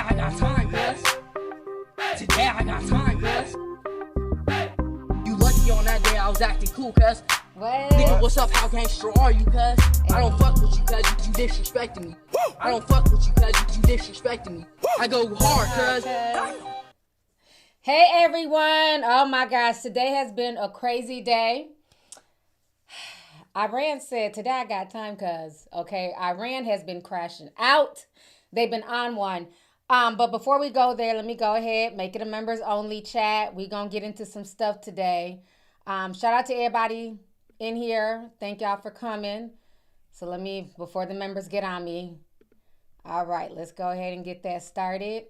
I got time, cuz. Today I got time, cuz. You lucky on that day I was acting cool, cuz. What? Nigga, what's up? How gangster are you, cuz? I don't fuck with you, cuz you disrespecting me. I don't fuck with you, cuz you disrespecting me. I go hard, cuz. Hey everyone. Oh my gosh, today has been a crazy day. Iran said, today I got time, cuz. Okay, Iran has been crashing out. They've been on one. But before we go there, let me go ahead, make it a members only chat. We're going to get into some stuff today. Shout out to everybody in here. Thank y'all for coming. So let me, before the members get on me. All right, let's go ahead and get that started.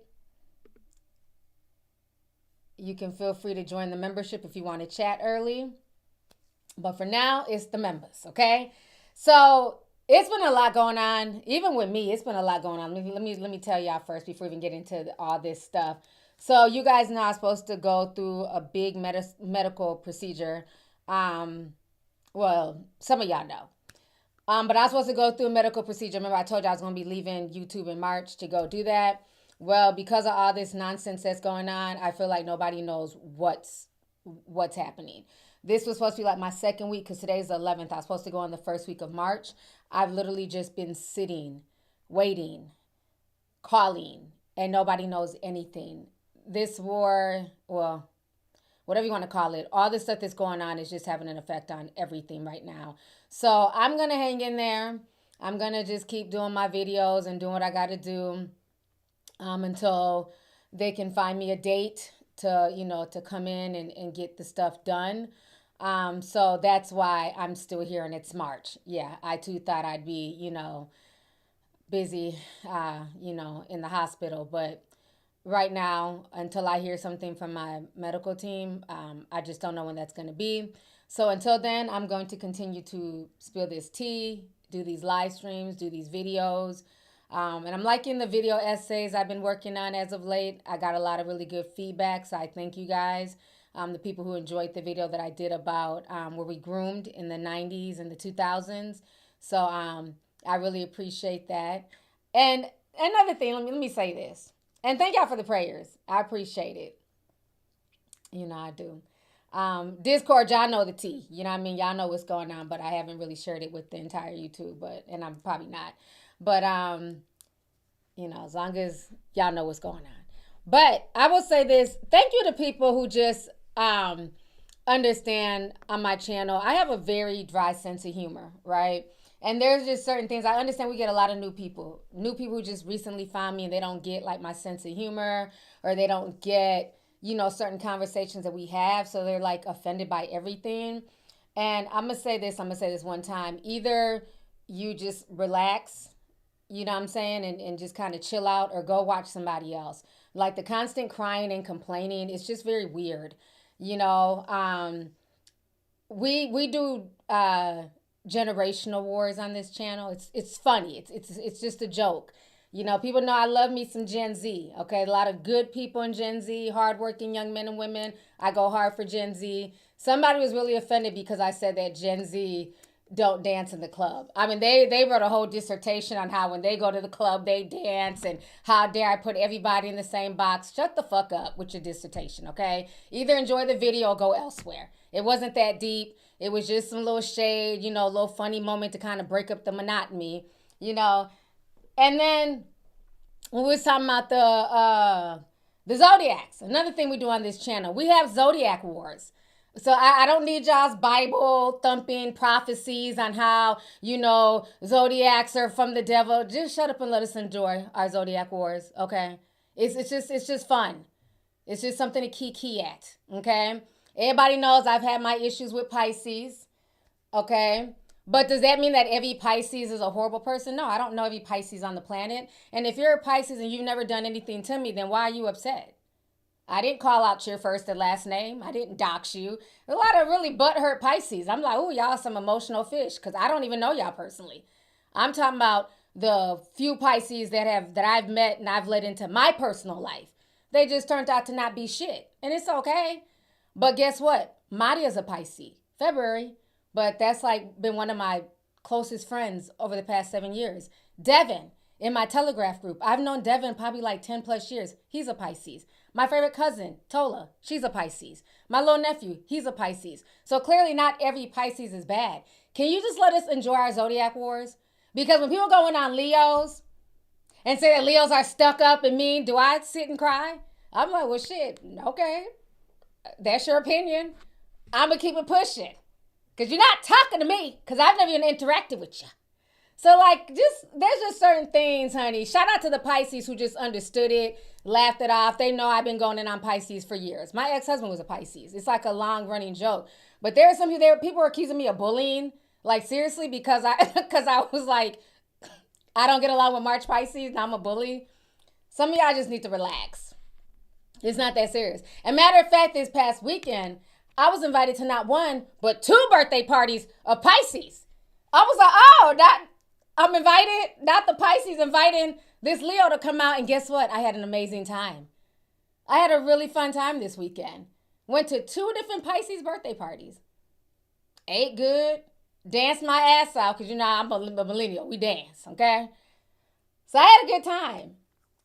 You can feel free to join the membership if you want to chat early. But for now, it's the members, okay? So it's been a lot going on. Even with me, it's been a lot going on. Let me tell y'all first before we even get into all this stuff. So you guys know I'm supposed to go through a big medical procedure. Well, some of y'all know. But I was supposed to go through a medical procedure. Remember, I told you I was going to be leaving YouTube in March to go do that. Well, because of all this nonsense that's going on, I feel like nobody knows what's happening. This was supposed to be like my second week because today's the 11th. I was supposed to go on the first week of March. I've literally just been sitting, waiting, calling, and nobody knows anything. This war, well, whatever you want to call it, all this stuff that's going on is just having an effect on everything right now. So I'm going to hang in there. I'm going to just keep doing my videos and doing what I got to do until they can find me a date to come in and get the stuff done. So that's why I'm still here and it's March. Yeah, I too thought I'd be, busy, in the hospital. But right now, until I hear something from my medical team, I just don't know when that's going to be. So until then, I'm going to continue to spill this tea, do these live streams, do these videos. And I'm liking the video essays I've been working on as of late. I got a lot of really good feedback, so I thank you guys. The people who enjoyed the video that I did about were we groomed in the 90s and the 2000s. So I really appreciate that. And another thing, let me say this. And thank y'all for the prayers. I appreciate it. I do. Discord, y'all know the tea. You know what I mean? Y'all know what's going on, but I haven't really shared it with the entire YouTube, and I'm probably not. But, as long as y'all know what's going on. But I will say this. Thank you to people who just understand on my channel. I have a very dry sense of humor, right? And there's just certain things. I understand we get a lot of new people who just recently found me and they don't get like my sense of humor or they don't get, certain conversations that we have. So they're like offended by everything. And I'm going to say this one time. Either you just relax, you know what I'm saying, and just kind of chill out or go watch somebody else. Like the constant crying and complaining, it's just very weird. We do generational wars on this channel. It's funny. It's just a joke. People know I love me some Gen Z. Okay, a lot of good people in Gen Z, hardworking young men and women. I go hard for Gen Z. Somebody was really offended because I said that Gen Z don't dance in the club. I mean, they wrote a whole dissertation on how when they go to the club, they dance and how dare I put everybody in the same box. Shut the fuck up with your dissertation, okay? Either enjoy the video or go elsewhere. It wasn't that deep. It was just some little shade, a little funny moment to kind of break up the monotony, And then when we was talking about the Zodiacs, another thing we do on this channel, we have Zodiac wars. So I don't need y'all's Bible thumping prophecies on how, Zodiacs are from the devil. Just shut up and let us enjoy our Zodiac wars, okay? It's just fun. It's just something to key at, okay? Everybody knows I've had my issues with Pisces, okay? But does that mean that every Pisces is a horrible person? No, I don't know every Pisces on the planet. And if you're a Pisces and you've never done anything to me, then why are you upset? I didn't call out your first and last name. I didn't dox you. A lot of really butthurt Pisces. I'm like, oh, y'all some emotional fish because I don't even know y'all personally. I'm talking about the few Pisces that I've met and I've led into my personal life. They just turned out to not be shit. And it's okay. But guess what? Maria's a Pisces. February. But that's like been one of my closest friends over the past 7 years. Devin in my Telegraph group. I've known Devin probably like 10 plus years. He's a Pisces. My favorite cousin, Tola, she's a Pisces. My little nephew, he's a Pisces. So clearly not every Pisces is bad. Can you just let us enjoy our zodiac wars? Because when people go in on Leos and say that Leos are stuck up and mean, do I sit and cry? I'm like, well, shit, okay. That's your opinion. I'm going to keep it pushing. Because you're not talking to me, because I've never even interacted with you. So, like, there's just certain things, honey. Shout out to the Pisces who just understood it, laughed it off. They know I've been going in on Pisces for years. My ex-husband was a Pisces. It's like a long-running joke. But there are some people were accusing me of bullying, like, seriously, because I was like, I don't get along with March Pisces, now I'm a bully. Some of y'all just need to relax. It's not that serious. And matter of fact, this past weekend, I was invited to not one, but 2 birthday parties of Pisces. I was like, oh, I'm invited, not the Pisces inviting this Leo to come out. And guess what? I had an amazing time. I had a really fun time this weekend. Went to 2 different Pisces birthday parties. Ate good. Danced my ass out because, you know, I'm a millennial. We dance, okay? So I had a good time.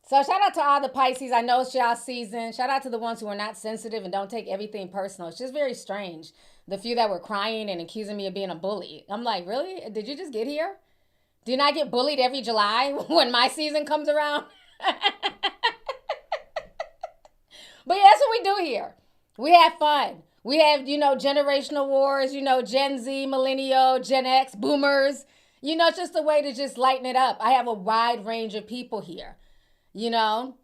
So shout out to all the Pisces. I know it's y'all season. Shout out to the ones who are not sensitive and don't take everything personal. It's just very strange. The few that were crying and accusing me of being a bully. I'm like, really? Did you just get here? Do you not get bullied every July when my season comes around? But yeah, that's what we do here. We have fun. We have, you know, generational wars, you know, Gen Z, millennial, Gen X, boomers. You know, it's just a way to just lighten it up. I have a wide range of people here. You know,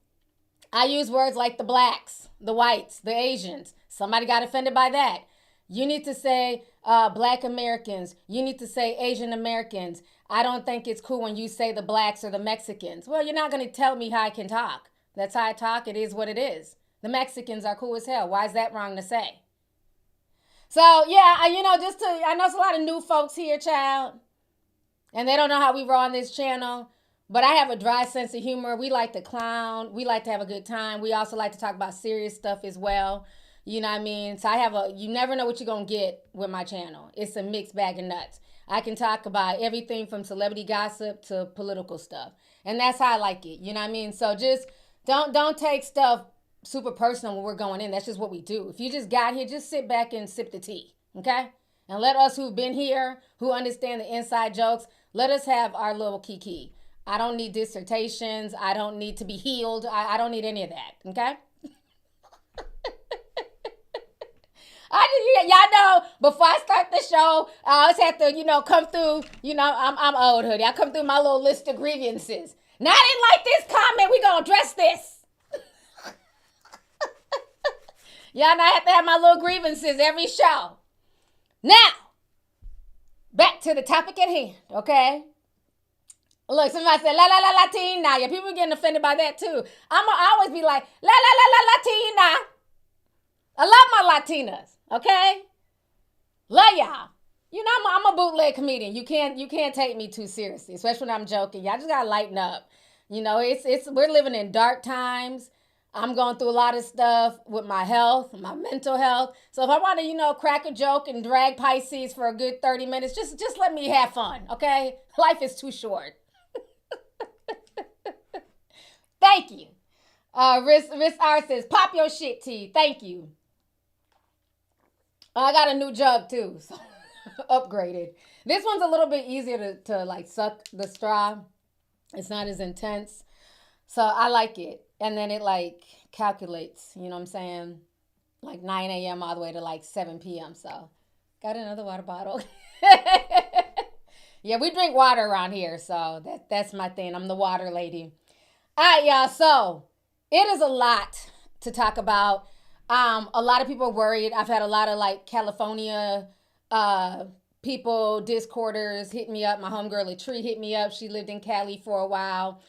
I use words like the blacks, the whites, the Asians. Somebody got offended by that. You need to say Black Americans. You need to say Asian Americans. I don't think it's cool when you say the blacks or the Mexicans. Well, you're not going to tell me how I can talk. That's how I talk. It is what it is. The Mexicans are cool as hell. Why is that wrong to say? So, yeah, I know it's a lot of new folks here, child. And they don't know how we roll on this channel. But I have a dry sense of humor. We like to clown. We like to have a good time. We also like to talk about serious stuff as well. You know what I mean? So you never know what you're going to get with my channel. It's a mixed bag of nuts. I can talk about everything from celebrity gossip to political stuff. And that's how I like it. You know what I mean? So just don't take stuff super personal when we're going in. That's just what we do. If you just got here, just sit back and sip the tea. Okay? And let us who've been here, who understand the inside jokes, let us have our little kiki. I don't need dissertations. I don't need to be healed. I don't need any of that. Okay? Y'all know, before I start the show, I always have to, come through, I'm old, hoodie. I come through my little list of grievances. Now, I didn't like this comment. We gonna address this. Y'all know I have to have my little grievances every show. Now, back to the topic at hand, okay? Look, somebody said, la, la, la, Latina. Yeah, people are getting offended by that, too. I'm going to always be like, la, la, la, la, Latina. I love my Latinas, okay? Love y'all. I'm a bootleg comedian. You can't take me too seriously, especially when I'm joking. Y'all just got to lighten up. We're living in dark times. I'm going through a lot of stuff with my health, my mental health. So if I want to, crack a joke and drag Pisces for a good 30 minutes, just let me have fun, okay? Life is too short. Thank you. Risk R says, pop your shit, T. Thank you. I got a new jug, too. So upgraded. This one's a little bit easier to suck the straw. It's not as intense. So I like it. And then it, calculates, you know what I'm saying? 9 a.m. all the way to, 7 p.m. So got another water bottle. Yeah, we drink water around here. So that's my thing. I'm the water lady. All right, y'all. So it is a lot to talk about. A lot of people are worried. I've had a lot of California people, Discorders hit me up. My homegirl Latree hit me up. She lived in Cali for a while.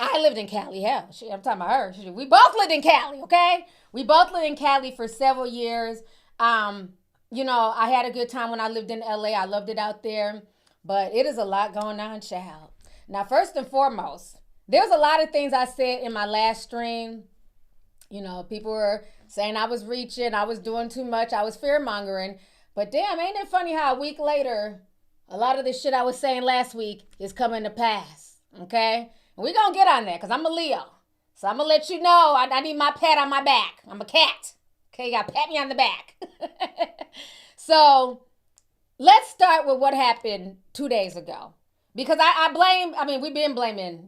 I lived in Cali. Hell, I'm talking about her. We both lived in Cali, okay? We both lived in Cali for several years. I had a good time when I lived in LA. I loved it out there. But it is a lot going on, child. Now, first and foremost, there's a lot of things I said in my last stream. People were saying I was reaching, I was doing too much, I was fear-mongering. But damn, ain't it funny how a week later, a lot of the shit I was saying last week is coming to pass, okay? And we're going to get on that because I'm a Leo. So I'm going to let you know I need my pat on my back. I'm a cat. Okay, you got to pat me on the back. So let's start with what happened 2 days ago. Because we've been blaming,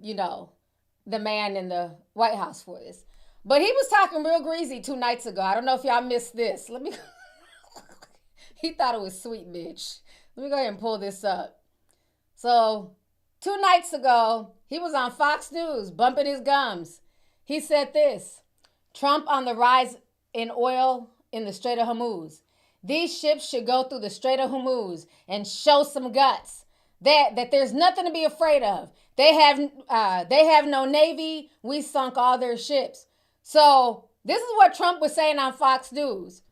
the man in the White House for this. But he was talking real greasy 2 nights ago. I don't know if y'all missed this. He thought it was sweet, bitch. Let me go ahead and pull this up. So 2 nights ago, he was on Fox News bumping his gums. He said this: Trump on the rise in oil in the Strait of Hormuz. These ships should go through the Strait of Hormuz and show some guts. That there's nothing to be afraid of. They have no navy. We sunk all their ships. So this is what Trump was saying on Fox News.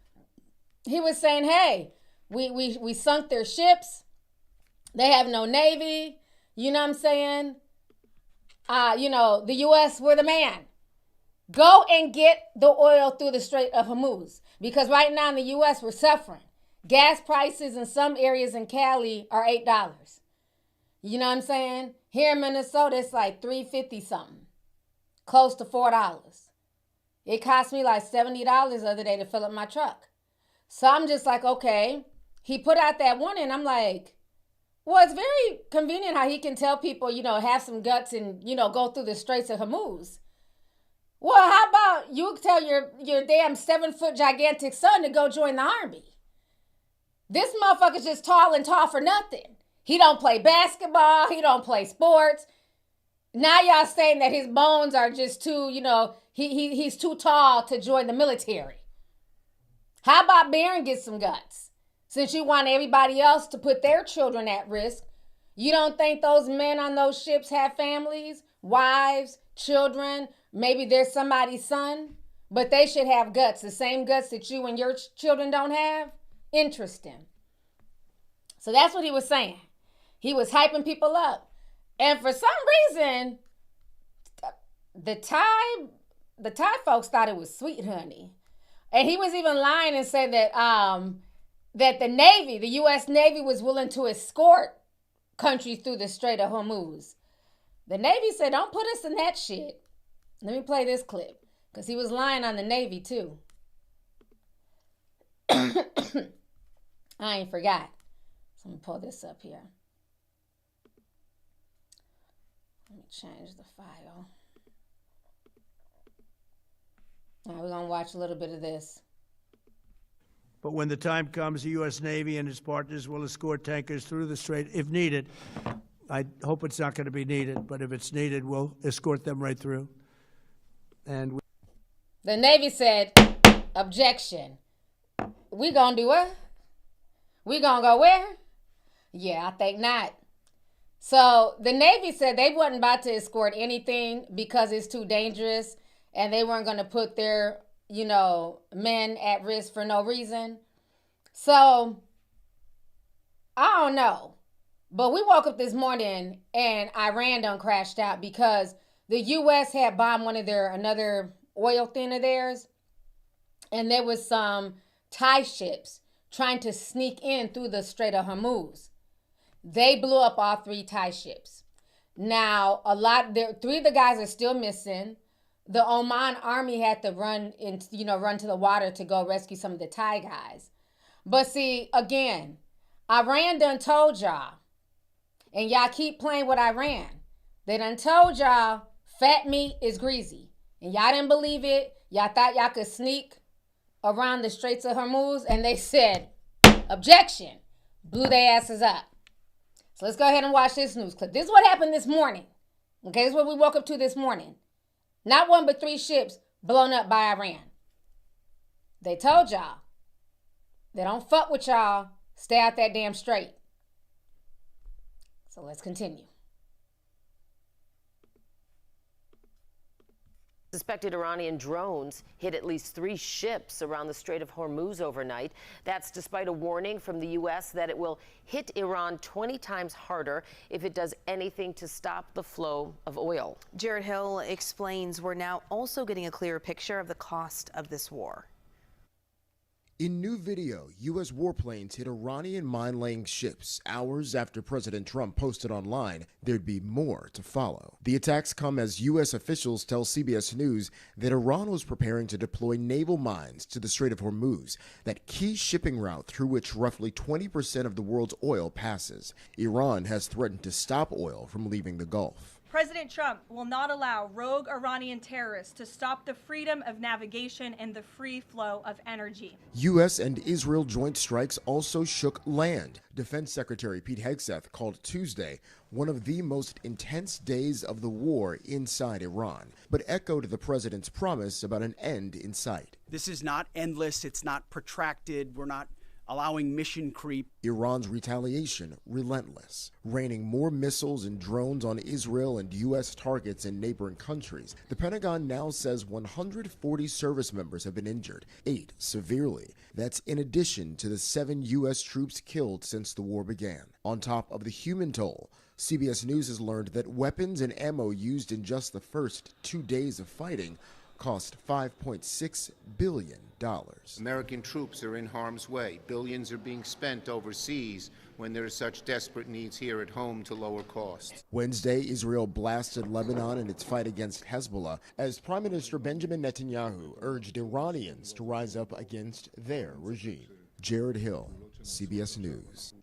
He was saying, hey, we sunk their ships. They have no navy. You know what I'm saying? The U.S., we're the man. Go and get the oil through the Strait of Hormuz. Because right now in the U.S., we're suffering. Gas prices in some areas in Cali are $8. You know what I'm saying? Here in Minnesota, it's like $3.50 something. Close to $4. It cost me like $70 the other day to fill up my truck. So I'm just like, okay. He put out that warning. I'm like, well, it's very convenient how he can tell people, have some guts and, go through the Straits of Hormuz. Well, how about you tell your damn 7-foot gigantic son to go join the army? This motherfucker's just tall for nothing. He don't play basketball. He don't play sports. Now y'all saying that his bones are just too, he's too tall to join the military. How about Barron get some guts? Since you want everybody else to put their children at risk, you don't think those men on those ships have families, wives, children? Maybe there's somebody's son, but they should have guts, the same guts that you and your children don't have? Interesting. So that's what he was saying. He was hyping people up. And for some reason, the Thai folks thought it was sweet honey. And he was even lying and said that that the Navy, the U.S. Navy, was willing to escort countries through the Strait of Hormuz. The Navy said, don't put us in that shit. Let me play this clip, because he was lying on the Navy, too. I ain't forgot. So let me pull this up here. Let me change the file. All right, we're going to watch a little bit of this. But when the time comes, the U.S. Navy and its partners will escort tankers through the strait if needed. I hope it's not going to be needed, but if it's needed, we'll escort them right through. And the Navy said, objection. We going to do what? We going to go where? Yeah, I think not. So the Navy said they wasn't about to escort anything because it's too dangerous and they weren't going to put their, men at risk for no reason. So I don't know. But we woke up this morning and Iran done crashed out because the U.S. had bombed another oil thing of theirs. And there was some Thai ships trying to sneak in through the Strait of Hormuz. They blew up all 3 Thai ships. Now, 3 of the guys are still missing. The Oman army had to run to the water to go rescue some of the Thai guys. But see, again, Iran done told y'all, and y'all keep playing with Iran. They done told y'all fat meat is greasy. And y'all didn't believe it. Y'all thought y'all could sneak around the Straits of Hormuz, and they said, objection. Blew their asses up. So let's go ahead and watch this news clip. This is what happened this morning. Okay, this is what we woke up to this morning. Not 1 but 3 ships blown up by Iran. They told y'all, they don't fuck with y'all. Stay out that damn strait. So let's continue. Suspected Iranian drones hit at least 3 ships around the Strait of Hormuz overnight. That's despite a warning from the U.S. that it will hit Iran 20 times harder if it does anything to stop the flow of oil. Jared Hill explains we're now also getting a clearer picture of the cost of this war. In new video, U.S. warplanes hit Iranian mine-laying ships hours after President Trump posted online there'd be more to follow. The attacks come as U.S. officials tell CBS News that Iran was preparing to deploy naval mines to the Strait of Hormuz, that key shipping route through which roughly 20% of the world's oil passes. Iran has threatened to stop oil from leaving the Gulf. President Trump will not allow rogue Iranian terrorists to stop the freedom of navigation and the free flow of energy. U.S. and Israel joint strikes also shook land. Defense Secretary Pete Hegseth called Tuesday one of the most intense days of the war inside Iran, but echoed the president's promise about an end in sight. This is not endless. It's not protracted. We're not allowing mission creep. Iran's retaliation relentless, raining more missiles and drones on Israel and U.S. targets in neighboring countries. The Pentagon now says 140 service members have been injured, 8 severely. That's in addition to the 7 U.S. troops killed since the war began. On top of the human toll, CBS News has learned that weapons and ammo used in just the first 2 days of fighting cost $5.6 billion. American troops are in harm's way. Billions are being spent overseas when there are such desperate needs here at home to lower costs. Wednesday, Israel blasted Lebanon in its fight against Hezbollah as Prime Minister Benjamin Netanyahu urged Iranians to rise up against their regime. Jared Hill, CBS News.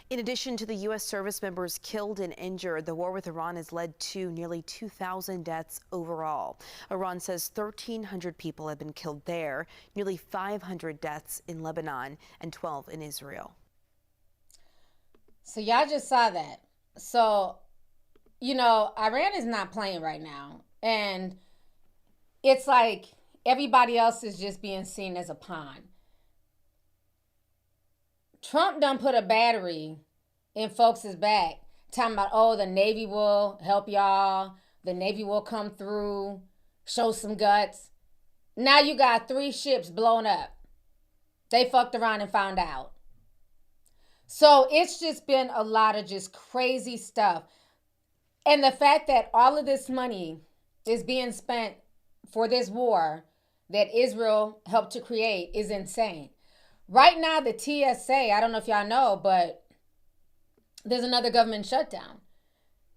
In addition to the U.S. service members killed and injured, the war with Iran has led to nearly 2,000 deaths overall. Iran says 1,300 people have been killed there, nearly 500 deaths in Lebanon, and 12 in Israel. So y'all just saw that. So, you know, Iran is not playing right now. And it's like everybody else is just being seen as a pawn. Trump done put a battery in folks' back, talking about, oh, the Navy will help y'all. The Navy will come through, show some guts. Now you got 3 ships blown up. They fucked around and found out. So it's just been a lot of just crazy stuff. And the fact that all of this money is being spent for this war that Israel helped to create is insane. Right now, the TSA, I don't know if y'all know, but there's another government shutdown.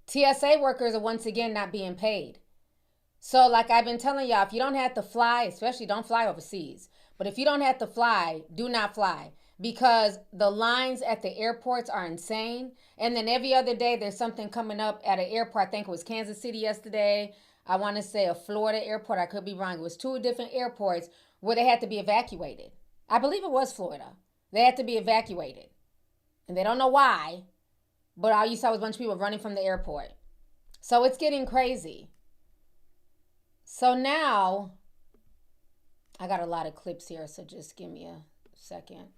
TSA workers are once again not being paid. So like I've been telling y'all, if you don't have to fly, especially don't fly overseas, but if you don't have to fly, do not fly, because the lines at the airports are insane. And then every other day, there's something coming up at an airport. I think it was Kansas City yesterday. I want to say a Florida airport. I could be wrong. It was 2 different airports where they had to be evacuated. I believe it was Florida. They had to be evacuated. And they don't know why, but all you saw was a bunch of people running from the airport. So it's getting crazy. So now, I got a lot of clips here, so just give me a second.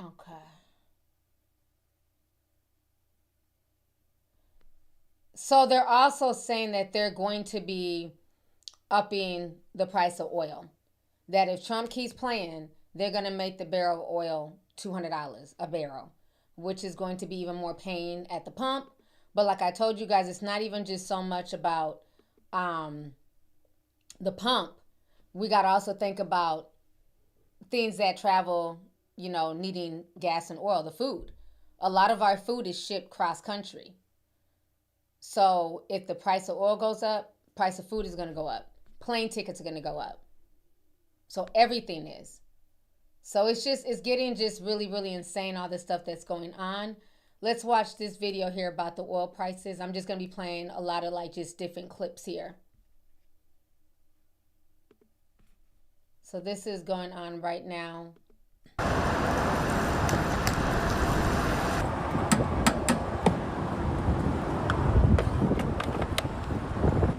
Okay. So they're also saying that they're going to be upping the price of oil. That if Trump keeps playing, they're going to make the barrel of oil $200 a barrel, which is going to be even more pain at the pump. But like I told you guys, it's not even just so much about the pump. We got to also think about things that travel, you know, needing gas and oil, the food. A lot of our food is shipped cross country. So if the price of oil goes up, price of food is going to go up. Plane tickets are going to go up. So everything is. So it's getting just really, really insane, all this stuff that's going on. Let's watch this video here about the oil prices. I'm just going to be playing a lot of like just different clips here. So this is going on right now.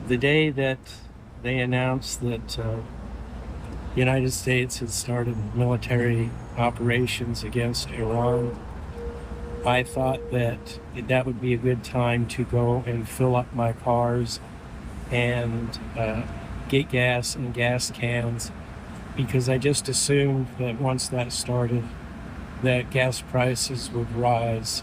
The day that they announced that the United States had started military operations against Iran, I thought that that would be a good time to go and fill up my cars and get gas in gas cans, because I just assumed that once that started, that gas prices would rise.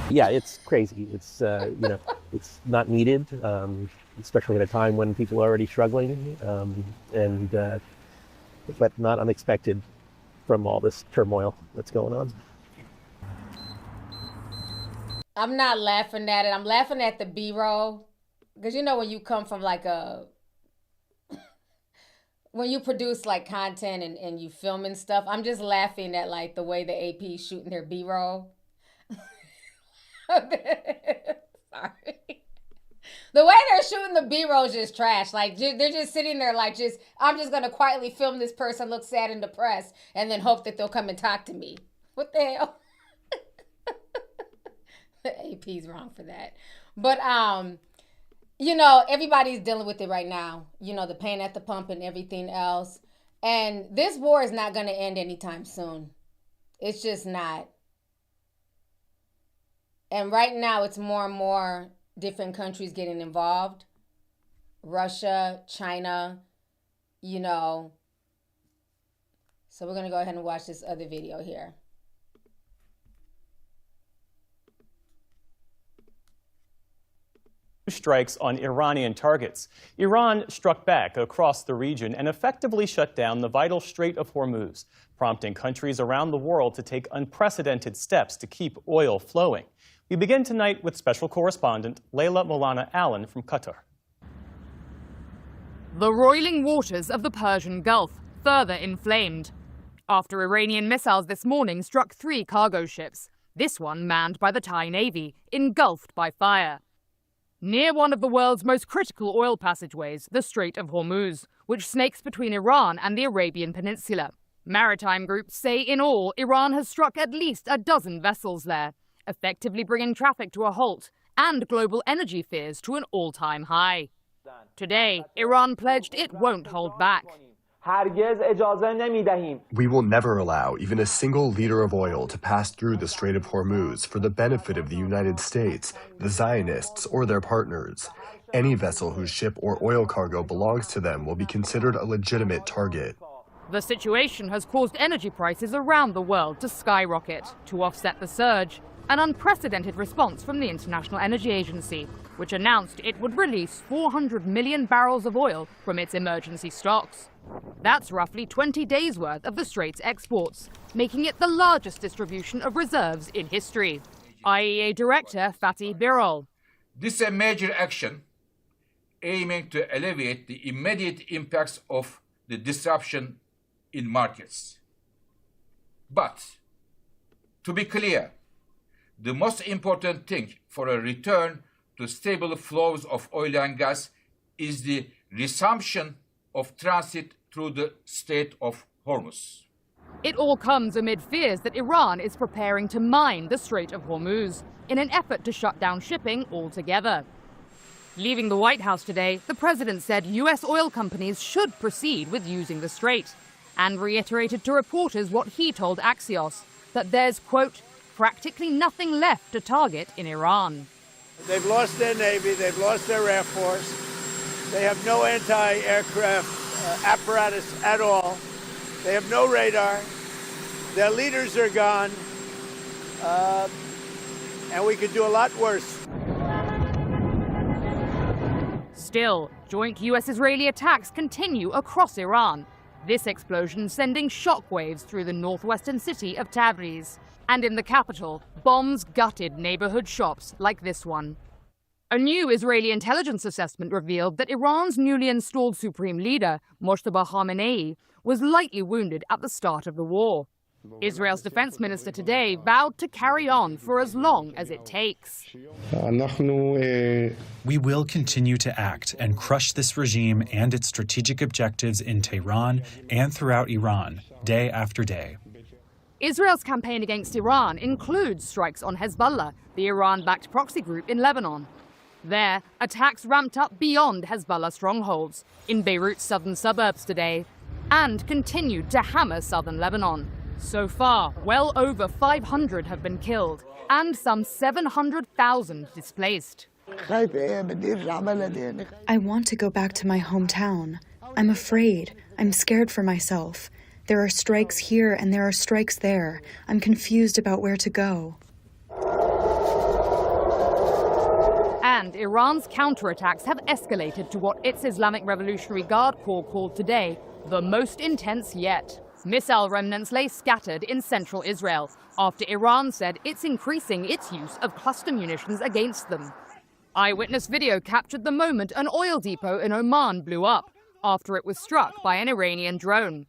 Yeah, it's crazy. It's it's not needed, especially at a time when people are already struggling, but not unexpected from all this turmoil that's going on. I'm not laughing at it. I'm laughing at the B-roll, because when you come from when you produce like content and you filming stuff, I'm just laughing at like the way the AP is shooting their B-roll. Sorry. The way they're shooting the B-roll is just trash. Like, they're just sitting there like, I'm just going to quietly film this person look sad and depressed and then hope that they'll come and talk to me. What the hell? The AP's wrong for that. But, everybody's dealing with it right now. The pain at the pump and everything else. And this war is not going to end anytime soon. It's just not. And right now, it's more and more different countries getting involved. Russia, China, So we're going to go ahead and watch this other video here. Strikes on Iranian targets. Iran struck back across the region and effectively shut down the vital Strait of Hormuz, prompting countries around the world to take unprecedented steps to keep oil flowing. We begin tonight with special correspondent Leila Molana Allen from Qatar. The roiling waters of the Persian Gulf further inflamed after Iranian missiles this morning struck 3 cargo ships, this one manned by the Thai Navy, engulfed by fire. Near one of the world's most critical oil passageways, the Strait of Hormuz, which snakes between Iran and the Arabian Peninsula. Maritime groups say in all, Iran has struck at least a dozen vessels there, effectively bringing traffic to a halt and global energy fears to an all-time high. Today, Iran pledged it won't hold back. We will never allow even a single liter of oil to pass through the Strait of Hormuz for the benefit of the United States, the Zionists, or their partners. Any vessel whose ship or oil cargo belongs to them will be considered a legitimate target. The situation has caused energy prices around the world to skyrocket. To offset the surge, an unprecedented response from the International Energy Agency, which announced it would release 400 million barrels of oil from its emergency stocks. That's roughly 20 days' worth of the Strait's exports, making it the largest distribution of reserves in history. IEA Director Fatih Birol. This is a major action aiming to alleviate the immediate impacts of the disruption in markets. But, to be clear, the most important thing for a return to stable flows of oil and gas is the resumption of transit through the Strait of Hormuz. It all comes amid fears that Iran is preparing to mine the Strait of Hormuz in an effort to shut down shipping altogether. Leaving the White House today, the president said U.S. oil companies should proceed with using the strait and reiterated to reporters what he told Axios, that there's, quote, practically nothing left to target in Iran. They've lost their Navy, they've lost their Air Force, they have no anti-aircraft apparatus at all, they have no radar, their leaders are gone, and we could do a lot worse. Still, joint U.S.-Israeli attacks continue across Iran, this explosion sending shockwaves through the northwestern city of Tabriz. And in the capital, bombs gutted neighborhood shops like this one. A new Israeli intelligence assessment revealed that Iran's newly installed supreme leader, Mojtaba Khamenei, was lightly wounded at the start of the war. Israel's defense minister today vowed to carry on for as long as it takes. We will continue to act and crush this regime and its strategic objectives in Tehran and throughout Iran, day after day. Israel's campaign against Iran includes strikes on Hezbollah, the Iran-backed proxy group in Lebanon. There, attacks ramped up beyond Hezbollah strongholds in Beirut's southern suburbs today and continued to hammer southern Lebanon. So far, well over 500 have been killed and some 700,000 displaced. I want to go back to my hometown. I'm afraid. I'm scared for myself. There are strikes here and there are strikes there. I'm confused about where to go. And Iran's counterattacks have escalated to what its Islamic Revolutionary Guard Corps called today the most intense yet. Missile remnants lay scattered in central Israel after Iran said it's increasing its use of cluster munitions against them. Eyewitness video captured the moment an oil depot in Oman blew up after it was struck by an Iranian drone.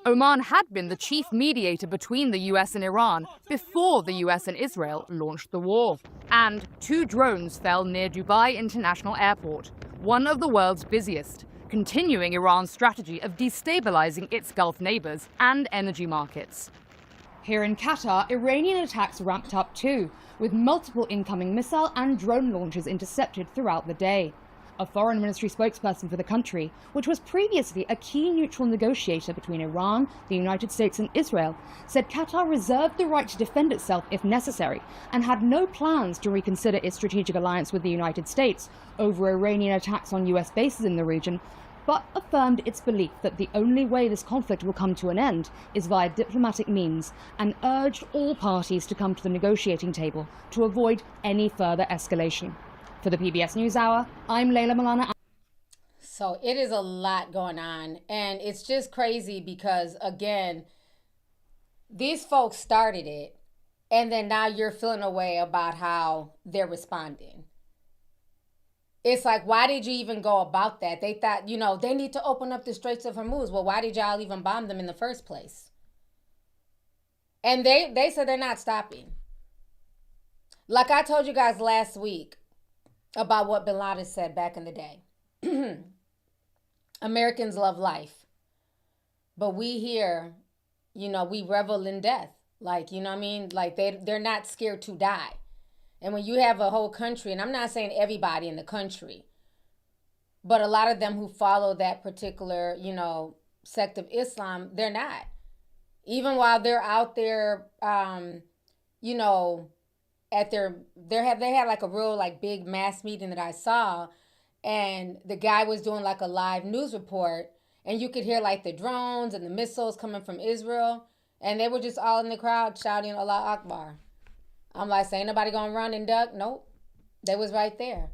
Oman had been the chief mediator between the US and Iran before the US and Israel launched the war. And 2 drones fell near Dubai International Airport, one of the world's busiest, continuing Iran's strategy of destabilizing its Gulf neighbors and energy markets. Here in Qatar, Iranian attacks ramped up too, with multiple incoming missile and drone launches intercepted throughout the day. A foreign ministry spokesperson for the country, which was previously a key neutral negotiator between Iran, the United States and Israel, said Qatar reserved the right to defend itself if necessary and had no plans to reconsider its strategic alliance with the United States over Iranian attacks on US bases in the region, but affirmed its belief that the only way this conflict will come to an end is via diplomatic means and urged all parties to come to the negotiating table to avoid any further escalation. For the PBS NewsHour, I'm Layla Milana. So it is a lot going on, and it's just crazy because, again, these folks started it, and then now you're feeling a way about how they're responding. It's like, why did you even go about that? They thought, they need to open up the Straits of Hormuz. Well, why did y'all even bomb them in the first place? And they said they're not stopping. Like I told you guys last week about what Bin Laden said back in the day. Americans love life. But we here, we revel in death. Like, you know what I mean? Like, they're not scared to die. And when you have a whole country, and I'm not saying everybody in the country, but a lot of them who follow that particular, sect of Islam, they're not. Even while they're out there, at they had like a real like big mass meeting that I saw, and the guy was doing like a live news report, and you could hear like the drones and the missiles coming from Israel, and they were just all in the crowd shouting Allah Akbar. I'm like, ain't nobody gonna run and duck? Nope. They was right there.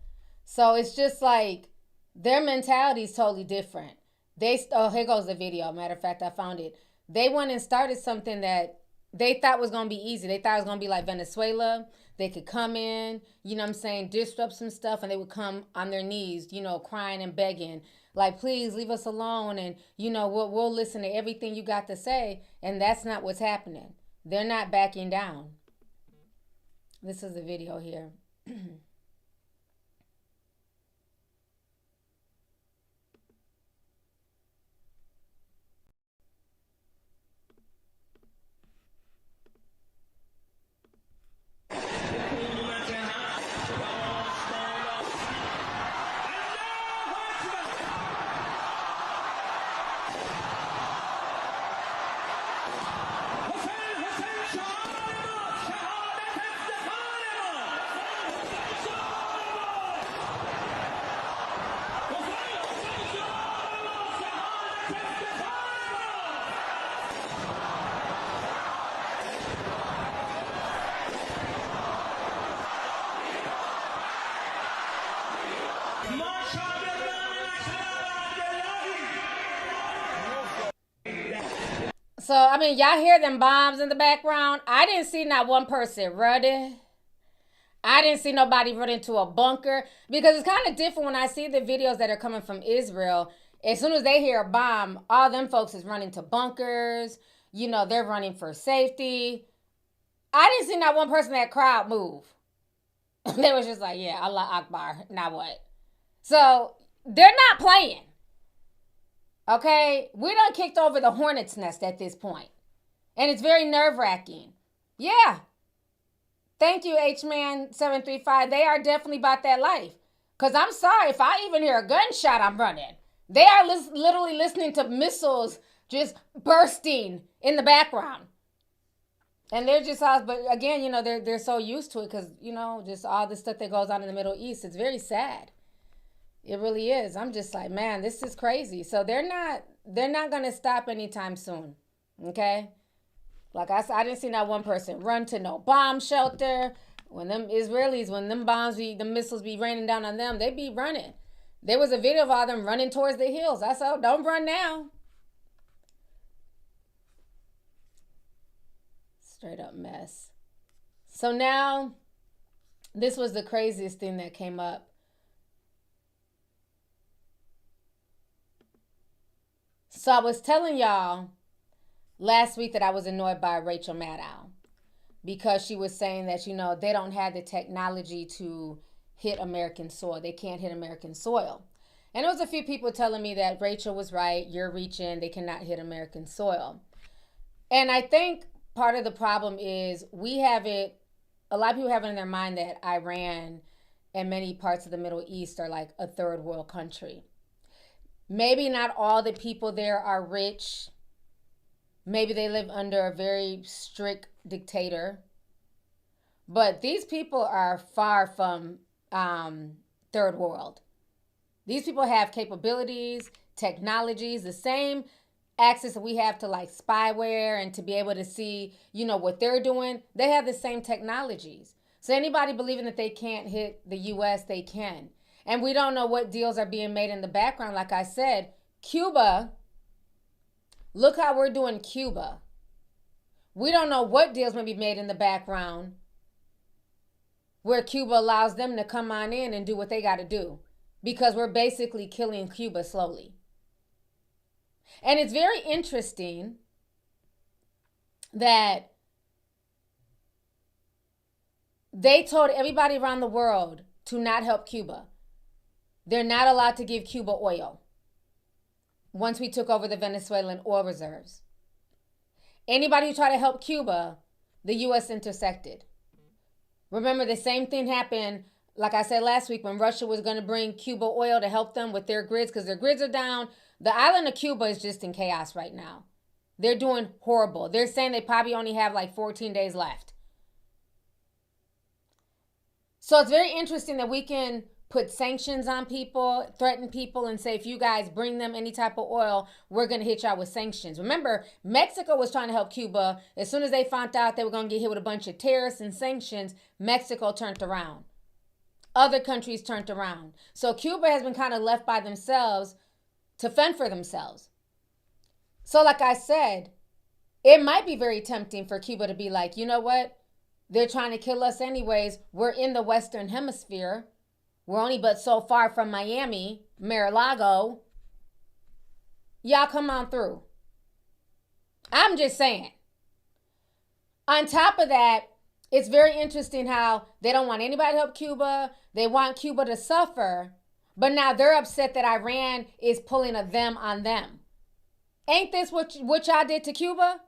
So it's just like their mentality is totally different. Here goes the video. Matter of fact, I found it. They went and started something that they thought was gonna be easy. They thought it was gonna be like Venezuela. They could come in, disrupt some stuff, and they would come on their knees, crying and begging, like, please leave us alone, and we'll listen to everything you got to say. And that's not what's happening. They're not backing down. This is the video here. So, y'all hear them bombs in the background? I didn't see not one person running. I didn't see nobody run into a bunker, because it's kind of different when I see the videos that are coming from Israel. As soon as they hear a bomb, all them folks is running to bunkers. They're running for safety. I didn't see not one person in that crowd move. They was just like, yeah, Allah Akbar, now what? So they're not playing. Okay? We done kicked over the hornet's nest at this point. And it's very nerve-wracking. Yeah. Thank you, H-Man735. They are definitely about that life. Because I'm sorry, if I even hear a gunshot, I'm running. They are literally listening to missiles just bursting in the background. And they're just all, but again, they're so used to it because, just all the stuff that goes on in the Middle East. It's very sad. It really is. I'm just like, man, this is crazy. So they're not going to stop anytime soon. Okay? Like I said, I didn't see not one person run to no bomb shelter. When them Israelis, when them the missiles be raining down on them, they be running. There was a video of all them running towards the hills. I said, don't run now. Straight up mess. So now, this was the craziest thing that came up. So I was telling y'all last week that I was annoyed by Rachel Maddow because she was saying that, they don't have the technology to hit American soil. They can't hit American soil. And there was a few people telling me that Rachel was right. You're reaching. They cannot hit American soil. And I think part of the problem is a lot of people have it in their mind that Iran and many parts of the Middle East are like a third world country. Maybe not all the people there are rich. Maybe they live under a very strict dictator. But these people are far from third world. These people have capabilities, technologies, the same access that we have to like spyware and to be able to see, what they're doing. They have the same technologies. So anybody believing that they can't hit the U.S., they can. And we don't know what deals are being made in the background. Like I said, Cuba, look how we're doing Cuba. We don't know what deals may be made in the background where Cuba allows them to come on in and do what they got to do because we're basically killing Cuba slowly. And it's very interesting that they told everybody around the world to not help Cuba. They're not allowed to give Cuba oil once we took over the Venezuelan oil reserves. Anybody who tried to help Cuba, the U.S. intersected. Remember, the same thing happened, like I said last week, when Russia was going to bring Cuba oil to help them with their grids because their grids are down. The island of Cuba is just in chaos right now. They're doing horrible. They're saying they probably only have like 14 days left. So it's very interesting that we can put sanctions on people, threaten people, and say, if you guys bring them any type of oil, we're going to hit y'all with sanctions. Remember, Mexico was trying to help Cuba. As soon as they found out they were going to get hit with a bunch of tariffs and sanctions, Mexico turned around. Other countries turned around. So Cuba has been kind of left by themselves to fend for themselves. So like I said, it might be very tempting for Cuba to be like, you know what? They're trying to kill us anyways. We're in the Western Hemisphere. We're only but so far from Miami, Mar-a-Lago. Y'all come on through. I'm just saying. On top of that, it's very interesting how they don't want anybody to help Cuba. They want Cuba to suffer. But now they're upset that Iran is pulling a them on them. Ain't this what y'all did to Cuba?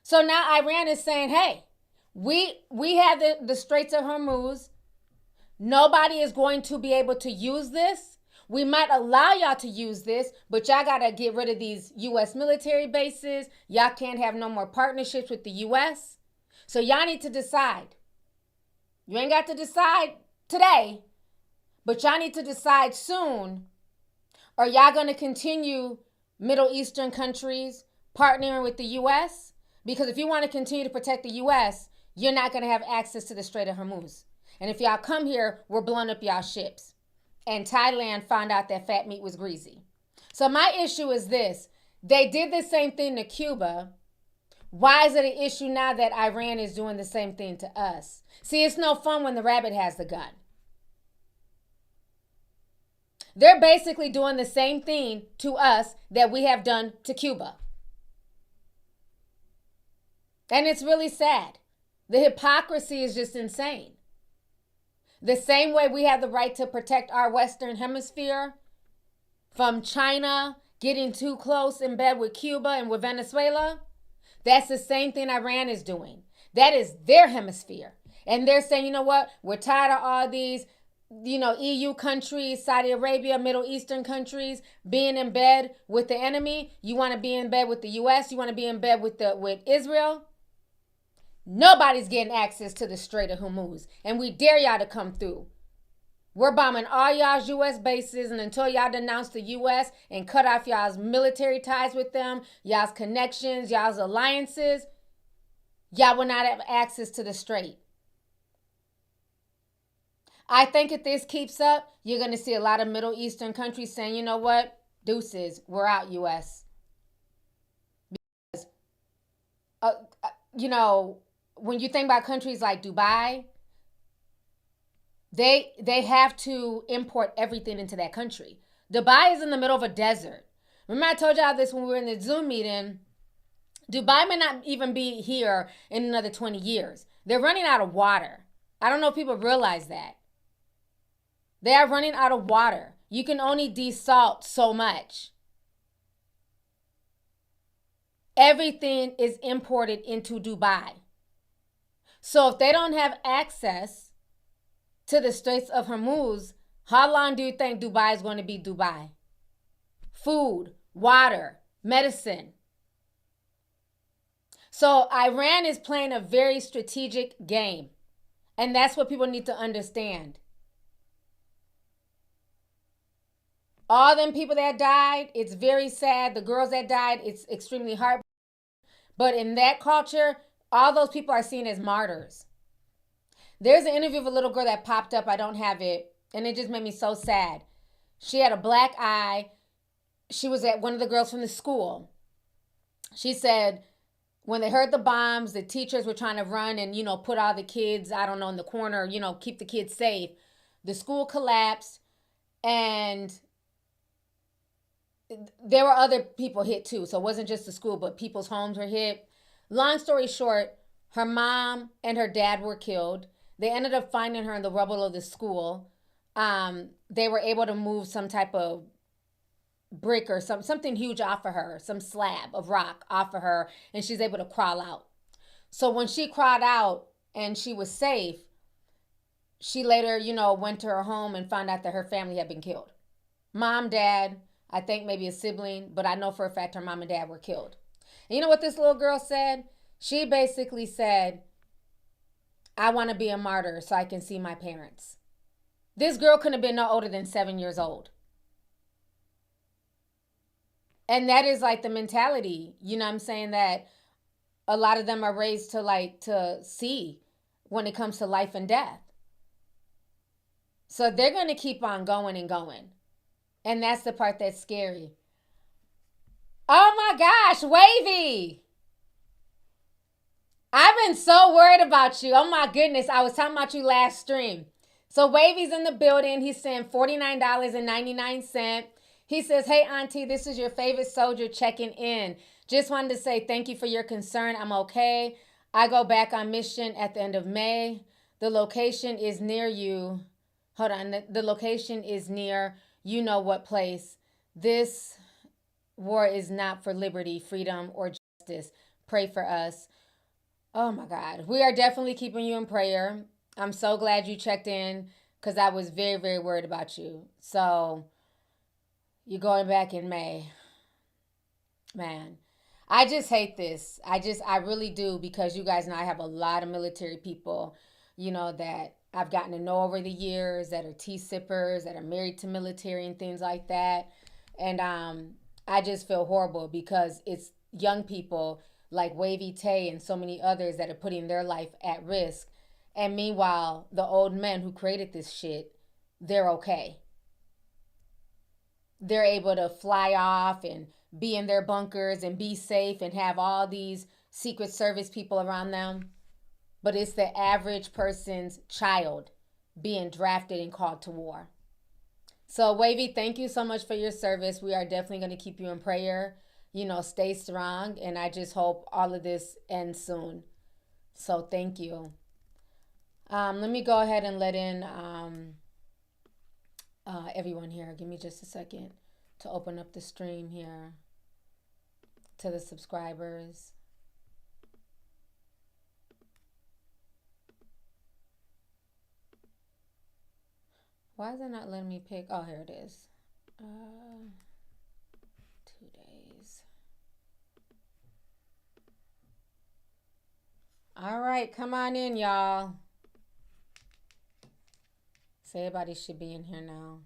So now Iran is saying, hey, we have the Straits of Hormuz. Nobody is going to be able to use this. We might allow y'all to use this, but y'all got to get rid of these U.S. military bases. Y'all can't have no more partnerships with the U.S. So y'all need to decide. You ain't got to decide today, but y'all need to decide soon. Are y'all going to continue Middle Eastern countries partnering with the U.S.? Because if you want to continue to protect the U.S., you're not going to have access to the Strait of Hormuz. And if y'all come here, we're blowing up y'all ships. And Thailand found out that fat meat was greasy. So my issue is this. They did the same thing to Cuba. Why is it an issue now that Iran is doing the same thing to us? See, it's no fun when the rabbit has the gun. They're basically doing the same thing to us that we have done to Cuba. And it's really sad. The hypocrisy is just insane. The same way we have the right to protect our Western Hemisphere from China getting too close in bed with Cuba and with Venezuela, that's the same thing Iran is doing. That is their hemisphere. And they're saying, you know what? We're tired of all these, EU countries, Saudi Arabia, Middle Eastern countries being in bed with the enemy. You want to be in bed with the U.S.? You want to be in bed with Israel? Nobody's getting access to the Strait of Hormuz, and we dare y'all to come through. We're bombing all y'all's U.S. bases, and until y'all denounce the U.S. and cut off y'all's military ties with them, y'all's connections, y'all's alliances, y'all will not have access to the Strait. I think if this keeps up, you're going to see a lot of Middle Eastern countries saying, you know what? Deuces, we're out, U.S. Because, you know, when you think about countries like Dubai, they have to import everything into that country. Dubai is in the middle of a desert. Remember I told y'all this when we were in the Zoom meeting? Dubai may not even be here in another 20 years. They're running out of water. I don't know if people realize that. They are running out of water. You can only desalt so much. Everything is imported into Dubai. So if they don't have access to the Straits of Hormuz, how long do you think Dubai is going to be Dubai? Food, water, medicine. So Iran is playing a very strategic game. And that's what people need to understand. All them people that died, it's very sad. The girls that died, it's extremely hard. But in that culture, all those people are seen as martyrs. There's an interview of a little girl that popped up. I don't have it. And it just made me so sad. She had a black eye. She was at one of the girls from the school. She said when they heard the bombs, the teachers were trying to run and, you know, put all the kids, I don't know, in the corner, you know, keep the kids safe. The school collapsed and there were other people hit too. So it wasn't just the school, but people's homes were hit. Long story short, her mom and her dad were killed. They ended up finding her in the rubble of the school. They were able to move some type of brick or something huge off of her, some slab of rock off of her, and she's able to crawl out. So when she crawled out and she was safe, she later, you know, went to her home and found out that her family had been killed. Mom, dad, I think maybe a sibling, but I know for a fact her mom and dad were killed. And you know what this little girl said? She basically said, I want to be a martyr so I can see my parents. This girl couldn't have been no older than 7 years old. And that is like the mentality, you know what I'm saying, that a lot of them are raised to see when it comes to life and death. So they're going to keep on going and going. And that's the part that's scary. Oh my gosh, Wavy. I've been so worried about you. Oh my goodness, I was talking about you last stream. So Wavy's in the building. He's saying $49.99. He says, hey, Auntie, this is your favorite soldier checking in. Just wanted to say thank you for your concern. I'm okay. I go back on mission at the end of May. The location is near you. Hold on. The location is near you know what place. This war is not for liberty, freedom, or justice. Pray for us. Oh, my God. We are definitely keeping you in prayer. I'm so glad you checked in because I was very, very worried about you. So you're going back in May. Man, I just hate this. I really do, because you guys know I have a lot of military people, you know, that I've gotten to know over the years that are tea sippers, that are married to military and things like that. And I just feel horrible because it's young people like Wavy Tay and so many others that are putting their life at risk. And meanwhile, the old men who created this shit, they're okay. They're able to fly off and be in their bunkers and be safe and have all these Secret Service people around them. But it's the average person's child being drafted and called to war. So, Wavy, thank you so much for your service. We are definitely going to keep you in prayer. You know, stay strong. And I just hope all of this ends soon. So, thank you. Let me go ahead and let in everyone here. Give me just a second to open up the stream here to the subscribers. Why is it not letting me pick? Oh, here it is. 2 days. All right, come on in, y'all. So everybody should be in here now.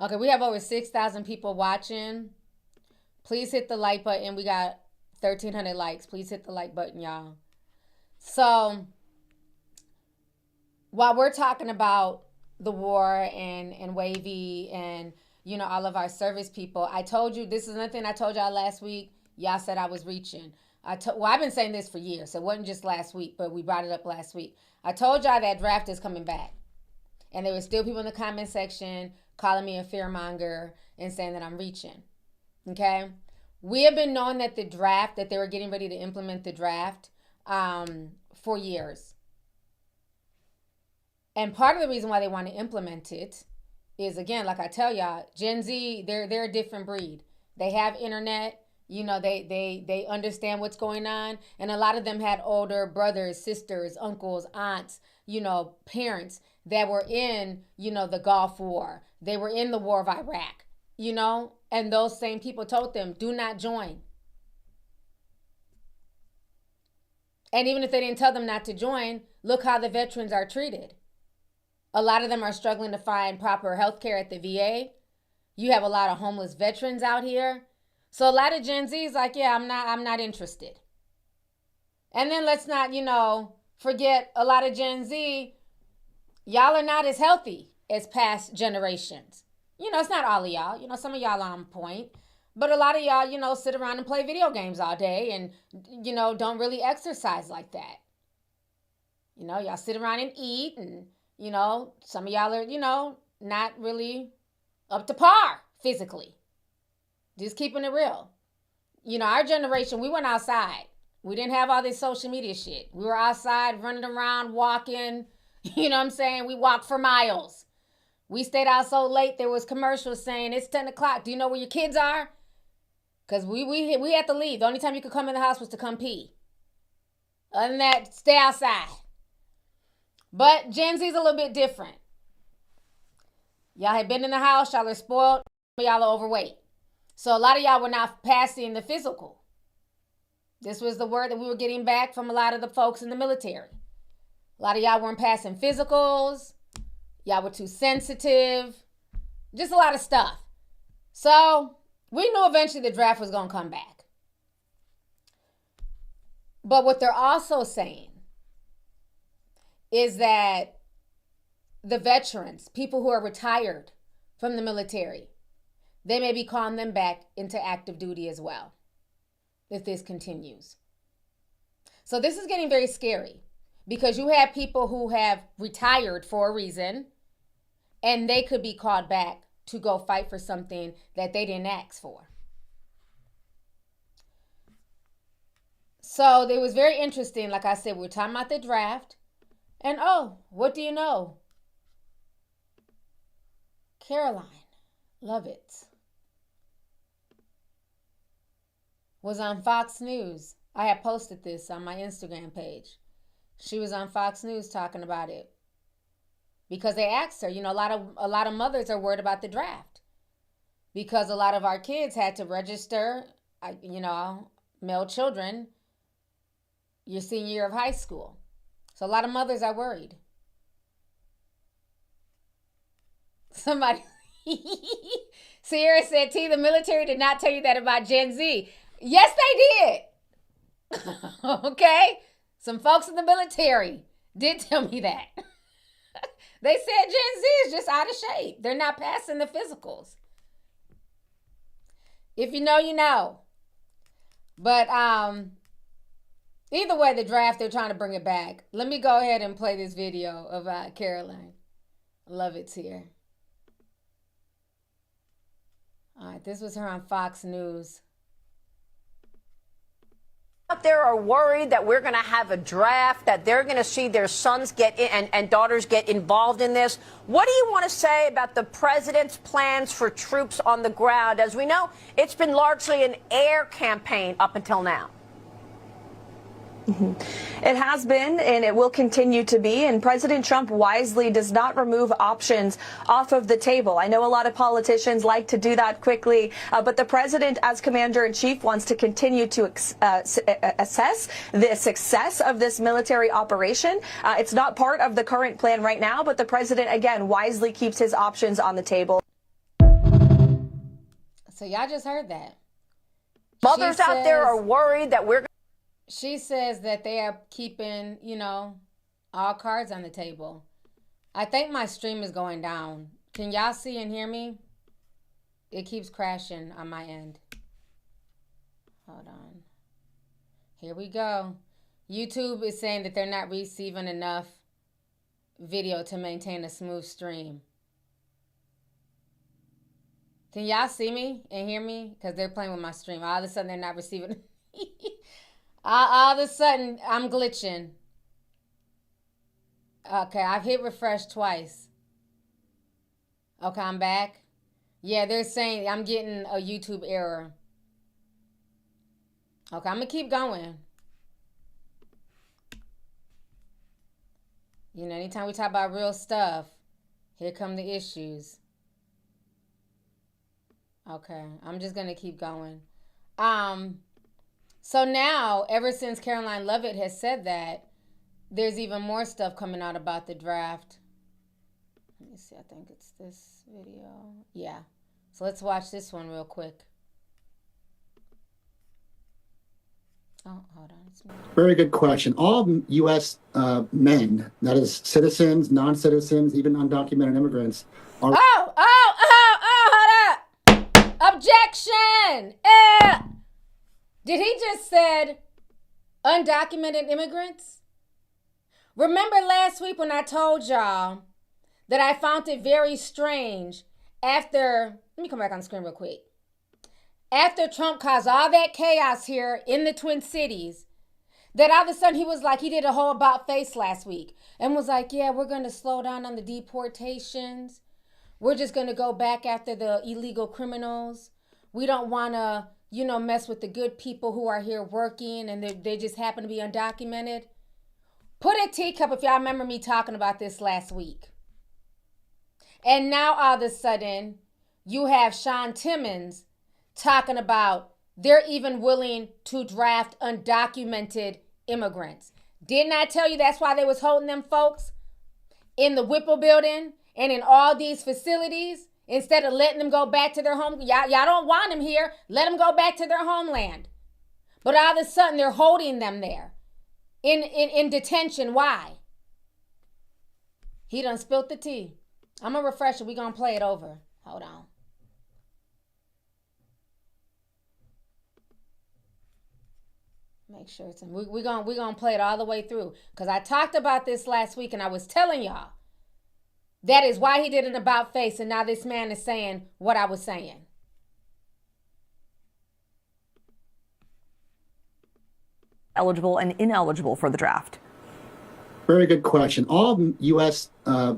Okay, we have over 6,000 people watching. Please hit the like button. We got 1,300 likes. Please hit the like button, y'all. So while we're talking about the war and Wavy and, you know, all of our service people, I told you, this is another thing I told y'all last week. Y'all said I was reaching. Well, I've been saying this for years. So it wasn't just last week, but we brought it up last week. I told y'all that draft is coming back. And there were still people in the comment section calling me a fearmonger and saying that I'm reaching. Okay? We have been knowing that the draft, that they were getting ready to implement the draft for years. And part of the reason why they want to implement it is, again, like I tell y'all, Gen Z, they're a different breed. They have internet. You know, they understand what's going on. And a lot of them had older brothers, sisters, uncles, aunts, you know, parents that were in, you know, the Gulf War. They were in the war of Iraq, you know, and those same people told them, do not join. And even if they didn't tell them not to join, look how the veterans are treated. A lot of them are struggling to find proper health care at the VA. You have a lot of homeless veterans out here. So a lot of Gen Z is like, yeah, I'm not interested. And then let's not, you know, forget a lot of Gen Z, y'all are not as healthy as past generations. You know, it's not all of y'all. You know, some of y'all are on point. But a lot of y'all, you know, sit around and play video games all day and, you know, don't really exercise like that. You know, y'all sit around and eat and, you know, some of y'all are, you know, not really up to par physically. Just keeping it real. You know, our generation, we went outside. We didn't have all this social media shit. We were outside running around, walking. You know what I'm saying? We walked for miles. We stayed out so late, there was commercials saying, it's 10 o'clock. Do you know where your kids are? Because we had to leave. The only time you could come in the house was to come pee. Other than that, stay outside. But Gen Z's a little bit different. Y'all had been in the house. Y'all are spoiled. Y'all are overweight. So a lot of y'all were not passing the physical. This was the word that we were getting back from a lot of the folks in the military. A lot of y'all weren't passing physicals. Y'all were too sensitive. Just a lot of stuff. So we knew eventually the draft was going to come back. But what they're also saying is that the veterans, people who are retired from the military, they may be calling them back into active duty as well if this continues. So this is getting very scary because you have people who have retired for a reason and they could be called back to go fight for something that they didn't ask for. So it was very interesting. Like I said, we were talking about the draft and oh, what do you know? Caroline Lovitz was on Fox News. I had posted this on my Instagram page. She was on Fox News talking about it because they asked her. You know, a lot of mothers are worried about the draft because a lot of our kids had to register, you know, male children, your senior year of high school. So a lot of mothers are worried. Somebody, Sierra said, T, the military did not tell you that about Gen Z. Yes, they did. Okay? Some folks in the military did tell me that. They said Gen Z is just out of shape. They're not passing the physicals. If you know, you know. But either way, the draft, they're trying to bring it back. Let me go ahead and play this video of Caroline Lovitz here. All right, this was her on Fox News. Out there are worried that we're going to have a draft, that they're going to see their sons get in and daughters get involved in this. What do you want to say about the president's plans for troops on the ground? As we know, it's been largely an air campaign up until now. It has been, and it will continue to be, and President Trump wisely does not remove options off of the table. I know a lot of politicians like to do that quickly, but the president, as commander-in-chief, wants to continue to assess the success of this military operation. It's not part of the current plan right now, but the president, again, wisely keeps his options on the table. So y'all just heard that. Mothers out there are worried that we're... She says that they are keeping, all cards on the table. I think my stream is going down. Can y'all see and hear me? It keeps crashing on my end. Hold on. Here we go. YouTube is saying that they're not receiving enough video to maintain a smooth stream. Can y'all see me and hear me? Because they're playing with my stream. All of a sudden, they're not receiving... All of a sudden, I'm glitching. Okay, I've hit refresh twice. Okay, I'm back. Yeah, they're saying I'm getting a YouTube error. Okay, I'm going to keep going. Anytime we talk about real stuff, here come the issues. Okay, I'm just going to keep going. So now, ever since Caroline Leavitt has said that, there's even more stuff coming out about the draft. Let me see, I think it's this video. Yeah. So let's watch this one real quick. Oh, hold on. Very good question. All U.S. Men, that is citizens, non-citizens, even undocumented immigrants, are... Hold up! Objection! Did he just said undocumented immigrants? Remember last week when I told y'all that I found it very strange after, let me come back on the screen real quick. After Trump caused all that chaos here in the Twin Cities, that all of a sudden he was like, he did a whole about face last week and was like, yeah, we're going to slow down on the deportations. We're just going to go back after the illegal criminals. We don't want to, mess with the good people who are here working and they just happen to be undocumented. Put a teacup if y'all remember me talking about this last week. And now all of a sudden, you have Sean Timmons talking about they're even willing to draft undocumented immigrants. Didn't I tell you that's why they was holding them folks in the Whipple building and in all these facilities? Instead of letting them go back to their home, y'all don't want them here. Let them go back to their homeland. But all of a sudden, they're holding them there in detention. Why? He done spilt the tea. I'm going to refresh it. We're going to play it over. Hold on. Make sure it's in. We're gonna play it all the way through. Because I talked about this last week and I was telling y'all. That is why he did an about face, and now this man is saying what I was saying. Eligible and ineligible for the draft? Very good question. All U.S.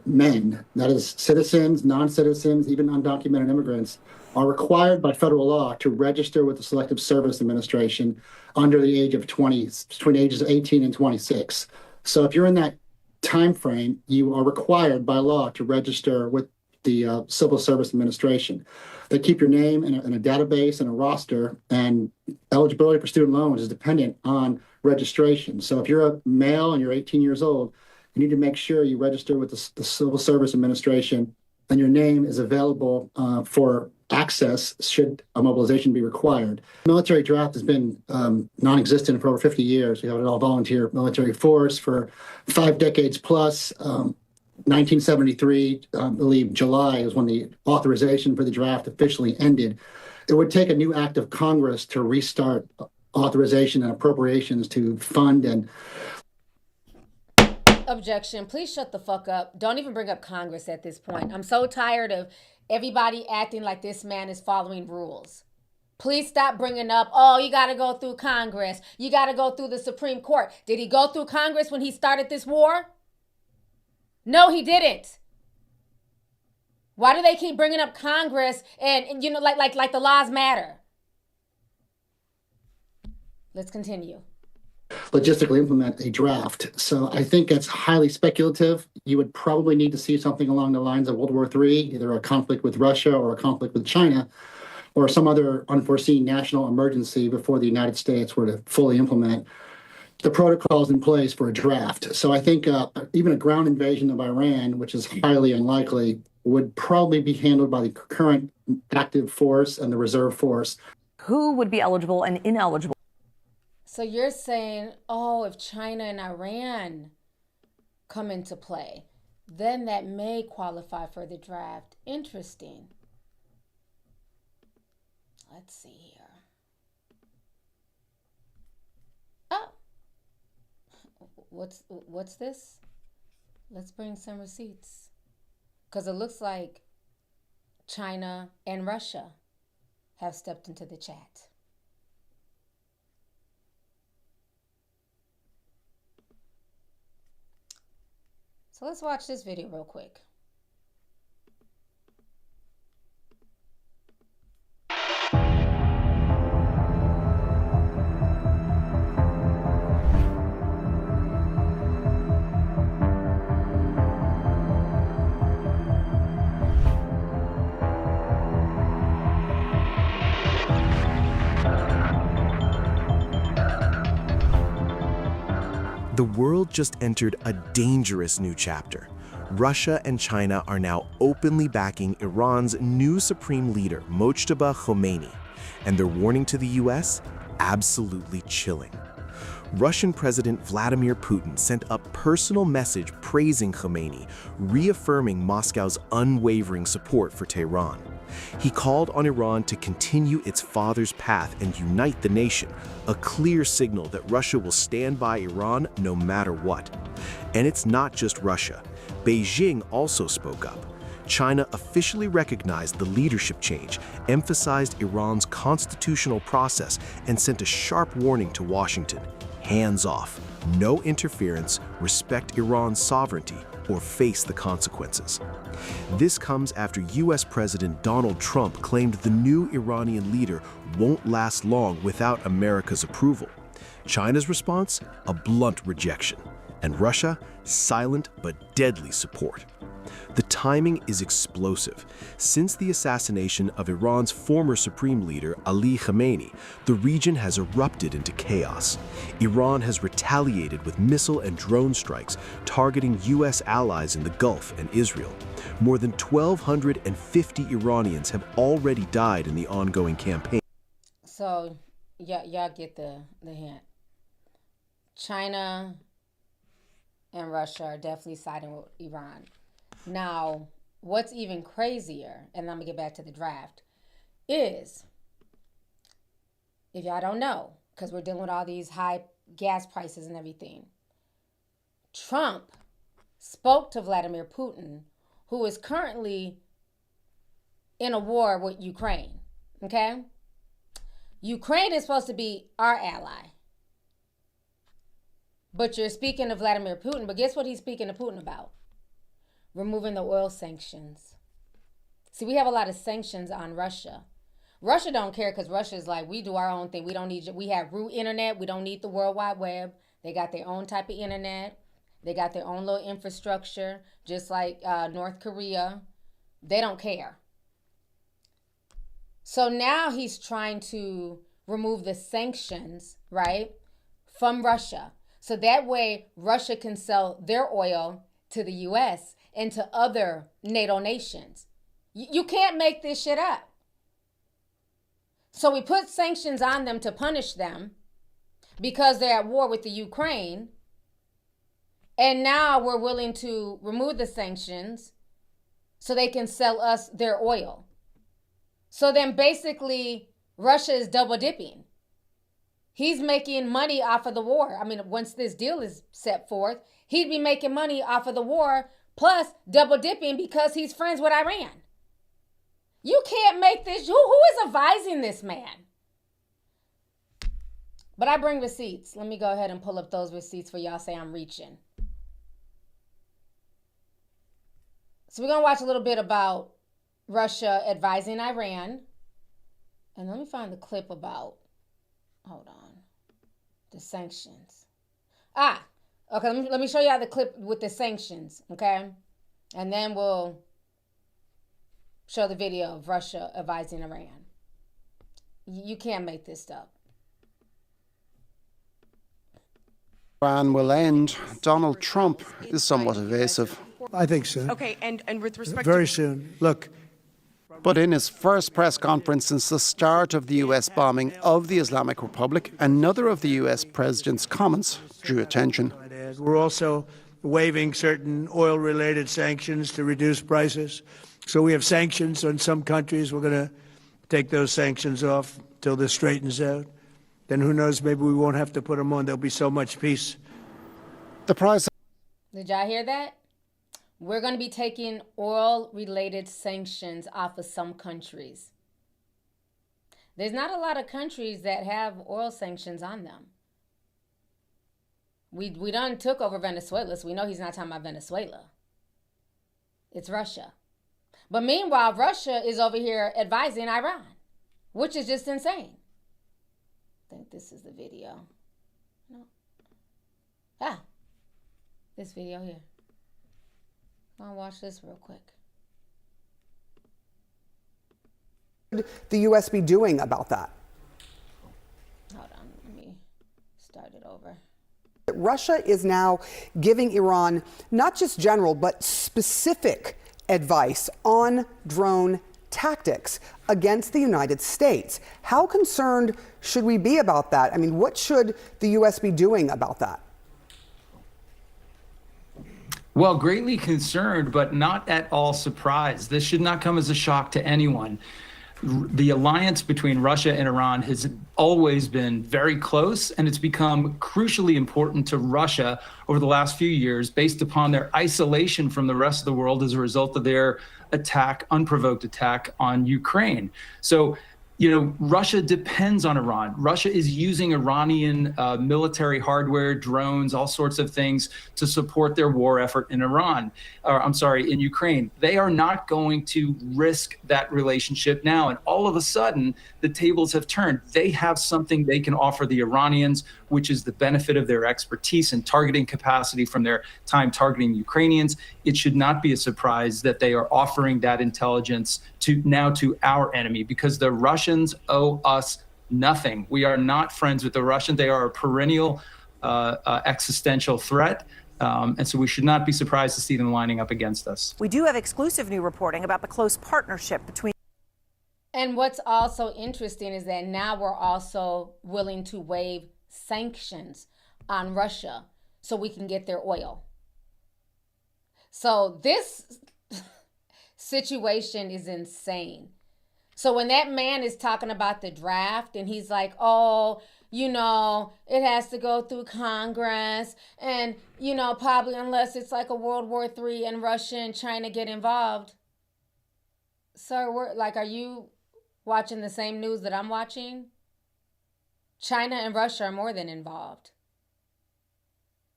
Men, that is citizens, non-citizens, even undocumented immigrants, are required by federal law to register with the Selective Service Administration under the age of 20, between ages 18 and 26. So if you're in that time frame, you are required by law to register with the Civil Service Administration. They keep your name in a database and a roster, and eligibility for student loans is dependent on registration. So if you're a male and you're 18 years old, you need to make sure you register with the Civil Service Administration and your name is available for access should a mobilization be required. Military draft has been non-existent for over 50 years. We have an all-volunteer military force for 5 decades plus. 1973, I believe July is when the authorization for the draft officially ended. It would take a new act of Congress to restart authorization and appropriations to fund and... Objection. Please shut the fuck up. Don't even bring up Congress at this point. I'm so tired of everybody acting like this man is following rules. Please stop bringing up, oh, you got to go through Congress. You got to go through the Supreme Court. Did he go through Congress when he started this war? No, he didn't. Why do they keep bringing up Congress and you know, like the laws matter? Let's continue. logistically implement a draft. So I think it's highly speculative. You would probably need to see something along the lines of World War III, either a conflict with Russia or a conflict with China, or some other unforeseen national emergency before the United States were to fully implement the protocols in place for a draft. So I think even a ground invasion of Iran, which is highly unlikely, would probably be handled by the current active force and the reserve force. Who would be eligible and ineligible? So you're saying, oh, if China and Iran come into play, then that may qualify for the draft. Interesting. Let's see here. Oh, what's this? Let's bring some receipts. Because it looks like China and Russia have stepped into the chat. So let's watch this video real quick. The world just entered a dangerous new chapter. Russia and China are now openly backing Iran's new supreme leader, Mojtaba Khomeini, and their warning to the US, absolutely chilling. Russian President Vladimir Putin sent a personal message praising Khomeini, reaffirming Moscow's unwavering support for Tehran. He called on Iran to continue its father's path and unite the nation, a clear signal that Russia will stand by Iran no matter what. And it's not just Russia. Beijing also spoke up. China officially recognized the leadership change, emphasized Iran's constitutional process, and sent a sharp warning to Washington. Hands off, no interference, respect Iran's sovereignty, or face the consequences. This comes after US President Donald Trump claimed the new Iranian leader won't last long without America's approval. China's response? A blunt rejection. And Russia? Silent but deadly support. The timing is explosive. Since the assassination of Iran's former supreme leader, Ali Khamenei, the region has erupted into chaos. Iran has retaliated with missile and drone strikes, targeting US allies in the Gulf and Israel. More than 1,250 Iranians have already died in the ongoing campaign. So, y'all get the hint. China and Russia are definitely siding with Iran. Now, what's even crazier, and I'm going to get back to the draft, is, if y'all don't know, because we're dealing with all these high gas prices and everything, Trump spoke to Vladimir Putin, who is currently in a war with Ukraine, okay? Ukraine is supposed to be our ally. But you're speaking to Vladimir Putin, but guess what he's speaking to Putin about? Removing the oil sanctions. See, we have a lot of sanctions on Russia. Russia don't care because Russia is like, we do our own thing. We don't need, we have root internet. We don't need the World Wide Web. They got their own type of internet. They got their own little infrastructure, just like North Korea. They don't care. So now he's trying to remove the sanctions, right, from Russia. So that way Russia can sell their oil to the U.S. and to other NATO nations. You can't make this shit up. So we put sanctions on them to punish them because they're at war with the Ukraine. And now we're willing to remove the sanctions so they can sell us their oil. So then basically Russia is double dipping. He's making money off of the war. I mean, once this deal is set forth, he'd be making money off of the war, plus double dipping because he's friends with Iran. You can't make this. Who is advising this man? But I bring receipts. Let me go ahead and pull up those receipts for y'all say I'm reaching. So we're going to watch a little bit about Russia advising Iran. And let me find the clip about, hold on, the sanctions. Okay, let me show you how the clip with the sanctions, okay? And then we'll show the video of Russia advising Iran. You can't make this up. Iran will end. Donald Trump is somewhat evasive. I think so. Okay, and with respect Very to... soon. Look. But in his first press conference since the start of the US bombing of the Islamic Republic, another of the US president's comments drew attention. We're also waiving certain oil-related sanctions to reduce prices. So we have sanctions on some countries. We're going to take those sanctions off till this straightens out. Then who knows, maybe we won't have to put them on. There'll be so much peace. The price. Did y'all hear that? We're going to be taking oil-related sanctions off of some countries. There's not a lot of countries that have oil sanctions on them. We done took over Venezuela, so we know he's not talking about Venezuela. It's Russia. But meanwhile, Russia is over here advising Iran, which is just insane. I think this is the video. No. This video here. I'll watch this real quick. What should the U.S. be doing about that? Hold on, let me start it over. Russia is now giving Iran not just general, but specific advice on drone tactics against the United States. How concerned should we be about that? I mean, what should the U.S. be doing about that? Well, greatly concerned, but not at all surprised. This should not come as a shock to anyone. The alliance between Russia and Iran has always been very close, and it's become crucially important to Russia over the last few years based upon their isolation from the rest of the world as a result of their unprovoked attack on Ukraine. So, Russia depends on Iran. Russia is using Iranian military hardware, drones, all sorts of things to support their war effort in in Ukraine. They are not going to risk that relationship now. And all of a sudden, the tables have turned. They have something they can offer the Iranians, which is the benefit of their expertise and targeting capacity from their time targeting Ukrainians. It should not be a surprise that they are offering that intelligence to our enemy, because the Russians owe us nothing. We are not friends with the Russians. They are a perennial existential threat. And so we should not be surprised to see them lining up against us. We do have exclusive new reporting about the close partnership between. And what's also interesting is that now we're also willing to waive sanctions on Russia so we can get their oil. So this situation is insane. So when that man is talking about the draft and he's like, it has to go through Congress and, probably unless it's like a World War III and Russia and China get involved. Sir, are you watching the same news that I'm watching? China and Russia are more than involved.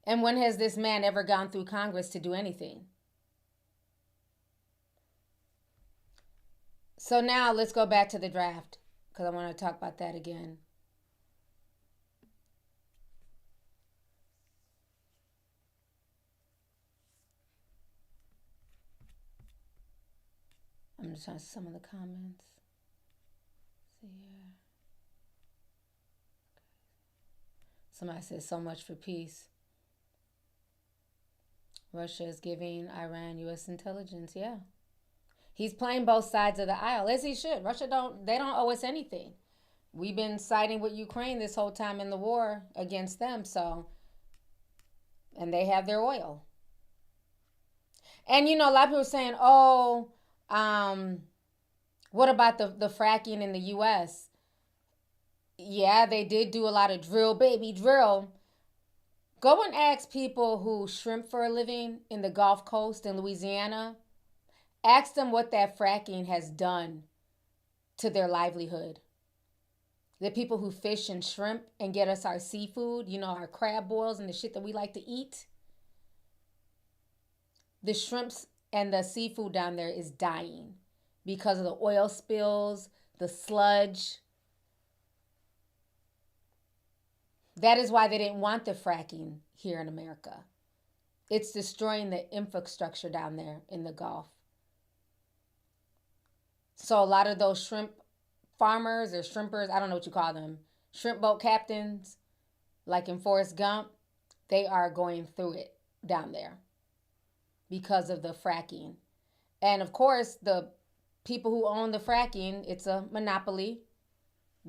And when has this man ever gone through Congress to do anything? So now let's go back to the draft, because I want to talk about that again. I'm just trying to see some of the comments. See here. Somebody says so much for peace. Russia is giving Iran U.S. intelligence. Yeah. He's playing both sides of the aisle, as he should. Russia don't owe us anything. We've been siding with Ukraine this whole time in the war against them, and they have their oil. And, a lot of people are saying, what about the fracking in the U.S.? Yeah, they did do a lot of drill, baby, drill. Go and ask people who shrimp for a living in the Gulf Coast in Louisiana. Ask them what that fracking has done to their livelihood. The people who fish and shrimp and get us our seafood, our crab boils and the shit that we like to eat. The shrimps and the seafood down there is dying because of the oil spills, the sludge. That is why they didn't want the fracking here in America. It's destroying the infrastructure down there in the Gulf. So a lot of those shrimp farmers or shrimpers, I don't know what you call them, shrimp boat captains, like in Forrest Gump, they are going through it down there because of the fracking. And of course, the people who own the fracking, it's a monopoly,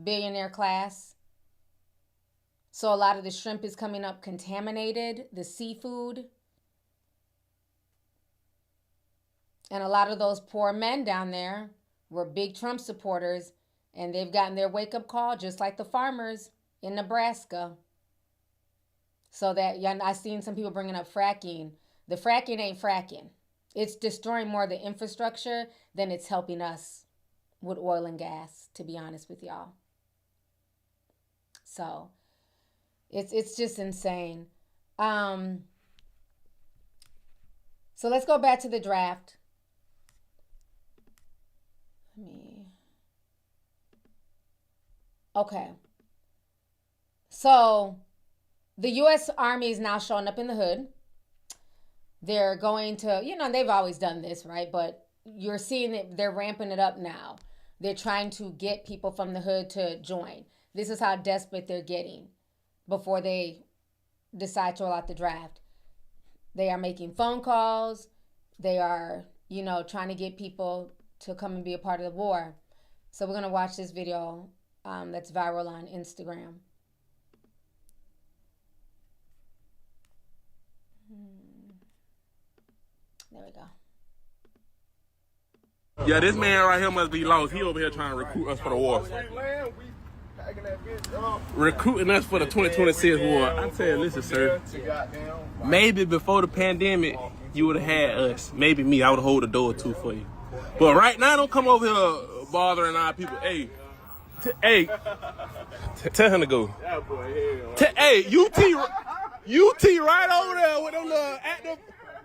billionaire class. So a lot of the shrimp is coming up contaminated, the seafood. And a lot of those poor men down there were big Trump supporters, and they've gotten their wake-up call just like the farmers in Nebraska. So that, yeah, I've seen some people bringing up fracking. The fracking ain't fracking. It's destroying more of the infrastructure than it's helping us with oil and gas, to be honest with y'all. So it's just insane. So let's go back to the draft. Okay. So the U.S. Army is now showing up in the hood. They're going to, they've always done this, right? But you're seeing it, they're ramping it up now. They're trying to get people from the hood to join. This is how desperate they're getting before they decide to roll out the draft. They are making phone calls. They are, trying to get people to come and be a part of the war. So we're going to watch this video that's viral on Instagram. There we go. Yeah, this man right here must be lost. He over here trying to recruit us for the war. Recruiting us for the 2026 war. I tell you, listen, sir. Maybe before the pandemic, you would have had us. Maybe me. I would hold the door too for you. But right now, don't come over here bothering our people. Hey, tell him to go. Hey, UT right over there with them little active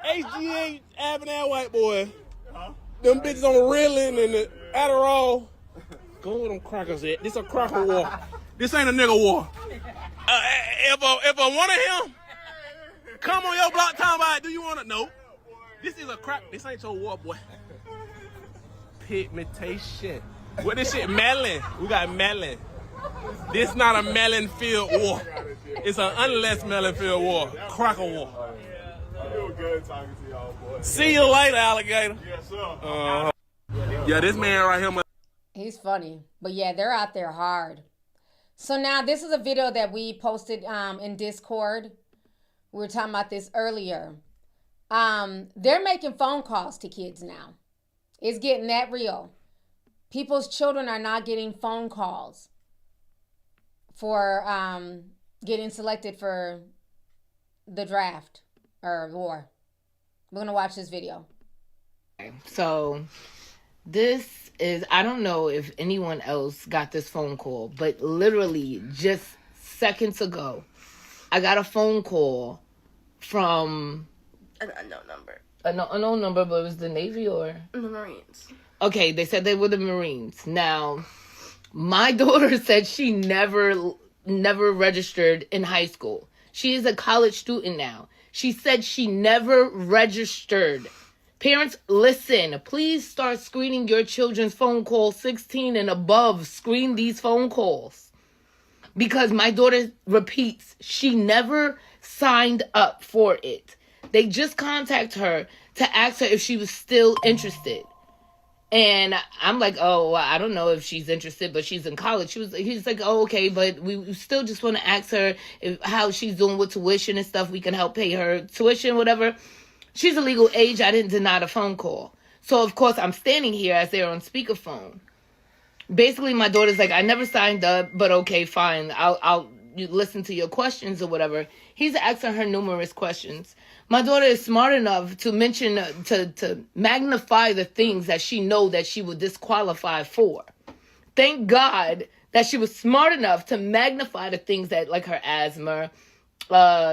HGH Avenue white boy. Them bitches on the Ritalin and the Adderall. Go with them crackers at. This a cracker war. This ain't a nigga war. If I want him, come on your block talking about it. Do you want to know? This is a crack. This ain't your war, boy. Pigmentation. What this shit? Melon. We got melon. This not a melon field war. It's an unless melon field war. Cracker war. It was good talking to y'all, boy. See you later, alligator. Yes, sir. Yeah, this man right here. He's funny. But yeah, they're out there hard. So now this is a video that we posted in Discord. We were talking about this earlier. They're making phone calls to kids now. It's getting that real. People's children are not getting phone calls for getting selected for the draft or war. We're going to watch this video. So this is, I don't know if anyone else got this phone call, but literally just seconds ago, I got a phone call from an unknown number. An unknown number, but it was the Navy or? The Marines. Okay, they said they were the Marines. Now, my daughter said she never registered in high school. She is a college student now. She said she never registered. Parents, listen, please start screening your children's phone calls 16 and above. Screen these phone calls. Because my daughter repeats, she never signed up for it. They just contacted her to ask her if she was still interested. And I'm like, oh, I don't know if she's interested, but she's in college. He's like, oh, okay, but we still just want to ask her how she's doing with tuition and stuff. We can help pay her tuition, whatever. She's a legal age. I didn't deny the phone call. So, of course, I'm standing here as they're on speakerphone. Basically, my daughter's like, I never signed up, but okay, fine. I'll listen to your questions or whatever. He's asking her numerous questions. My daughter is smart enough to mention, to magnify the things that she know that she would disqualify for. Thank God that she was smart enough to magnify the things that, like her asthma.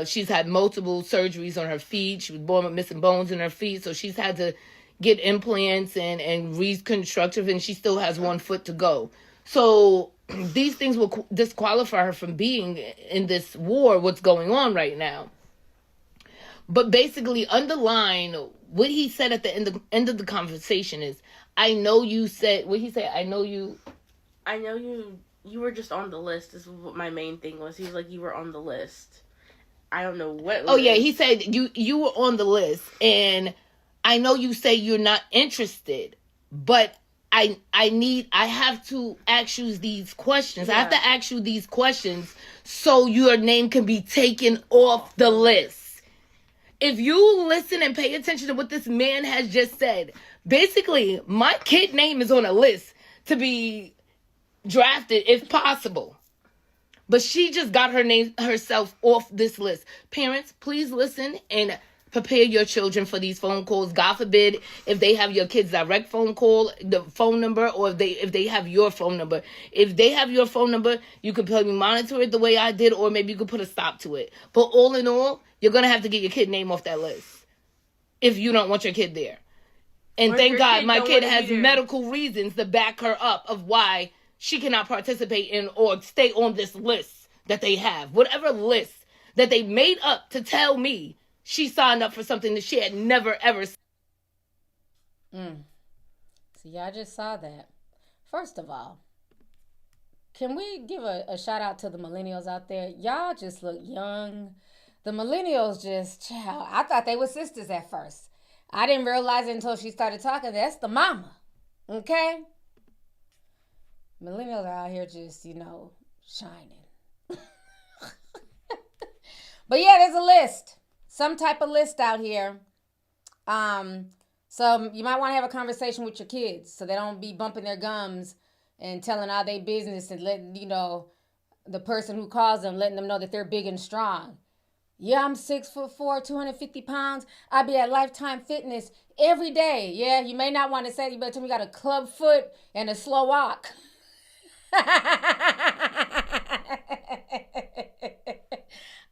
She's had multiple surgeries on her feet. She was born with missing bones in her feet. So she's had to get implants and reconstructive, and she still has one foot to go. So these things will disqualify her from being in this war, what's going on right now. But basically, underline what he said at the end of the conversation is, I know you said, what he said, I know you were just on the list is what my main thing was. He was like, you were on the list. I don't know what list. Oh, yeah, he said you were on the list, and I know you say you're not interested, but I have to ask you these questions. Yeah. I have to ask you these questions so your name can be taken off the list. If you listen and pay attention to what this man has just said, basically, my kid name is on a list to be drafted if possible. But she just got herself off this list. Parents, please listen and prepare your children for these phone calls. God forbid if they have your kids' direct phone call, the phone number, or if they have your phone number. If they have your phone number, you could probably monitor it the way I did, or maybe you could put a stop to it. But all in all, you're going to have to get your kid name off that list if you don't want your kid there. And thank God my kid has medical reasons to back her up of why she cannot participate in or stay on this list that they have. Whatever list that they made up to tell me she signed up for something that she had never, ever. So y'all just saw that. First of all, can we give a shout out to the millennials out there? Y'all just look young. The millennials just, child, I thought they were sisters at first. I didn't realize it until she started talking. That's the mama. Okay? Millennials are out here just, shining. But yeah, there's a list. Some type of list out here. So you might want to have a conversation with your kids so they don't be bumping their gums and telling all their business and letting, the person who calls them, letting them know that they're big and strong. Yeah, I'm 6'4", 250 pounds. I be at Lifetime Fitness every day. Yeah, you may not want to say, but tell me you got a club foot and a slow walk. I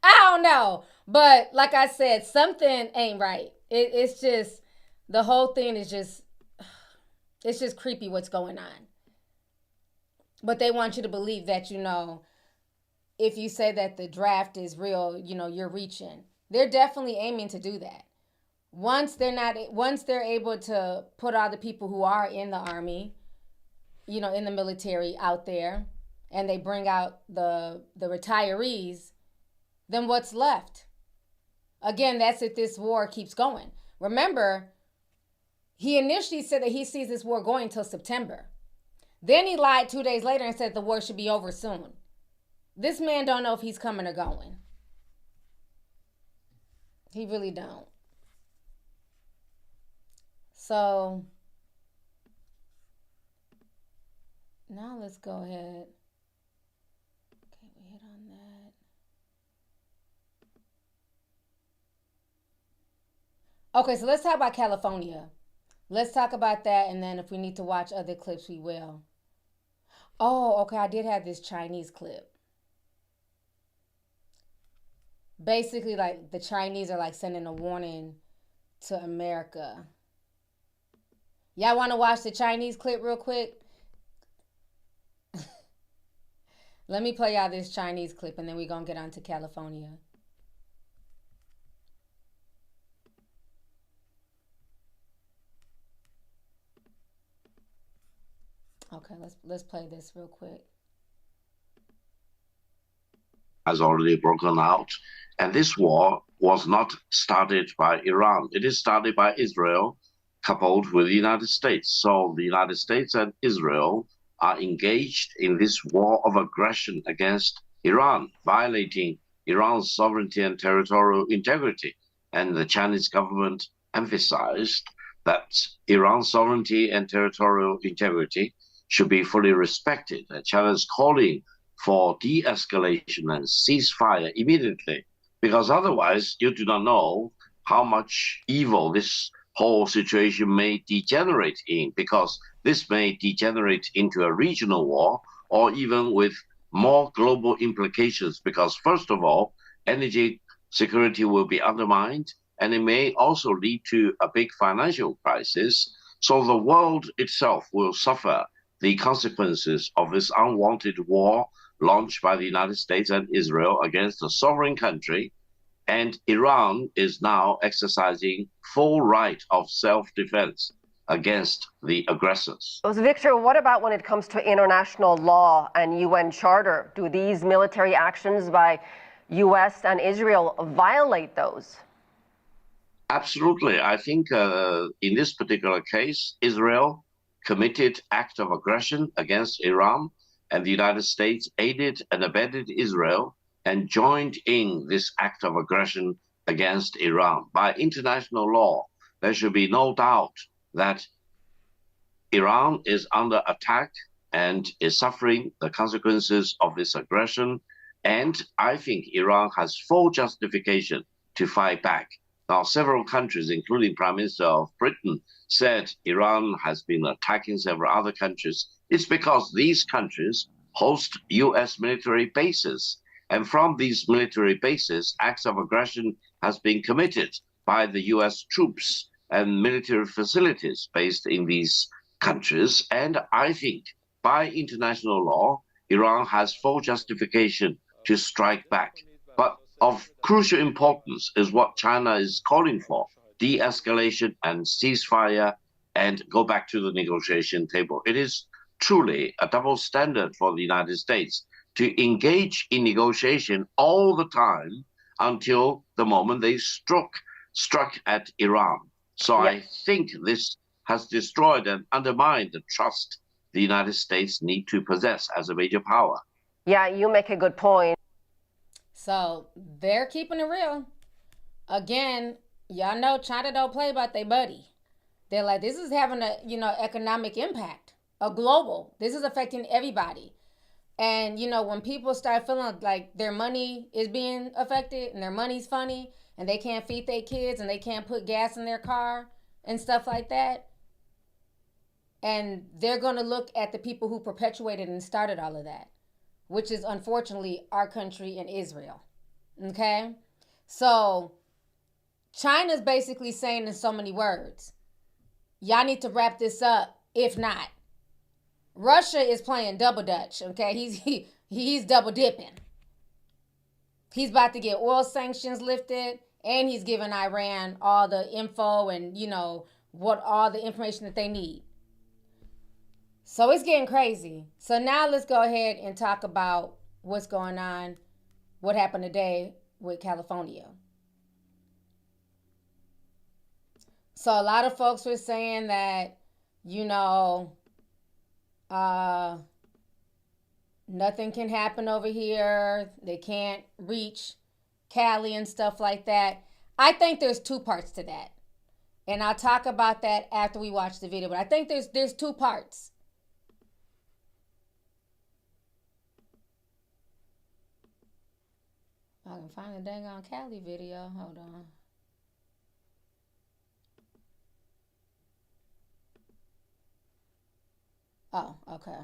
don't know. But like I said, something ain't right. It's just, the whole thing is just, it's just creepy what's going on. But they want you to believe that, if you say that the draft is real, you're reaching. They're definitely aiming to do that. Once they're able to put all the people who are in the army, in the military out there, and they bring out the retirees, then what's left? Again, that's if this war keeps going. Remember, he initially said that he sees this war going till September. Then he lied 2 days later and said the war should be over soon. This man don't know if he's coming or going. He really don't. So now let's go ahead. Okay, we hit on that. Okay, so let's talk about California. Let's talk about that, and then if we need to watch other clips, we will. Oh, okay, I did have this Chinese clip. Basically, like, the Chinese are, like, sending a warning to America. Y'all want to watch the Chinese clip real quick? Let me play y'all this Chinese clip, and then we're going to get on to California. Okay, let's play this real quick. Has already broken out. And this war was not started by Iran. It is started by Israel, coupled with the United States. So the United States and Israel are engaged in this war of aggression against Iran, violating Iran's sovereignty and territorial integrity. And the Chinese government emphasized that Iran's sovereignty and territorial integrity should be fully respected. China is calling for de-escalation and ceasefire immediately, because otherwise you do not know how much evil this whole situation may degenerate in, because this may degenerate into a regional war or even with more global implications, because first of all, energy security will be undermined, and it may also lead to a big financial crisis. So the world itself will suffer the consequences of this unwanted war launched by the United States and Israel against a sovereign country. And Iran is now exercising full right of self-defense against the aggressors. So, Victor, what about when it comes to international law and UN Charter? Do these military actions by U.S. and Israel violate those? Absolutely. I think in this particular case, Israel committed act of aggression against Iran, and the United States aided and abetted Israel and joined in this act of aggression against Iran. By international law, there should be no doubt that Iran is under attack and is suffering the consequences of this aggression. And I think Iran has full justification to fight back. Now, several countries, including Prime Minister of Britain, said Iran has been attacking several other countries. It's because these countries host U.S. military bases. And from these military bases, acts of aggression has been committed by the U.S. troops and military facilities based in these countries. And I think by international law, Iran has full justification to strike back. But of crucial importance is what China is calling for: de-escalation and ceasefire, and go back to the negotiation table. It is truly a double standard for the United States to engage in negotiation all the time until the moment they struck at Iran. So I think this has destroyed and undermined the trust the United States need to possess as a major power. Yeah, you make a good point. So they're keeping it real. Again, y'all know China don't play about their buddy. They're like, this is having a, economic impact, a global. This is affecting everybody. And, when people start feeling like their money is being affected and their money's funny and they can't feed their kids and they can't put gas in their car and stuff like that, and they're going to look at the people who perpetuated and started all of that, which is unfortunately our country and Israel. Okay? So China's basically saying in so many words, y'all need to wrap this up. If not, Russia is playing double dutch. Okay? He's double dipping. He's about to get oil sanctions lifted, and he's giving Iran all the info and, what all the information that they need. So it's getting crazy. So now let's go ahead and talk about what's going on, what happened today with California. So a lot of folks were saying that, nothing can happen over here. They can't reach Cali and stuff like that. I think there's two parts to that. And I'll talk about that after we watch the video. But I think there's two parts. I can find a dang on Cali video. Hold on. Oh, okay.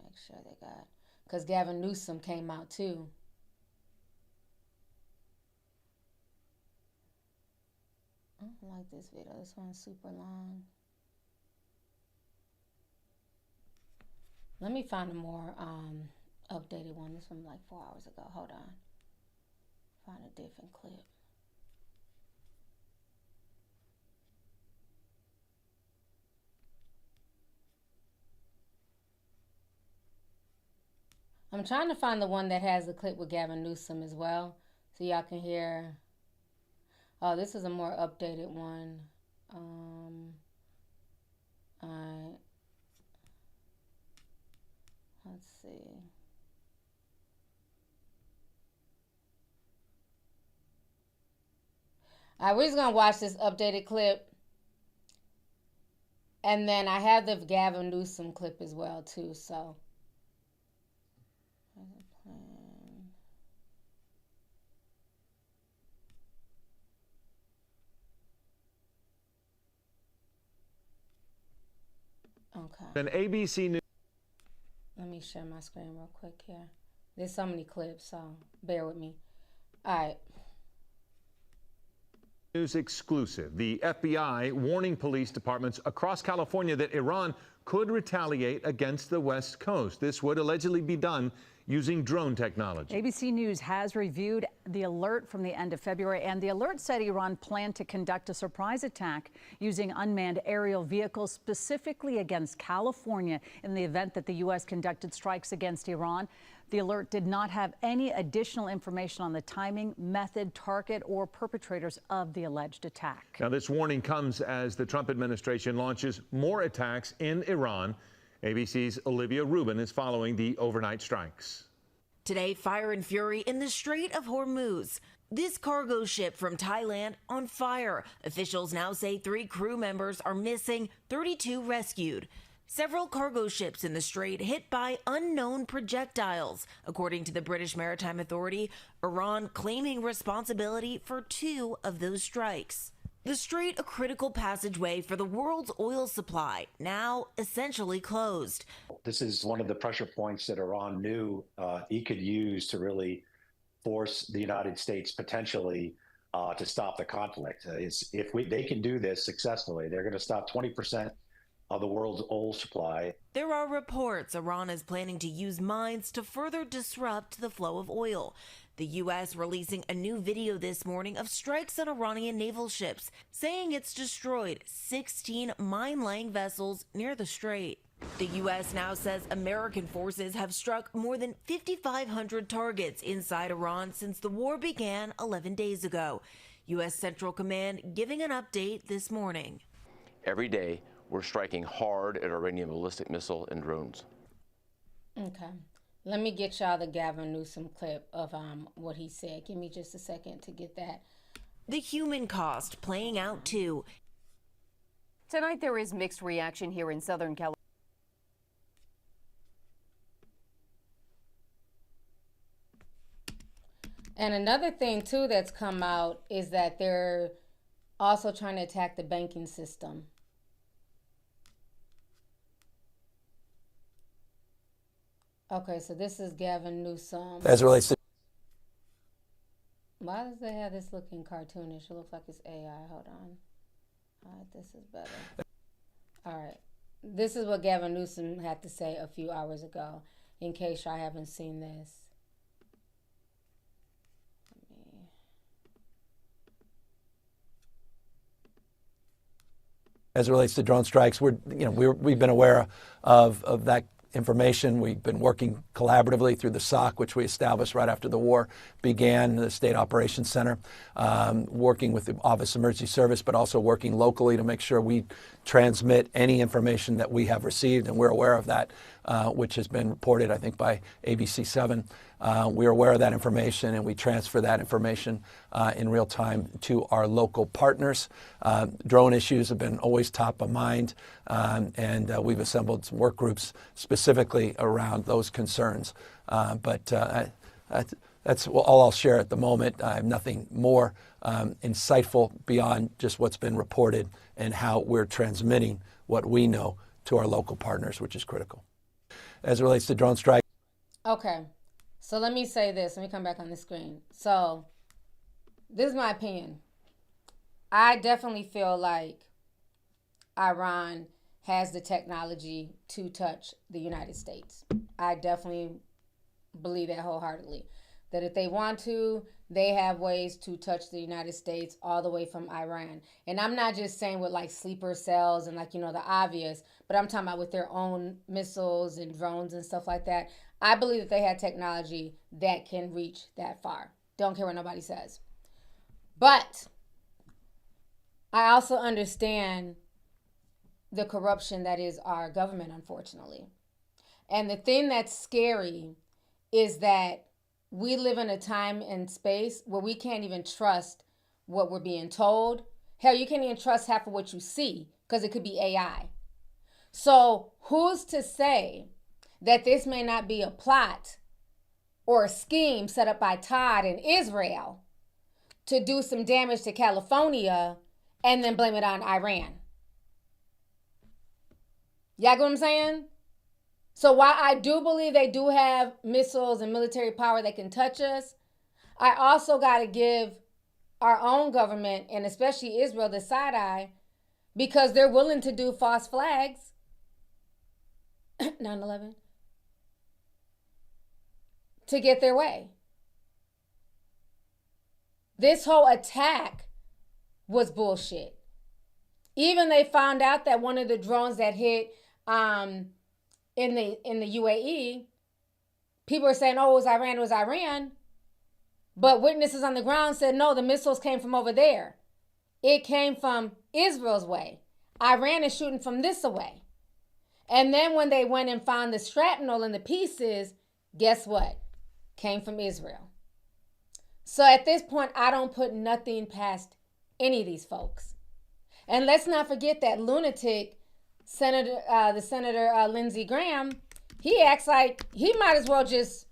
Make sure they got, because Gavin Newsom came out too. I don't like this video. This one's super long. Let me find a more updated one. This one like 4 hours ago. Hold on. Find a different clip. I'm trying to find the one that has the clip with Gavin Newsom as well, so y'all can hear. Oh, this is a more updated one. Let's see. All right, we're just gonna watch this updated clip, and then I have the Gavin Newsom clip as well too. So. Okay. An ABC News. Let me share my screen real quick here. There's so many clips, so bear with me. All right. News exclusive. The FBI warning police departments across California that Iran could retaliate against the West Coast. This would allegedly be done using drone technology. ABC News has reviewed the alert from the end of February, and the alert said Iran planned to conduct a surprise attack using unmanned aerial vehicles specifically against California in the event that the U.S. conducted strikes against Iran. The alert did not have any additional information on the timing, method, target, or perpetrators of the alleged attack. Now, this warning comes as the Trump administration launches more attacks in Iran. ABC's Olivia Rubin is following the overnight strikes. Today, fire and fury in the Strait of Hormuz. This cargo ship from Thailand on fire. Officials now say 3 crew members are missing, 32 rescued. Several cargo ships in the strait hit by unknown projectiles, according to the British Maritime Authority, Iran claiming responsibility for 2 of those strikes. The strait, a critical passageway for the world's oil supply, now essentially closed. This is one of the pressure points that Iran knew he could use to really force the United States potentially to stop the conflict. If they can do this successfully, they're going to stop 20% of the world's oil supply. There are reports Iran is planning to use mines to further disrupt the flow of oil. The U.S. releasing a new video this morning of strikes on Iranian naval ships, saying it's destroyed 16 mine-laying vessels near the strait. The U.S. now says American forces have struck more than 5,500 targets inside Iran since the war began 11 days ago. U.S. Central Command giving an update this morning. Every day, we're striking hard at Iranian ballistic missile and drones. Okay. Let me get y'all the Gavin Newsom clip of what he said. Give me just a second to get that. The human cost playing out too. Tonight there is mixed reaction here in Southern California. And another thing too that's come out is that they're also trying to attack the banking system. Okay, so this is Gavin Newsom. As it relates to... Why does they have this looking cartoonish? It looks like it's AI. Hold on. All right, this is better. All right. This is what Gavin Newsom had to say a few hours ago, in case y'all haven't seen this. As it relates to drone strikes, we've been aware of that information. We've been working collaboratively through the SOC, which we established right after the war began, the State Operations Center, working with the Office of Emergency Service, but also working locally to make sure we transmit any information that we have received, and we're aware of that, which has been reported, I think, by ABC7. We're aware of that information, and we transfer that information in real time to our local partners. Drone issues have been always top of mind, and we've assembled some work groups specifically around those concerns. But that's all I'll share at the moment. I have nothing more insightful beyond just what's been reported and how we're transmitting what we know to our local partners, which is critical. As it relates to drone strikes. Okay. So let me say this. Let me come back on the screen. So this is my opinion. I definitely feel like Iran has the technology to touch the United States. I definitely believe that wholeheartedly. That if they want to, they have ways to touch the United States all the way from Iran. And I'm not just saying with like sleeper cells and like, the obvious, but I'm talking about with their own missiles and drones and stuff like that. I believe that they have technology that can reach that far. Don't care what nobody says. But I also understand the corruption that is our government, unfortunately. And the thing that's scary is that we live in a time and space where we can't even trust what we're being told. Hell, you can't even trust half of what you see because it could be AI. So who's to say that this may not be a plot or a scheme set up by Todd in Israel to do some damage to California and then blame it on Iran? Y'all get what I'm saying? So while I do believe they do have missiles and military power that can touch us, I also got to give our own government, and especially Israel, the side eye, because they're willing to do false flags. 9/11. to get their way. This whole attack was bullshit. Even they found out that one of the drones that hit in the UAE, people were saying, oh, it was Iran. But witnesses on the ground said, no, the missiles came from over there. It came from Israel's way. Iran is shooting from this away. And then when they went and found the shrapnel and the pieces, guess what? Came from Israel. So at this point, I don't put nothing past any of these folks. And let's not forget that lunatic Senator Lindsey Graham, he acts like he might as well just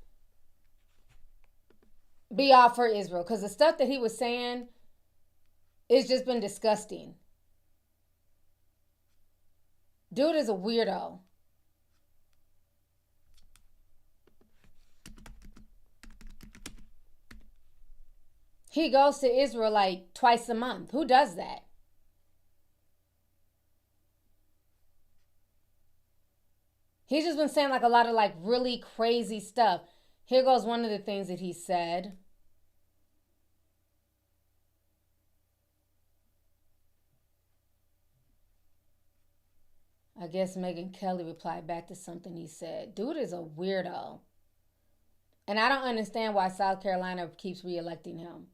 be all for Israel, because the stuff that he was saying it's just been disgusting. Dude is a weirdo. He goes to Israel like twice a month. Who does that? He's just been saying like a lot of like really crazy stuff. Here goes one of the things that he said. I guess Megyn Kelly replied back to something he said. Dude is a weirdo. And I don't understand why South Carolina keeps reelecting him.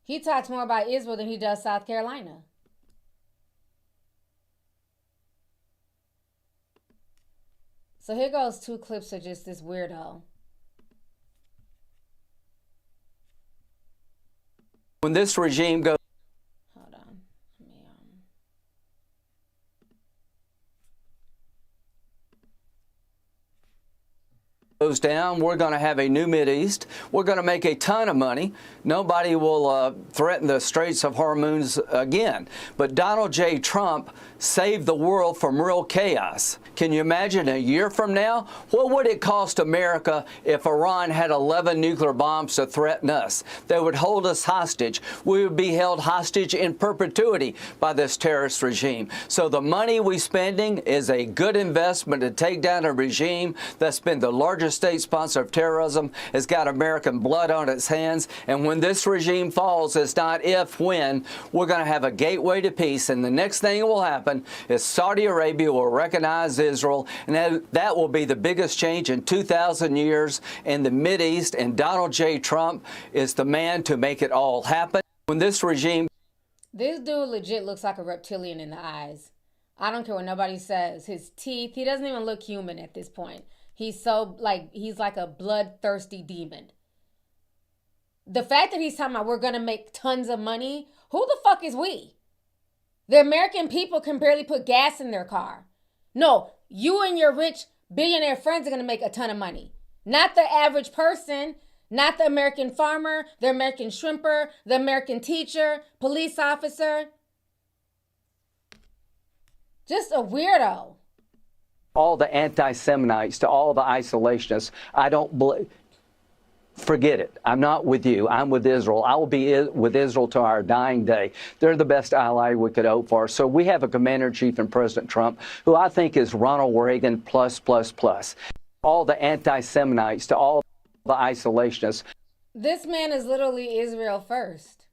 He talks more about Israel than he does South Carolina. So here goes 2 clips of just this weirdo. When this regime goes down, we're going to have a new Mideast. We're going to make a ton of money. Nobody will threaten the Straits of Hormuz again. But Donald J. Trump saved the world from real chaos. Can you imagine a year from now? What would it cost America if Iran had 11 nuclear bombs to threaten us? They would hold us hostage. We would be held hostage in perpetuity by this terrorist regime. So the money we're spending is a good investment to take down a regime that's been the largest state sponsor of terrorism, has got American blood on its hands. And when this regime falls, it's not if, when. We're going to have a gateway to peace. And the next thing that will happen is Saudi Arabia will recognize Israel. And that will be the biggest change in 2,000 years in the Mideast. And Donald J. Trump is the man to make it all happen. When this regime... This dude legit looks like a reptilian in the eyes. I don't care what nobody says. His teeth, he doesn't even look human at this point. He's like a bloodthirsty demon. The fact that he's talking about we're going to make tons of money, who the fuck is we? The American people can barely put gas in their car. No, you and your rich billionaire friends are going to make a ton of money. Not the average person, not the American farmer, the American shrimper, the American teacher, police officer. Just a weirdo. All the anti-Semites to all the isolationists, I don't believe. Forget it. I'm not with you. I'm with Israel. I will be with Israel to our dying day. They're the best ally we could hope for. So we have a commander-in-chief in President Trump, who I think is Ronald Reagan plus. All the anti-Semites to all the isolationists. This man is literally Israel first.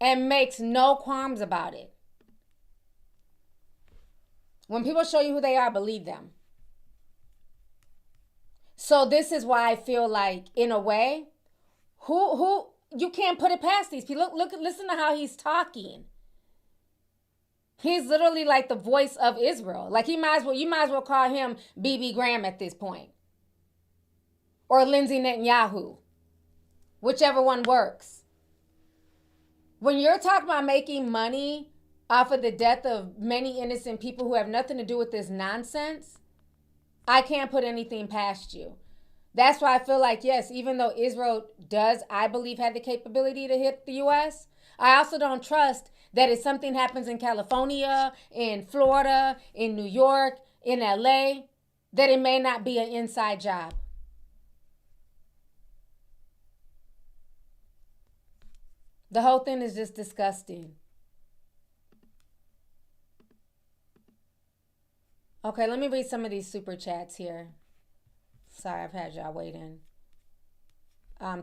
And makes no qualms about it. When people show you who they are, believe them. So this is why I feel like, in a way, who you can't put it past these people. Listen to how he's talking. He's literally like the voice of Israel. Like you might as well call him BB Graham at this point. Or Lindsay Netanyahu. Whichever one works. When you're talking about making money off of the death of many innocent people who have nothing to do with this nonsense, I can't put anything past you. That's why I feel like, yes, even though Israel does, I believe, have the capability to hit the U.S., I also don't trust that if something happens in California, in Florida, in New York, in L.A., that it may not be an inside job. The whole thing is just disgusting. Okay, let me read some of these super chats here. Sorry, I've had y'all waiting.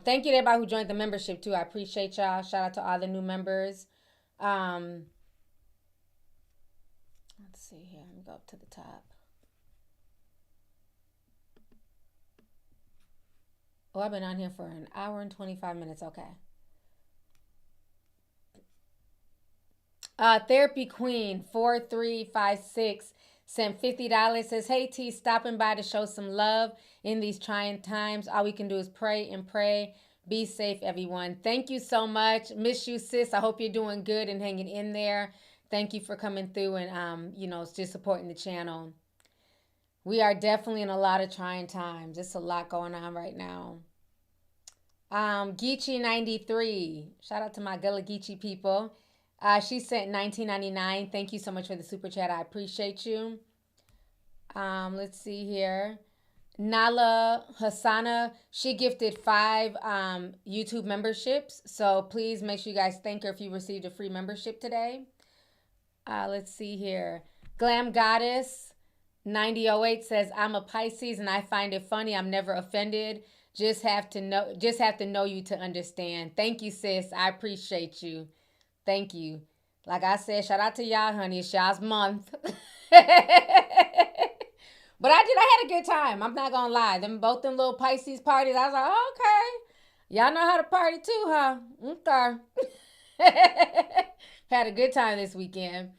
Thank you to everybody who joined the membership too. I appreciate y'all. Shout out to all the new members. Let's see here. Let me go up to the top. Oh, I've been on here for an hour and 25 minutes. Okay. Therapy Queen 4356 sent $50. Says, hey T, stopping by to show some love in these trying times. All we can do is pray and pray. Be safe, everyone. Thank you so much. Miss you, sis. I hope you're doing good and hanging in there. Thank you for coming through and just supporting the channel. We are definitely in a lot of trying times. There's a lot going on right now. Geechee93. Shout out to my Gullah Geechee people. She sent $19.99. Thank you so much for the super chat. I appreciate you. Let's see here. Nala Hassana, she gifted 5 YouTube memberships. So please make sure you guys thank her if you received a free membership today. Let's see here. Glam Goddess 9008 says, I'm a Pisces and I find it funny. I'm never offended. Just have to know you to understand. Thank you, sis. I appreciate you. Thank you. Like I said, shout out to y'all, honey. It's y'all's month. But I had a good time. I'm not gonna lie. Both them little Pisces parties, I was like, oh, okay. Y'all know how to party too, huh? Okay. Had a good time this weekend.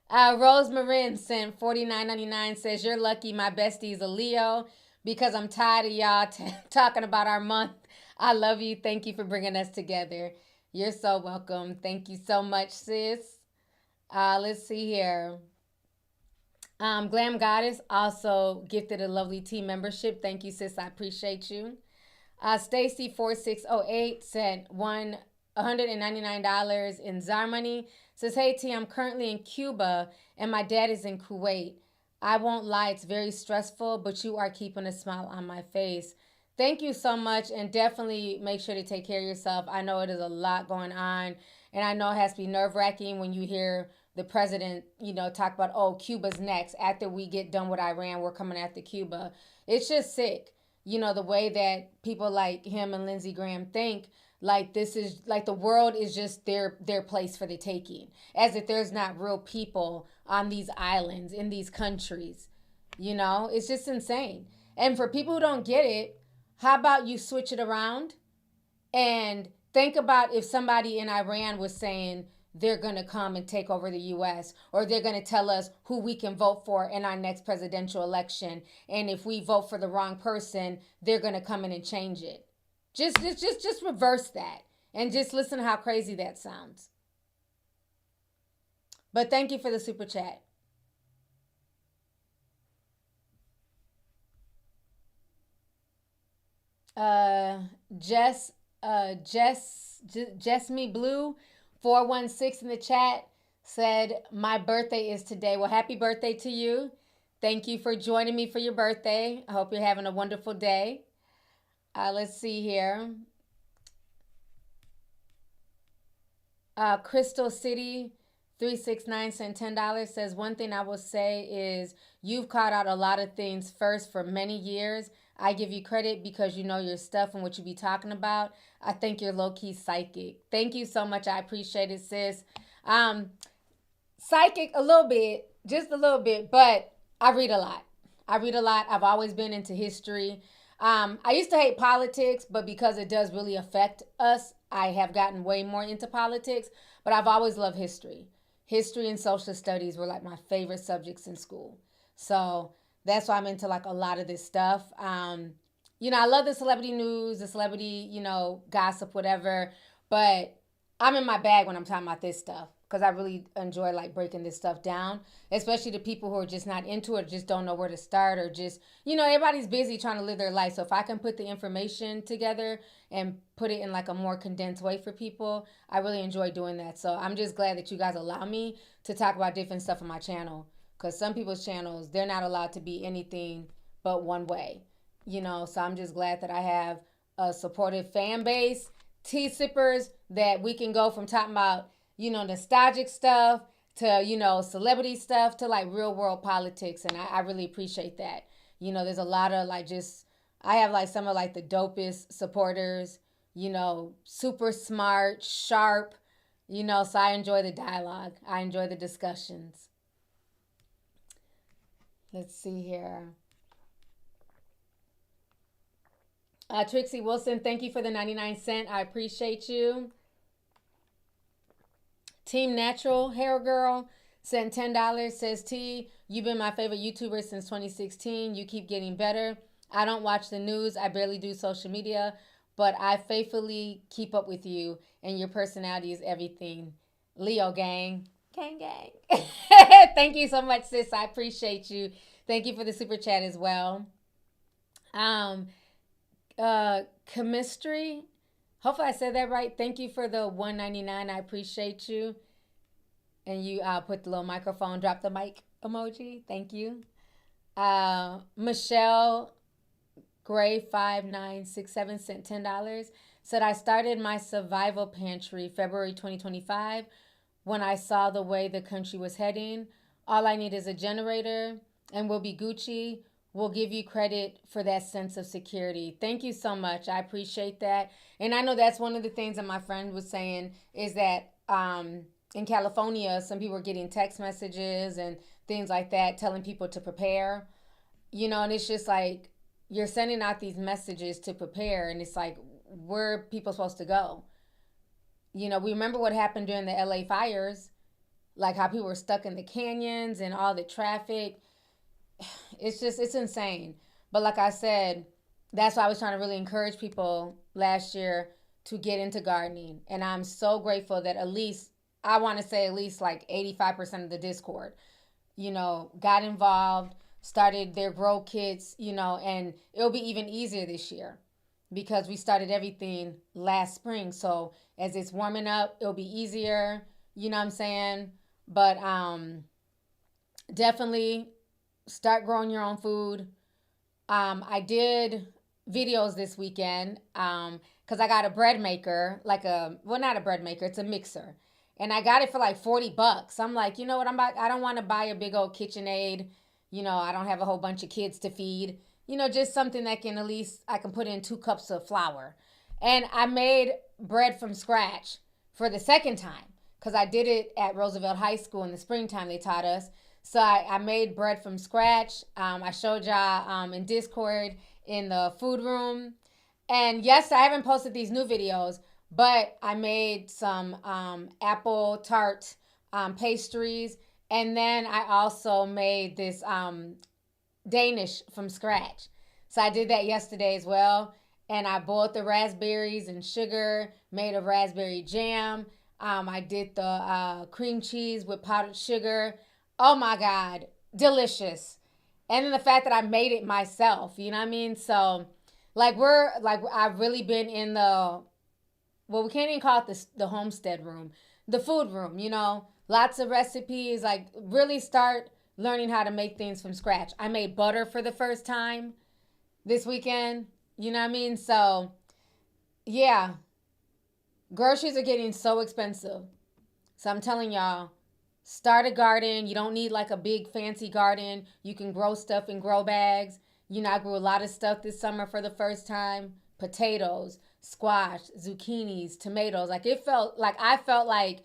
Rose Marin sent $49.99. Says, you're lucky my bestie's a Leo because I'm tired of y'all talking about our month. I love you. Thank you for bringing us together. You're so welcome. Thank you so much, sis. Let's see here. Glam Goddess also gifted a lovely tea membership. Thank you, sis. I appreciate you. Stacy4608 sent $199 in ZAR money. Says, hey, T, I'm currently in Cuba and my dad is in Kuwait. I won't lie, it's very stressful, but you are keeping a smile on my face. Thank you so much, and definitely make sure to take care of yourself. I know it is a lot going on, and I know it has to be nerve-wracking when you hear the president, talk about, oh, Cuba's next. After we get done with Iran, we're coming after Cuba. It's just sick, the way that people like him and Lindsey Graham think, like this is, like the world is just their place for the taking. As if there's not real people on these islands, in these countries. It's just insane. And for people who don't get it, how about you switch it around and think about if somebody in Iran was saying they're going to come and take over the U.S. or they're going to tell us who we can vote for in our next presidential election. And if we vote for the wrong person, they're going to come in and change it. Just reverse that and just listen to how crazy that sounds. But thank you for the super chat. Jess Me Blue 416 in the chat said, my birthday is today. Well, happy birthday to you. Thank you for joining me for your birthday. I hope you're having a wonderful day. Let's see here. Crystal City 369 sent $10. Says, one thing I will say is you've caught out a lot of things first for many years. I give you credit because you know your stuff and what you be talking about. I think you're low-key psychic. Thank you so much. I appreciate it, sis. Psychic a little bit, just a little bit, but I read a lot. I've always been into history. I used to hate politics, but because it does really affect us, I have gotten way more into politics, but I've always loved history. History and social studies were like my favorite subjects in school. So that's why I'm into like a lot of this stuff. I love the celebrity news, the celebrity, gossip, whatever. But I'm in my bag when I'm talking about this stuff because I really enjoy like breaking this stuff down, especially to people who are just not into it, just don't know where to start or just, everybody's busy trying to live their life. So if I can put the information together and put it in like a more condensed way for people, I really enjoy doing that. So I'm just glad that you guys allow me to talk about different stuff on my channel. Because some people's channels, they're not allowed to be anything but one way, So I'm just glad that I have a supportive fan base, tea sippers, that we can go from talking about, nostalgic stuff to, you know, celebrity stuff to like real world politics. And I really appreciate that. You know, there's a lot of like I have like some of like the dopest supporters, you know, super smart, sharp, you know, so I enjoy the dialogue. I enjoy the discussions. Let's see here. Trixie Wilson, thank you for the 99 cents. I appreciate you. Team Natural Hair Girl sent $10. Says, T, you've been my favorite YouTuber since 2016. You keep getting better. I don't watch the news. I barely do social media, but I faithfully keep up with you, and your personality is everything. Leo gang. Gang, gang. Thank you so much, sis. I appreciate you. Thank you for the super chat as well. Chemistry. Hopefully I said that right. Thank you for the $1.99. I appreciate you. And you put the little microphone, drop the mic emoji. Thank you. Michelle Gray 5967 sent $10. Said, I started my survival pantry February 2025 when I saw the way the country was heading. All I need is a generator and we'll be Gucci. We'll give you credit for that sense of security. Thank you so much. I appreciate that. And I know that's one of the things that my friend was saying is that in California, some people are getting text messages and things like that telling people to prepare. You know, and it's just like you're sending out these messages to prepare, and it's like, where are people supposed to go? You know, we remember what happened during the LA fires, like how people were stuck in the canyons and all the traffic. It's insane. But like I said, that's why I was trying to really encourage people last year to get into gardening. And I'm so grateful that at least like 85% of the Discord, you know, got involved, started their grow kits, you know, and it'll be even easier this year because we started everything last spring. So as it's warming up, it'll be easier, you know what I'm saying? But definitely start growing your own food. I did videos this weekend because I got a bread maker, not a bread maker, it's a mixer. And I got it for like $40. I'm like, you know what, I don't want to buy a big old KitchenAid. You know, I don't have a whole bunch of kids to feed. You know, just something that can at least, I can put in 2 cups of flour. And I made bread from scratch for the second time because I did it at Roosevelt High School in the springtime, they taught us. So I made bread from scratch. I showed y'all in Discord in the food room. And yes, I haven't posted these new videos, but I made some apple tart pastries. And then I also made this Danish from scratch. So I did that yesterday as well. And I boiled the raspberries and sugar, made a raspberry jam. I did the cream cheese with powdered sugar. Oh my God, delicious. And then the fact that I made it myself, you know what I mean? So I've really been in we can't even call it the homestead room, the food room, you know, lots of recipes, like really start learning how to make things from scratch. I made butter for the first time this weekend, you know what I mean? So yeah, groceries are getting so expensive. So I'm telling y'all, start a garden. You don't need like a big fancy garden. You can grow stuff in grow bags. You know, I grew a lot of stuff this summer for the first time. Potatoes, squash, zucchinis, tomatoes. I felt like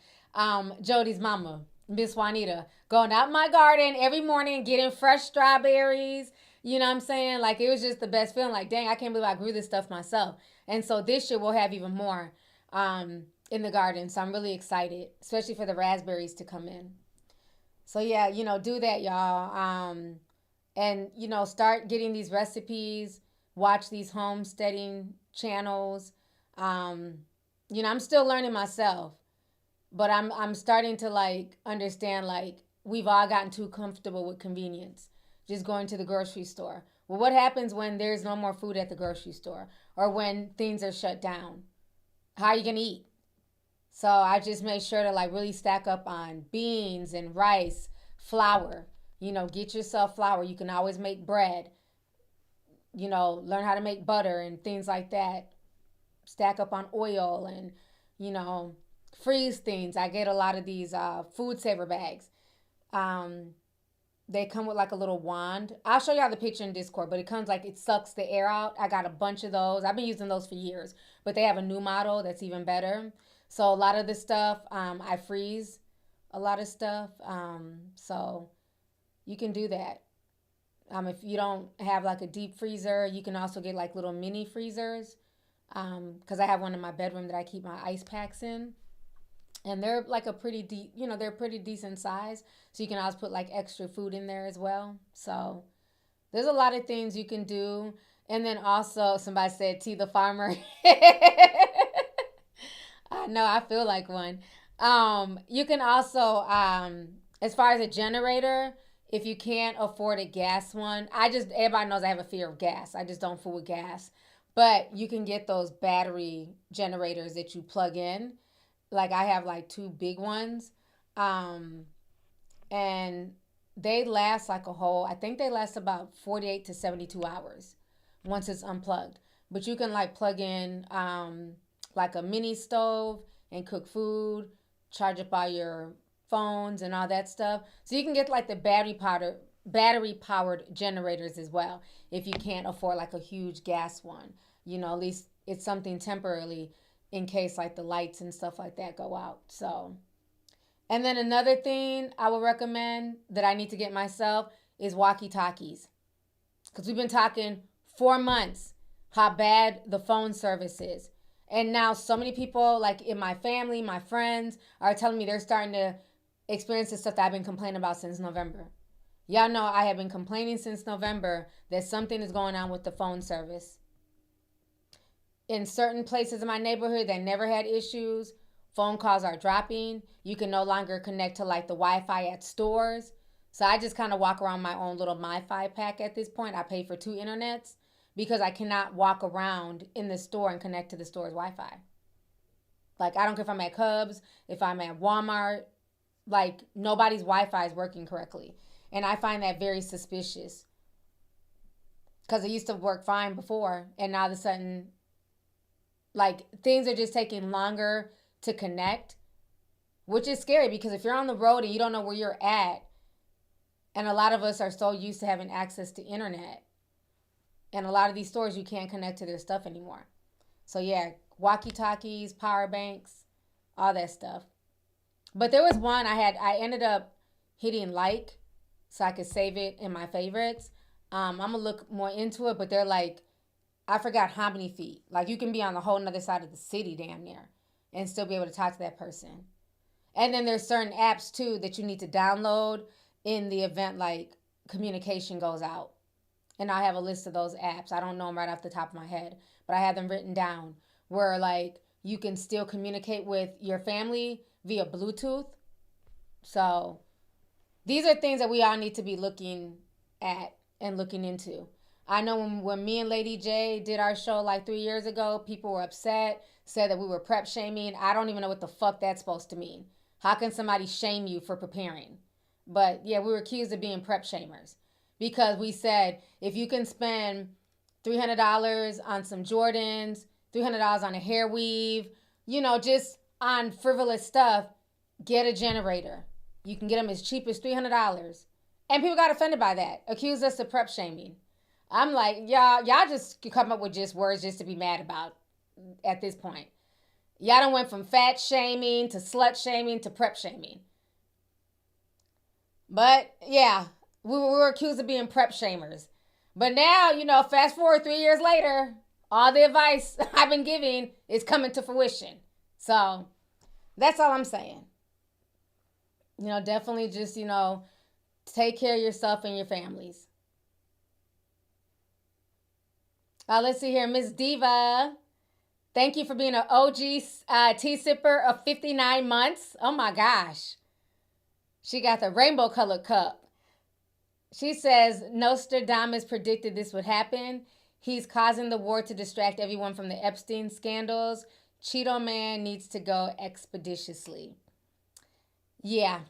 Jody's mama, Miss Juanita, going out in my garden every morning, getting fresh strawberries. You know what I'm saying? Like, it was just the best feeling. Like, dang, I can't believe I grew this stuff myself. And so this year we'll have even more in the garden. So I'm really excited, especially for the raspberries to come in. So yeah, you know, do that, y'all. And, you know, start getting these recipes, watch these homesteading channels. You know, I'm still learning myself, but I'm starting to like understand, like, we've all gotten too comfortable with convenience, just going to the grocery store. Well, what happens when there's no more food at the grocery store or when things are shut down? How are you going to eat? So I just made sure to like really stack up on beans and rice, flour. You know, get yourself flour. You can always make bread. You know, learn how to make butter and things like that. Stack up on oil and, you know, freeze things. I get a lot of these food saver bags. They come with like a little wand. I'll show y'all the picture in Discord, but it comes like it sucks the air out. I got a bunch of those. I've been using those for years, but they have a new model that's even better. So a lot of this stuff, I freeze a lot of stuff. So you can do that. If you don't have like a deep freezer, you can also get like little mini freezers. Because I have one in my bedroom that I keep my ice packs in. And they're like a pretty deep, they're pretty decent size. So you can always put like extra food in there as well. So there's a lot of things you can do. And then also somebody said, T the farmer. I know, I feel like one. You can also, as far as a generator, if you can't afford a gas one, everybody knows I have a fear of gas. I just don't fool with gas. But you can get those battery generators that you plug in. Like I have like 2 big ones. And they last like I think they last about 48 to 72 hours once it's unplugged. But you can like plug in like a mini stove and cook food, charge up all your phones and all that stuff. So you can get like the battery powered generators as well if you can't afford like a huge gas one. At least it's something temporarily in case like the lights and stuff like that go out. So, and then another thing I would recommend that I need to get myself is walkie-talkies. Because we've been talking 4 months how bad the phone service is. And now so many people like in my family, my friends are telling me they're starting to experience the stuff that I've been complaining about since November. Y'all know I have been complaining since November that something is going on with the phone service. In certain places in my neighborhood that never had issues, phone calls are dropping. You can no longer connect to like the Wi-Fi at stores. So I just kind of walk around my own little MiFi pack at this point. I pay for 2 internets because I cannot walk around in the store and connect to the store's Wi-Fi. Like I don't care if I'm at Cubs, if I'm at Walmart, like nobody's Wi-Fi is working correctly. And I find that very suspicious because it used to work fine before. And now all of a sudden, like things are just taking longer to connect, which is scary because if you're on the road and you don't know where you're at, and a lot of us are so used to having access to internet, and a lot of these stores you can't connect to their stuff anymore. So yeah, walkie-talkies, power banks, all that stuff. But there was one I ended up hitting like so I could save it in my favorites. I'm gonna look more into it, but they're like, I forgot how many feet. Like you can be on the whole nother side of the city damn near and still be able to talk to that person. And then there's certain apps too that you need to download in the event like communication goes out. And I have a list of those apps. I don't know them right off the top of my head, but I have them written down where like you can still communicate with your family via Bluetooth. So these are things that we all need to be looking at and looking into. I know when me and Lady J did our show like 3 years ago, people were upset, said that we were prep shaming. I don't even know what the fuck that's supposed to mean. How can somebody shame you for preparing? But yeah, we were accused of being prep shamers because we said if you can spend $300 on some Jordans, $300 on a hair weave, just on frivolous stuff, get a generator. You can get them as cheap as $300. And people got offended by that, accused us of prep shaming. I'm like, y'all just come up with just words just to be mad about at this point. Y'all done went from fat shaming to slut shaming to prep shaming. But yeah, we were accused of being prep shamers. But now, fast forward 3 years later, all the advice I've been giving is coming to fruition. So that's all I'm saying. Definitely just, take care of yourself and your families. Let's see here. Miss Diva, thank you for being an OG tea sipper of 59 months. Oh my gosh. She got the rainbow colored cup. She says, Nostradamus predicted this would happen. He's causing the war to distract everyone from the Epstein scandals. Cheeto Man needs to go expeditiously. Yeah,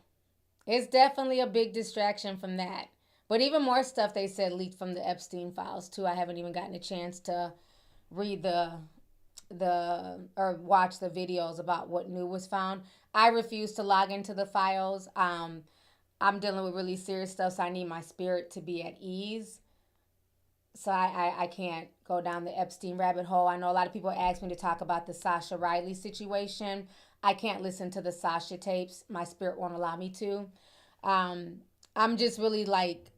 it's definitely a big distraction from that. But even more stuff they said leaked from the Epstein files too. I haven't even gotten a chance to read the watch the videos about what new was found. I refuse to log into the files. I'm dealing with really serious stuff, so I need my spirit to be at ease. So I can't go down the Epstein rabbit hole. I know a lot of people ask me to talk about the Sasha Riley situation. I can't listen to the Sasha tapes. My spirit won't allow me to. I'm just really like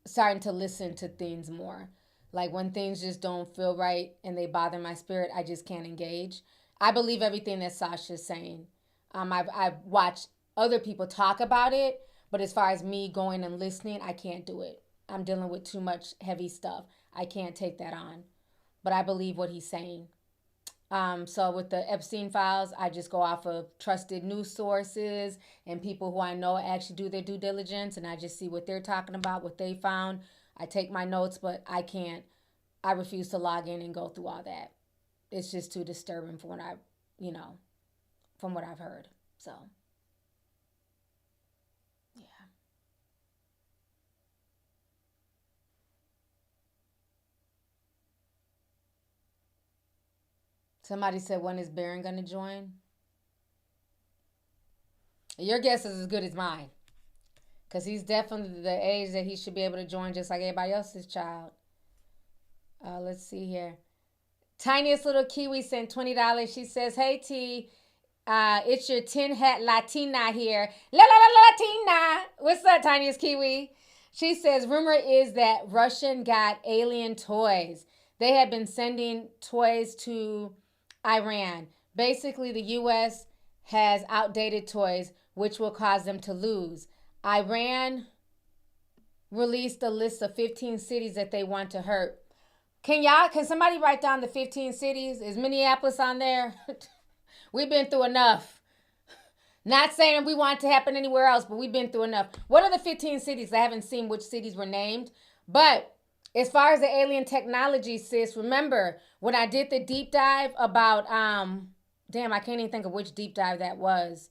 starting to listen to things more. Like when things just don't feel right and they bother my spirit, I just can't engage. I believe everything that Sasha's saying. I've watched other people talk about it, but as far as me going and listening, I can't do it. I'm dealing with too much heavy stuff. I can't take that on. But I believe what he's saying. So with the Epstein files, I just go off of trusted news sources and people who I know actually do their due diligence, and I just see what they're talking about, what they found. I take my notes, but I refuse to log in and go through all that. It's just too disturbing from what from what I've heard. So, yeah. Somebody said, when is Barron going to join? Your guess is as good as mine. Because he's definitely the age that he should be able to join just like everybody else's child. Let's see here. Tiniest little Kiwi sent $20. She says, hey, T, it's your tin hat Latina here. La la la Latina. What's up, Tiniest Kiwi? She says, rumor is that Russian got alien toys. They have been sending toys to Iran. Basically, the U.S. has outdated toys, which will cause them to lose. Iran released a list of 15 cities that they want to hurt. Can somebody write down the 15 cities? Is Minneapolis on there? We've been through enough. Not saying we want it to happen anywhere else, but we've been through enough. What are the 15 cities? I haven't seen which cities were named. But as far as the alien technology, sis, remember when I did the deep dive about, damn, I can't even think of which deep dive that was.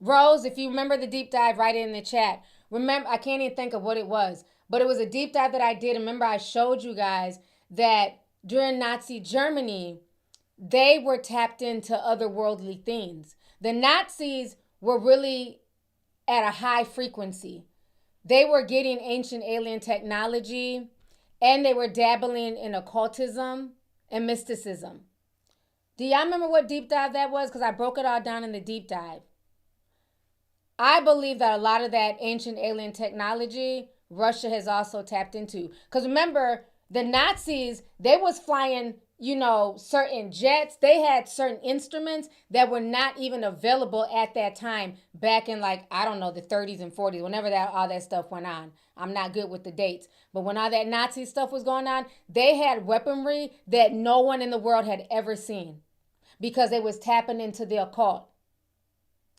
Rose, if you remember the deep dive, write it in the chat. Remember, I can't even think of what it was, but it was a deep dive that I did. Remember, I showed you guys that during Nazi Germany, they were tapped into otherworldly things. The Nazis were really at a high frequency. They were getting ancient alien technology, and they were dabbling in occultism and mysticism. Do y'all remember what deep dive that was? Because I broke it all down in the deep dive. I believe that a lot of that ancient alien technology, Russia has also tapped into. Because remember, the Nazis, they was flying, certain jets. They had certain instruments that were not even available at that time back in the 30s and 40s, whenever all that stuff went on. I'm not good with the dates. But when all that Nazi stuff was going on, they had weaponry that no one in the world had ever seen because they was tapping into the occult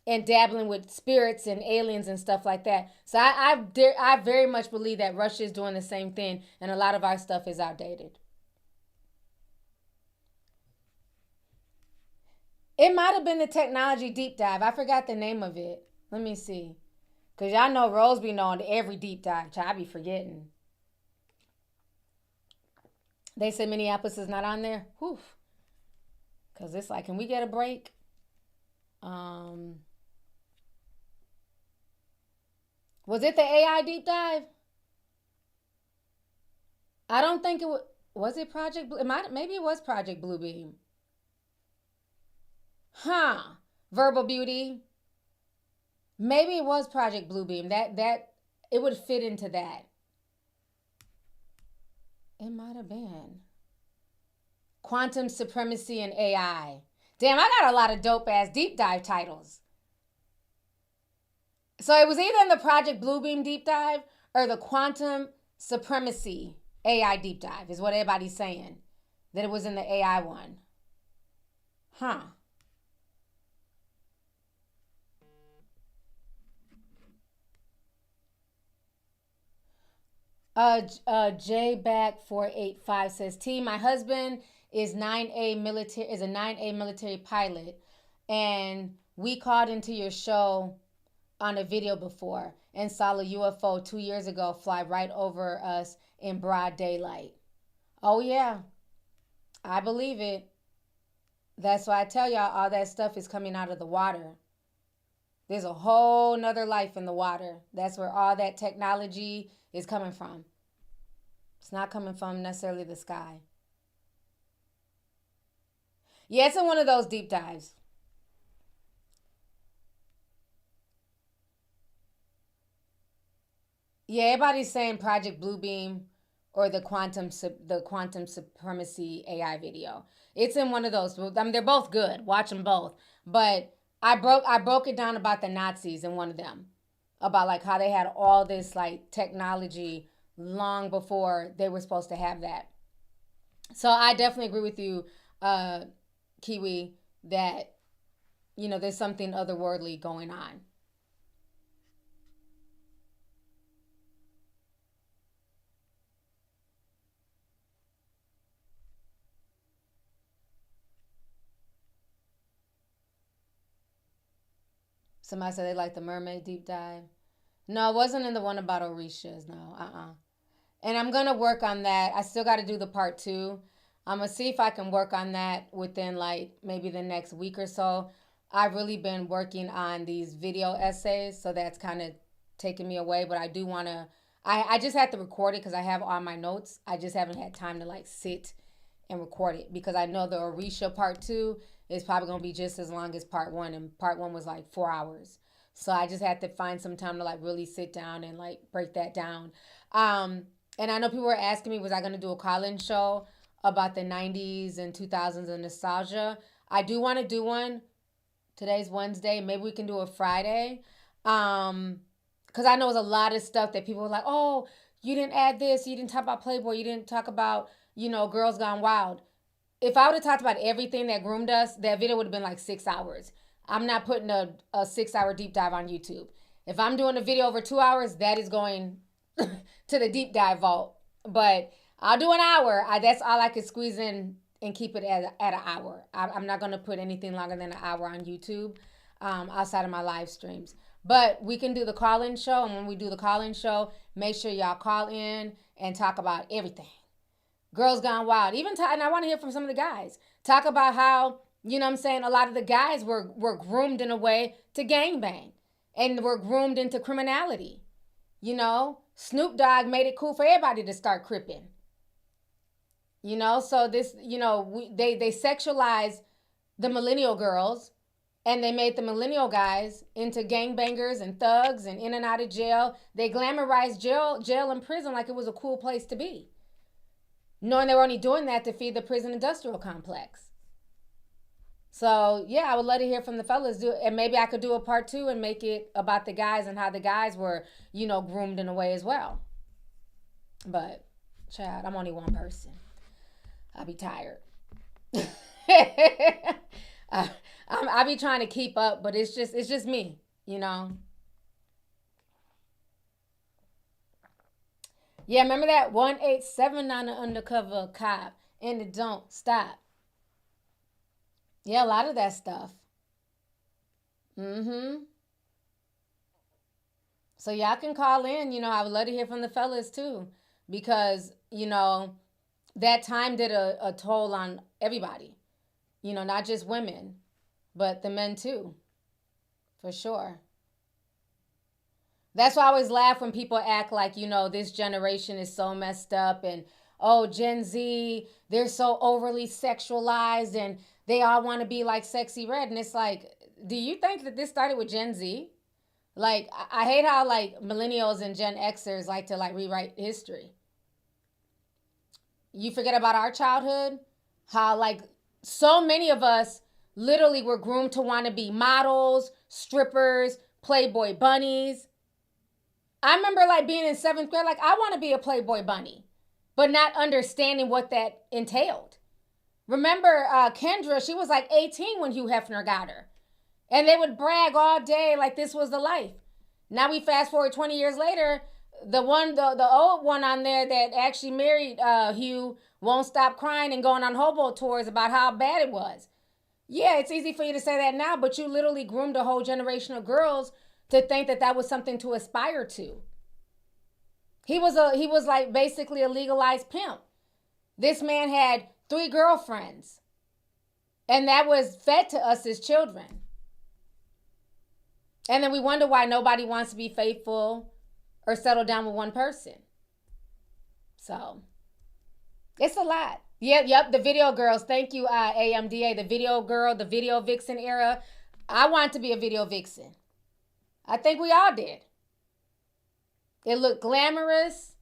and dabbling with spirits and aliens and stuff like that. So I very much believe that Russia is doing the same thing, and a lot of our stuff is outdated. It might have been the technology deep dive. I forgot the name of it. Let me see. Because y'all know Rose be knowing every deep dive. I be forgetting. They said Minneapolis is not on there. Whew. Because it's like, can we get a break? Was it the AI deep dive? I don't think it was. Was it Project Blue? Maybe it was Project Bluebeam. Verbal Beauty. Maybe it was Project Bluebeam. That it would fit into that. It might have been. Quantum Supremacy and AI. Damn, I got a lot of dope ass deep dive titles. So it was either in the Project Bluebeam deep dive or the Quantum Supremacy AI deep dive is what everybody's saying. That it was in the AI one. JBack485 says, T, my husband is a 9A military pilot, and we called into your show on a video before and saw a UFO 2 years ago fly right over us in broad daylight. Oh yeah. I believe it. That's why I tell y'all all that stuff is coming out of the water. There's a whole nother life in the water. That's where all that technology is coming from. It's not coming from necessarily the sky. Yeah, it's in one of those deep dives. Yeah, everybody's saying Project Bluebeam or the quantum supremacy AI video. It's in one of those. I mean, they're both good. Watch them both. But I broke it down about the Nazis in one of them, about like how they had all this like technology long before they were supposed to have that. So I definitely agree with you, Kiwi, that there's something otherworldly going on. Somebody said they like the mermaid deep dive. No, it wasn't in the one about Orishas. No, And I'm going to work on that. I still got to do the part 2. I'm going to see if I can work on that within like maybe the next week or so. I've really been working on these video essays, so that's kind of taking me away. But I do want to, I just had to record it because I have all my notes. I just haven't had time to like sit and record it because I know the Orisha part 2 is probably going to be just as long as part 1. And part 1 was like 4 hours. So I just had to find some time to like really sit down and like break that down. And I know people were asking me, was I going to do a call-in show about the 90s and 2000s and nostalgia? I do want to do one. Today's Wednesday. Maybe we can do a Friday. Because I know there's a lot of stuff that people were like, oh, you didn't add this. You didn't talk about Playboy. You didn't talk about, Girls Gone Wild. If I would have talked about everything that groomed us, that video would have been like 6 hours. I'm not putting a 6-hour deep dive on YouTube. If I'm doing a video over 2 hours, that is going to the deep dive vault. But I'll do an hour. That's all I could squeeze in and keep it at an hour. I'm not going to put anything longer than an hour on YouTube outside of my live streams. But we can do the call-in show. And when we do the call-in show, make sure y'all call in and talk about everything. Girls Gone Wild. And I want to hear from some of the guys. Talk about how, a lot of the guys were groomed in a way to gangbang. And were groomed into criminality. Snoop Dogg made it cool for everybody to start cripping. So this, they sexualized the millennial girls and they made the millennial guys into gangbangers and thugs and in and out of jail. They glamorized jail and prison like it was a cool place to be, knowing they were only doing that to feed the prison industrial complex. So, yeah, I would love to hear from the fellas. And maybe I could do a part 2 and make it about the guys and how the guys were, groomed in a way as well. But, child, I'm only one person. I'll be tired. I'll be trying to keep up, but it's just me, Yeah, remember that 1879 undercover cop and it don't stop. Yeah, a lot of that stuff. So y'all can call in, I would love to hear from the fellas too. Because, that time did a toll on everybody. Not just women, but the men too. For sure. That's why I always laugh when people act like, this generation is so messed up and, oh, Gen Z, they're so overly sexualized and they all want to be like Sexy Red. And it's like, do you think that this started with Gen Z? Like, I hate how like millennials and Gen Xers like to like rewrite history. You forget about our childhood, how like so many of us literally were groomed to want to be models, strippers, Playboy bunnies. I remember like being in 7th grade, like I want to be a Playboy bunny, but not understanding what that entailed. Remember Kendra, she was like 18 when Hugh Hefner got her. And they would brag all day like this was the life. Now we fast forward 20 years later, the old one on there that actually married Hugh won't stop crying and going on hobo tours about how bad it was. Yeah, it's easy for you to say that now, but you literally groomed a whole generation of girls to think that that was something to aspire to. He was like basically a legalized pimp. This man had 3 girlfriends. And that was fed to us as children. And then we wonder why nobody wants to be faithful or settle down with one person. So, it's a lot. Yep, the video girls. Thank you, AMDA. The video girl, the video vixen era. I wanted to be a video vixen. I think we all did. It looked glamorous.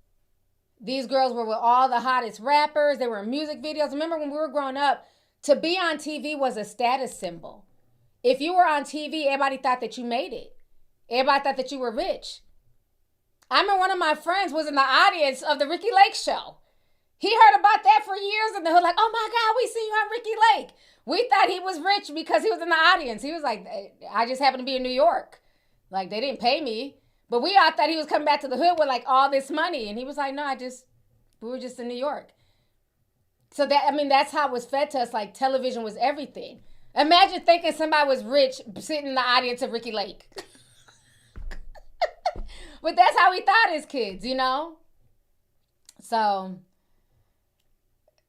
These girls were with all the hottest rappers. They were in music videos. Remember when we were growing up, to be on TV was a status symbol. If you were on TV, everybody thought that you made it. Everybody thought that you were rich. I remember one of my friends was in the audience of the Ricky Lake show. He heard about that for years in the hood, like, oh my God, we see you on Ricky Lake. We thought he was rich because he was in the audience. He was like, I just happened to be in New York. Like, they didn't pay me. But we all thought he was coming back to the hood with like all this money. And he was like, no, we were just in New York. So that's how it was fed to us. Like, television was everything. Imagine thinking somebody was rich sitting in the audience of Ricky Lake. But that's how we thought as kids, you know? So,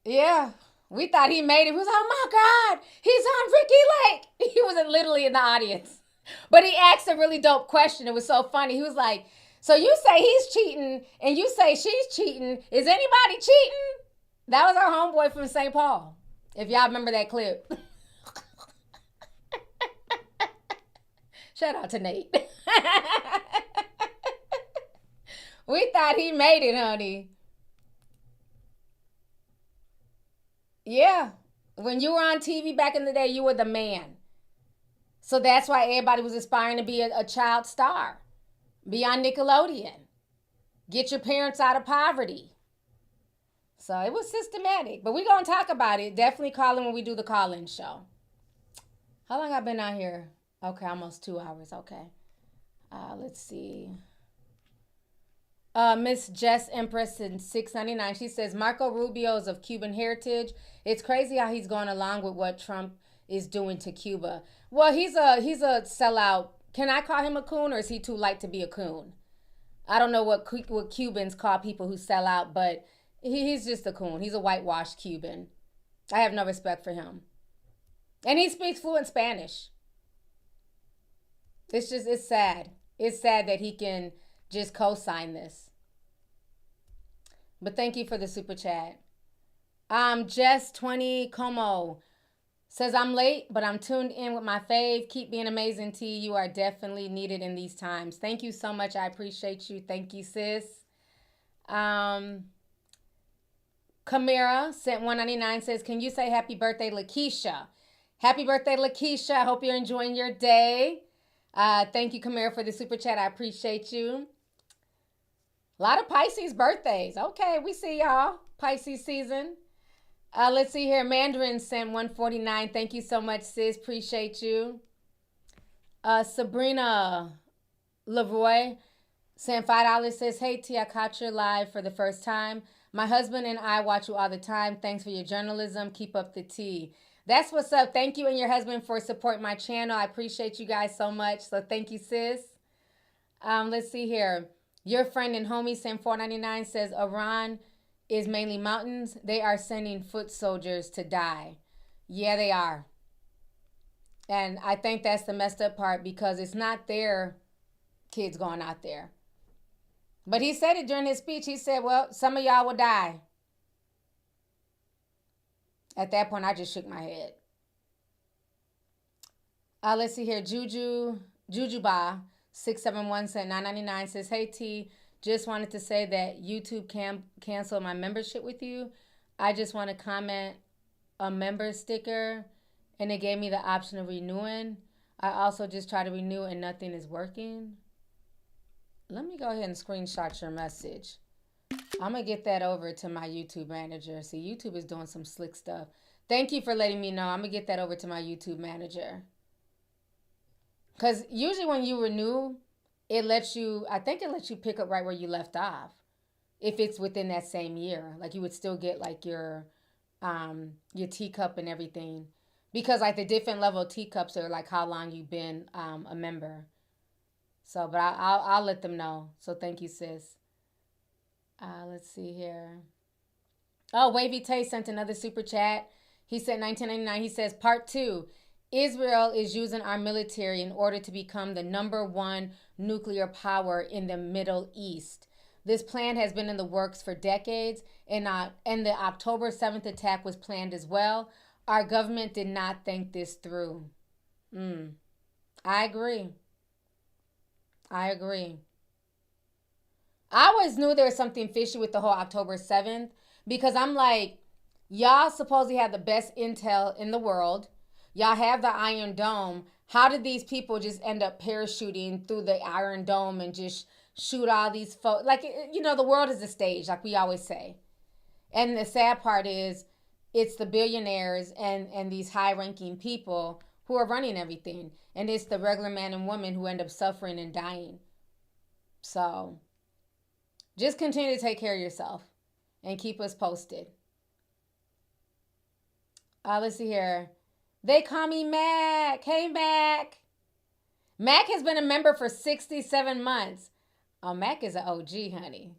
yeah, we thought he made it. We was like, oh my God, he's on Ricky Lake. He was literally in the audience. But he asked a really dope question. It was so funny. He was like, so you say he's cheating and you say she's cheating. Is anybody cheating? That was our homeboy from St. Paul, if y'all remember that clip. Shout out to Nate. We thought he made it, honey. Yeah. When you were on TV back in the day, you were the man. So that's why everybody was aspiring to be a child star. Be on Nickelodeon. Get your parents out of poverty. So it was systematic. But we're going to talk about it. Definitely call in when we do the call-in show. How long I've been out here? Okay, almost 2 hours. Okay. Let's see. Miss Jess Empress in 699. She says, Marco Rubio is of Cuban heritage. It's crazy how he's going along with what Trump is doing to Cuba. Well, he's a sellout. Can I call him a coon, or is he too light to be a coon? I don't know what Cubans call people who sell out, but he's just a coon. He's a whitewashed Cuban. I have no respect for him. And he speaks fluent Spanish. It's sad. It's sad that he can just co-sign this. But thank you for the super chat. Jess20 Como says, I'm late, but I'm tuned in with my fave. Keep being amazing, T. You are definitely needed in these times. Thank you so much. I appreciate you. Thank you, sis. Kamara sent 199, says, can you say happy birthday, Lakeisha? Happy birthday, Lakeisha. I hope you're enjoying your day. Thank you, Kamara, for the super chat. I appreciate you. A lot of Pisces birthdays. Okay, we see y'all. Pisces season. Let's see here. Mandarin sent 149. Thank you so much, sis. Appreciate you. Sabrina Leroy sent $5. Says, hey, T, I caught you live for the first time. My husband and I watch you all the time. Thanks for your journalism. Keep up the tea. That's what's up. Thank you and your husband for supporting my channel. I appreciate you guys so much. So thank you, sis. Let's see here. Your friend and homie, Sam 499, says Iran is mainly mountains. They are sending foot soldiers to die. Yeah, they are. And I think that's the messed up part, because it's not their kids going out there. But he said it during his speech. He said, well, some of y'all will die. At that point, I just shook my head. Let's see here. Jujuba 671 said 999 says, hey, T, just wanted to say that YouTube canceled my membership with you. I just want to comment a member sticker, and it gave me the option of renewing. I also just tried to renew and nothing is working. Let me go ahead and screenshot your message. I'm going to get that over to my YouTube manager. See, YouTube is doing some slick stuff. Thank you for letting me know. I'm going to get that over to my YouTube manager. Because usually when you renew, I think it lets you pick up right where you left off. If it's within that same year. Like, you would still get like your teacup and everything. Because like the different level of teacups are like how long you've been a member. So, but I'll let them know. So thank you, sis. Let's see here. Oh, Wavy Tay sent another super chat. He said 1999. He says, part 2. Israel is using our military in order to become the #1 nuclear power in the Middle East. This plan has been in the works for decades, and the October 7th attack was planned as well. Our government did not think this through. I agree. I always knew there was something fishy with the whole October 7th, because I'm like, y'all supposedly have the best intel in the world. Y'all have the Iron Dome. How did these people just end up parachuting through the Iron Dome and just shoot all these folks? Like, you know, the world is a stage, like we always say. And the sad part is, it's the billionaires and these high-ranking people who are running everything. And it's the regular man and woman who end up suffering and dying. So, just continue to take care of yourself and keep us posted. Let's see here. They call me Mac. Hey, Mac. Mac has been a member for 67 months. Oh, Mac is an OG, honey.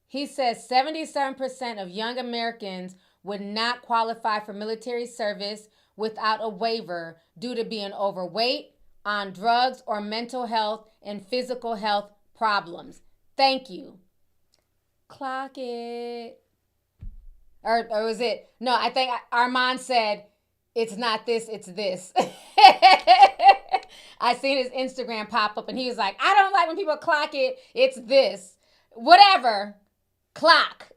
He says 77% of young Americans would not qualify for military service without a waiver due to being overweight, on drugs, or mental health and physical health problems. Thank you. Clock it. Or was it? No, I think Armand said, it's not this, it's this. I seen his Instagram pop up and he was like, I don't like when people clock it, it's this. Whatever. Clock.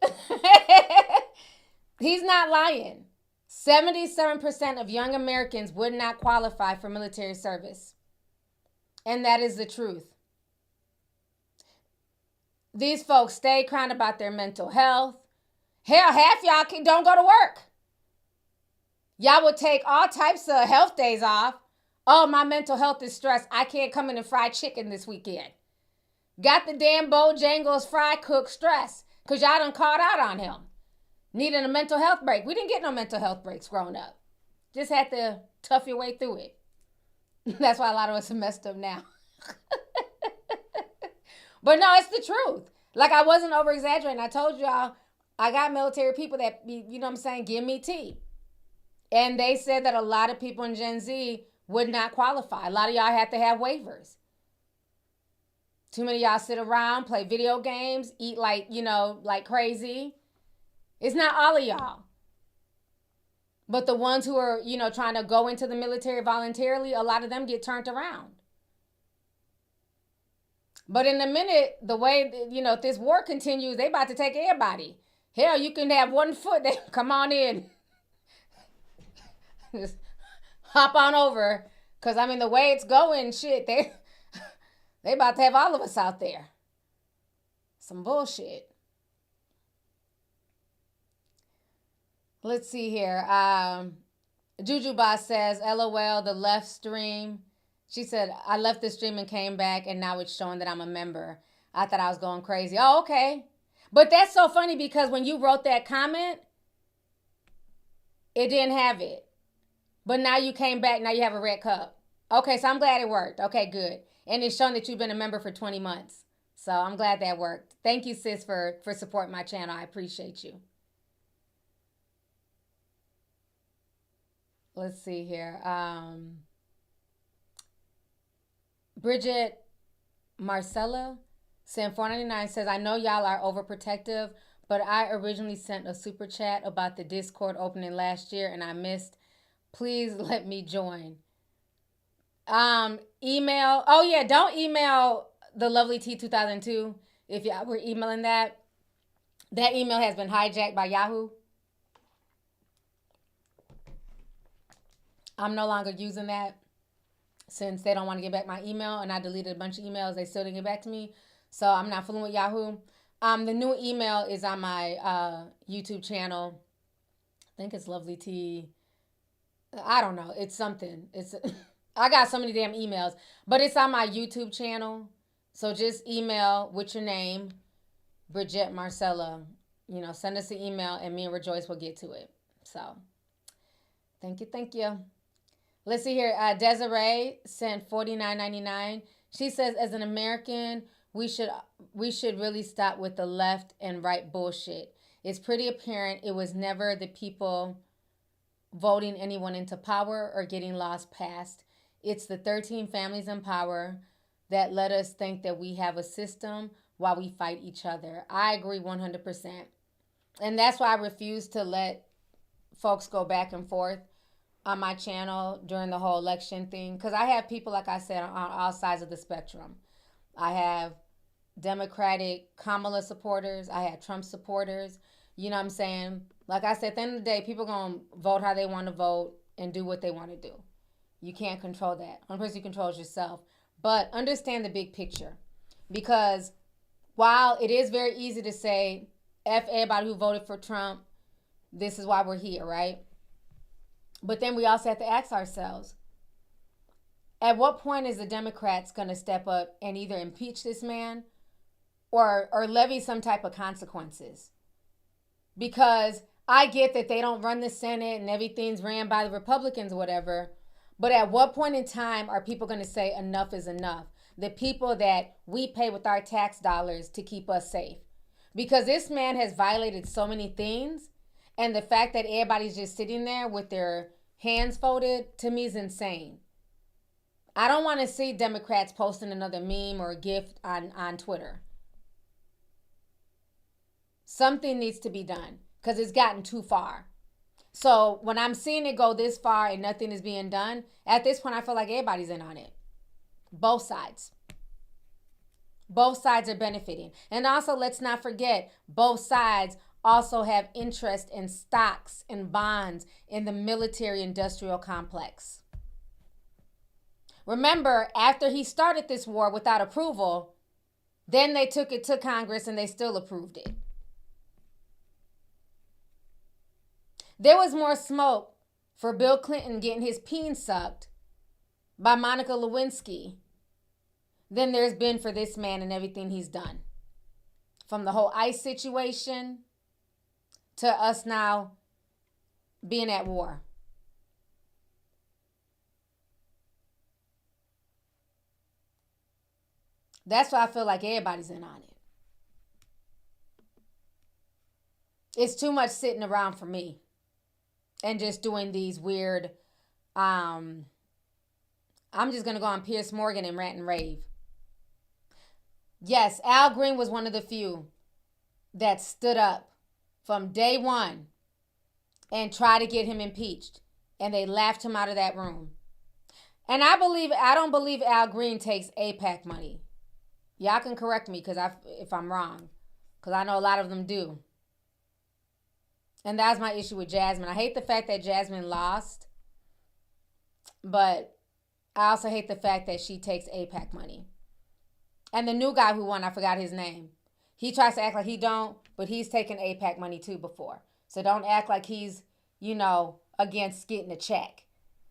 He's not lying. 77% of young Americans would not qualify for military service. And that is the truth. These folks stay crying about their mental health. Hell, half y'all don't go to work. Y'all would take all types of health days off. Oh, my mental health is stressed. I can't come in and fry chicken this weekend. Got the damn Bojangles fry cook stress because y'all done caught out on him. Needing a mental health break. We didn't get no mental health breaks growing up. Just had to tough your way through it. That's why a lot of us are messed up now. But no, it's the truth. Like, I wasn't over-exaggerating. I told y'all, I got military people that, you know what I'm saying, give me tea. And they said that a lot of people in Gen Z would not qualify. A lot of y'all had to have waivers. Too many of y'all sit around, play video games, eat like crazy. It's not all of y'all. But the ones who are, trying to go into the military voluntarily, a lot of them get turned around. But in a minute, the way, if this war continues, they about to take everybody. Hell, you can have one foot. They come on in. Just hop on over. Because, the way it's going, shit, they about to have all of us out there. Some bullshit. Let's see here. Juju Boss says, LOL, the left stream. She said, I left the stream and came back, and now it's showing that I'm a member. I thought I was going crazy. Oh, okay. But that's so funny because when you wrote that comment, it didn't have it. But now you came back, now you have a red cup. Okay, so I'm glad it worked. Okay, good. And it's shown that you've been a member for 20 months. So I'm glad that worked. Thank you, sis, for supporting my channel. I appreciate you. Let's see here. Bridget Marcella sent $4.99 says, I know y'all are overprotective, but I originally sent a super chat about the Discord opening last year and I missed. Please let me join. Email. Oh yeah, don't email the lovely T2002 if y'all were emailing that. That email has been hijacked by Yahoo. I'm no longer using that since they don't want to get back my email, and I deleted a bunch of emails. They still didn't get back to me, so I'm not fooling with Yahoo. The new email is on my YouTube channel. I think it's Lovely T. I don't know. It's something. I got so many damn emails, but it's on my YouTube channel. So just email with your name, Bridget Marcella. Send us an email, and me and Rejoice will get to it. So, thank you. Let's see here. Desiree sent $49.99. She says, as an American, we should really stop with the left and right bullshit. it's pretty apparent it was never the people voting anyone into power or getting laws passed. It's the 13 families in power that let us think that we have a system while we fight each other. I agree 100%. And that's why I refuse to let folks go back and forth on my channel during the whole election thing. Because I have people, like I said, on all sides of the spectrum. I have Democratic Kamala supporters. I have Trump supporters. You know what I'm saying? Like I said, at the end of the day, people going to vote how they want to vote and do what they want to do. You can't control that. One person you control is yourself. But understand the big picture. Because while it is very easy to say, F everybody who voted for Trump, this is why we're here, right? But then we also have to ask ourselves, at what point is the Democrats going to step up and either impeach this man or levy some type of consequences? Because I get that they don't run the Senate and everything's ran by the Republicans or whatever. But at what point in time are people going to say enough is enough? The people that we pay with our tax dollars to keep us safe. Because this man has violated so many things. And the fact that everybody's just sitting there with their hands folded, to me, is insane. I don't want to see Democrats posting another meme or a GIF on Twitter. Something needs to be done because it's gotten too far. So when I'm seeing it go this far and nothing is being done, at this point I feel like everybody's in on it. Both sides. Both sides are benefiting. And also, let's not forget, both sides also have interest in stocks and bonds in the military-industrial complex. Remember, after he started this war without approval, then they took it to Congress and they still approved it. There was more smoke for Bill Clinton getting his peen sucked by Monica Lewinsky than there's been for this man and everything he's done. From the whole ICE situation to us now being at war. That's why I feel like everybody's in on it. It's too much sitting around for me and just doing these weird, I'm just going to go on Piers Morgan and rant and rave. Yes, Al Green was one of the few that stood up from day one and tried to get him impeached. And they laughed him out of that room. And I don't believe Al Green takes AIPAC money. Y'all can correct me if I'm wrong. Because I know a lot of them do. And that's my issue with Jasmine. I hate the fact that Jasmine lost. But I also hate the fact that she takes AIPAC money. And the new guy who won, I forgot his name. He tries to act like he don't, but he's taken AIPAC money too before. So don't act like he's, against getting a check.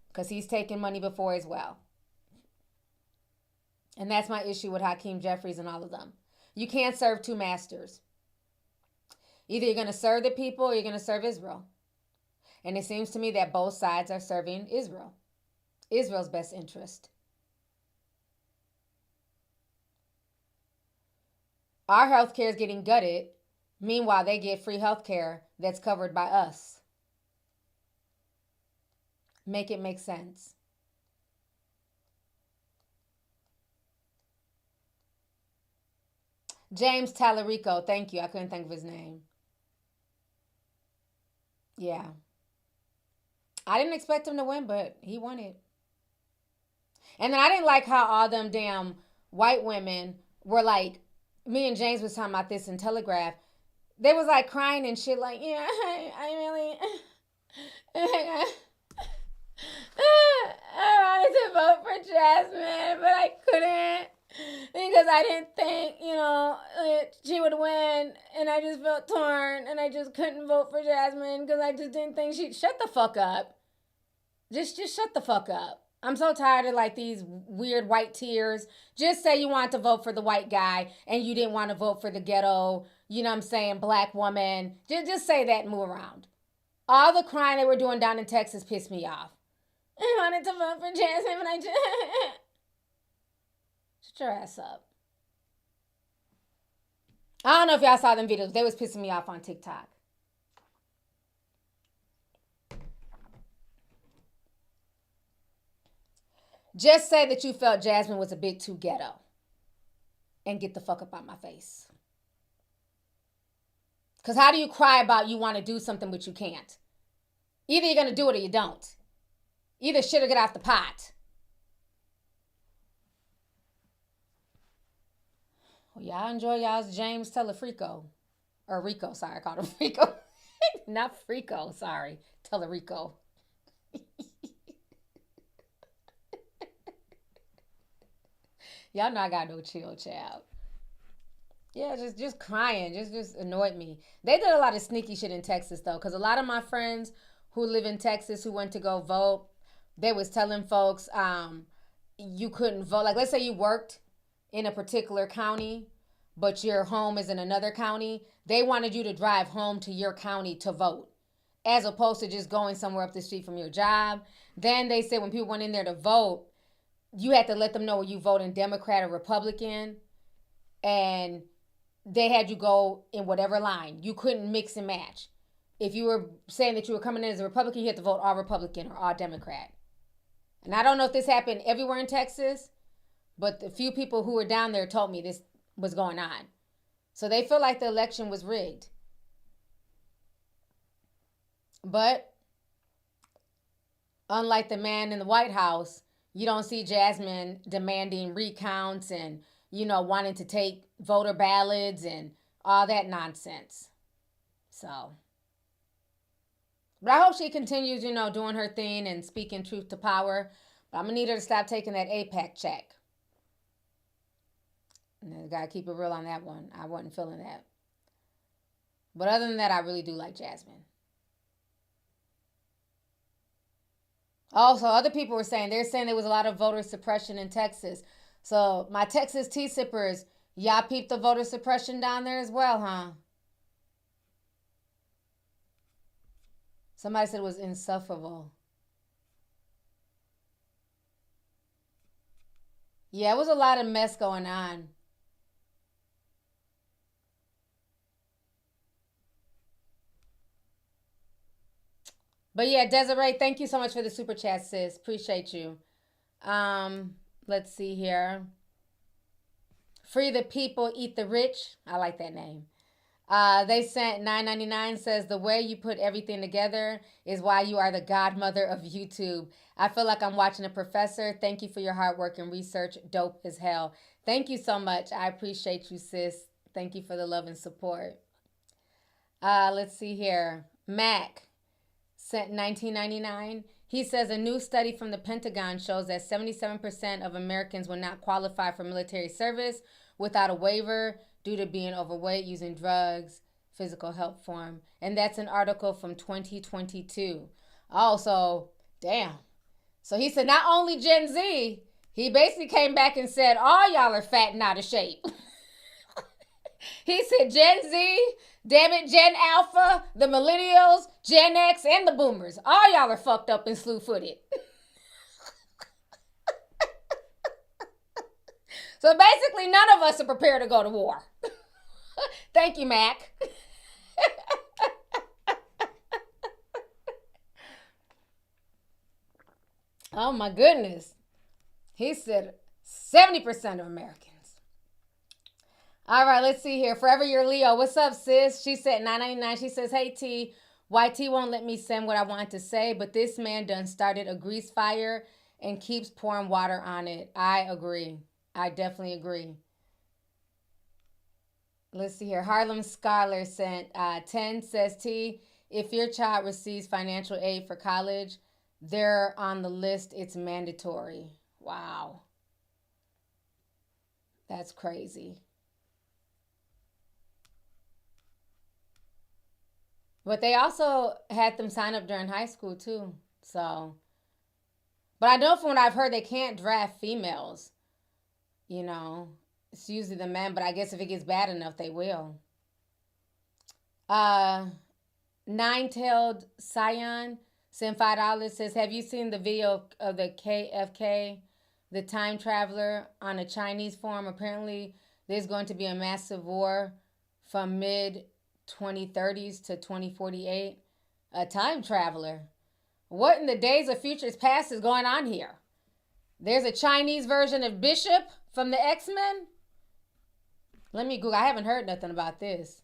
Because he's taken money before as well. And that's my issue with Hakeem Jeffries and all of them. You can't serve two masters. Either you're going to serve the people or you're going to serve Israel. And it seems to me that both sides are serving Israel. Israel's best interest. Our healthcare is getting gutted. Meanwhile, they get free healthcare that's covered by us. Make it make sense. James Tallarico, thank you. I couldn't think of his name. Yeah. I didn't expect him to win, but he won it. And then I didn't like how all them damn white women were like, me and James was talking about this in Telegraph. They was like crying and shit like, yeah, I really, I wanted to vote for Jasmine, but I couldn't. Because I didn't think, she would win. And I just felt torn. And I just couldn't vote for Jasmine because I just didn't think she'd... Shut the fuck up. Just shut the fuck up. I'm so tired of these weird white tears. Just say you want to vote for the white guy and you didn't want to vote for the ghetto, black woman. Just say that and move around. All the crying they were doing down in Texas pissed me off. I wanted to vote for Jasmine, but I just... Shut your ass up. I don't know if y'all saw them videos. They was pissing me off on TikTok. Just say that you felt Jasmine was a bit too ghetto. And get the fuck up out my face. Because how do you cry about you want to do something but you can't? Either you're going to do it or you don't. Either shit or get off the pot. Well, y'all enjoy y'all's James Telefrico. Or Rico, sorry, I called him Rico. Not Frico, sorry. Telerico. Y'all know I got no chill, child. Yeah, just crying. Just annoyed me. They did a lot of sneaky shit in Texas, though, because a lot of my friends who live in Texas who went to go vote, they was telling folks you couldn't vote. Like, let's say you worked in a particular county, but your home is in another county. They wanted you to drive home to your county to vote, as opposed to just going somewhere up the street from your job. Then they said when people went in there to vote, you had to let them know where you voting Democrat or Republican, and they had you go in whatever line. You couldn't mix and match. If you were saying that you were coming in as a Republican, you had to vote all Republican or all Democrat. And I don't know if this happened everywhere in Texas, but the few people who were down there told me this was going on. So they feel like the election was rigged. But unlike the man in the White House, you don't see Jasmine demanding recounts and, wanting to take voter ballots and all that nonsense. So, but I hope she continues, doing her thing and speaking truth to power. But I'm going to need her to stop taking that APAC check. And I got to keep it real on that one. I wasn't feeling that. But other than that, I really do like Jasmine. Also, other people were saying, they're saying there was a lot of voter suppression in Texas. So my Texas tea sippers, y'all peeped the voter suppression down there as well, huh? Somebody said it was insufferable. Yeah, it was a lot of mess going on. But yeah, Desiree, thank you so much for the super chat, sis. Appreciate you. Let's see here. Free the people, eat the rich. I like that name. They sent $9.99, says the way you put everything together is why you are the godmother of YouTube. I feel like I'm watching a professor. Thank you for your hard work and research. Dope as hell. Thank you so much. I appreciate you, sis. Thank you for the love and support. Let's see here. Mac sent $19.99. He says a new study from the Pentagon shows that 77% of Americans will not qualify for military service without a waiver due to being overweight, using drugs, physical health form. And that's an article from 2022. Oh, so, damn. So he said not only Gen Z, he basically came back and said, all y'all are fat and out of shape. He said Gen Z, damn it, Gen Alpha, the Millennials, Gen X, and the Boomers. All y'all are fucked up and slew-footed. So basically, none of us are prepared to go to war. Thank you, Mac. Oh, my goodness. He said 70% of Americans. All right, let's see here. Forever Your Leo. What's up, sis? She said $9.99. She says, hey, T. YT won't let me send what I want to say, but this man done started a grease fire and keeps pouring water on it. I agree. I definitely agree. Let's see here. Harlem Scholar sent 10, says, T, if your child receives financial aid for college, they're on the list. It's mandatory. Wow. That's crazy. But they also had them sign up during high school, too. So, but I know from what I've heard, they can't draft females. It's usually the men, but I guess if it gets bad enough, they will. Nine-tailed Scion sent $5, says, have you seen the video of the KFK, the time traveler, on a Chinese forum? Apparently, there's going to be a massive war from mid-2030s to 2048. A time traveler. What in the days of futures past is going on here? There's a Chinese version of Bishop from the X-Men. Let me Google. I haven't heard nothing about this.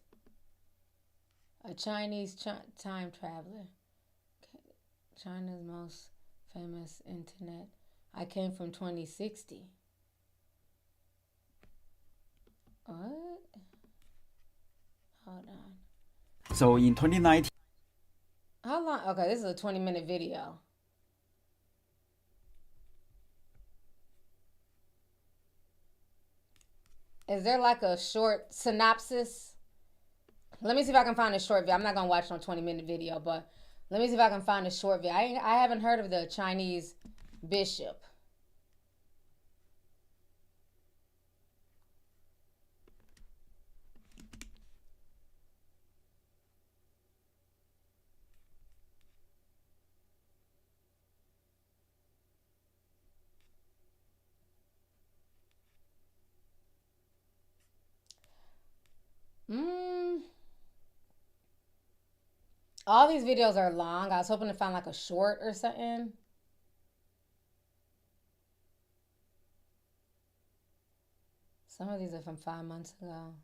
A Chinese time traveler. China's most famous internet. I came from 2060. What? Hold on. So in 2019. How long? Okay, this is a 20-minute video. Is there like a short synopsis? Let me see if I can find a short video. I'm not going to watch no 20-minute video, but let me see if I can find a short video. I haven't heard of the Chinese bishop. All these videos are long. I was hoping to find like a short or something. Some of these are from 5 months ago.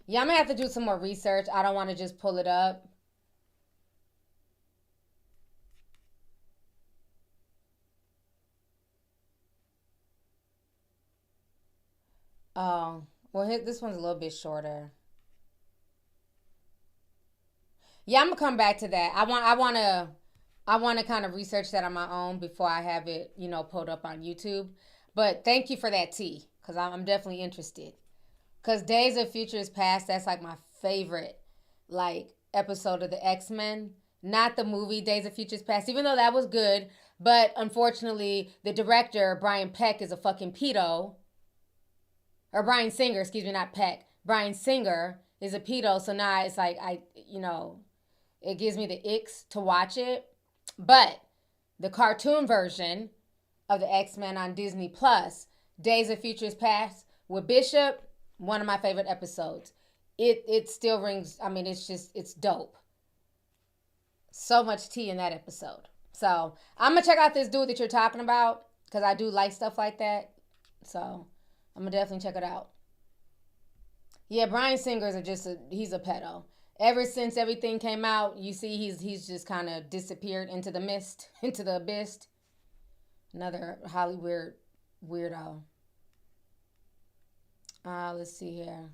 Yeah, I'm going to have to do some more research. I don't want to just pull it up. Oh, well, this one's a little bit shorter. Yeah, I'm gonna come back to that. I want to kind of research that on my own before I have it, pulled up on YouTube. But thank you for that, T, because I'm definitely interested. Because Days of Futures Past, that's like my favorite, episode of the X-Men. Not the movie Days of Futures Past, even though that was good. But unfortunately, the director, Brian Peck, is a fucking pedo. Or Brian Singer, excuse me, not Peck. Brian Singer is a pedo. So now it's like, it gives me the icks to watch it. But the cartoon version of the X-Men on Disney Plus, Days of Futures Past with Bishop, one of my favorite episodes. It still rings, it's dope. So much tea in that episode. So I'm going to check out this dude that you're talking about because I do like stuff like that. So I'm going to definitely check it out. Yeah, Brian Singer's he's a pedo. Ever since everything came out, you see he's just kind of disappeared into the mist, into the abyss. Another Hollywood weirdo. Let's see here.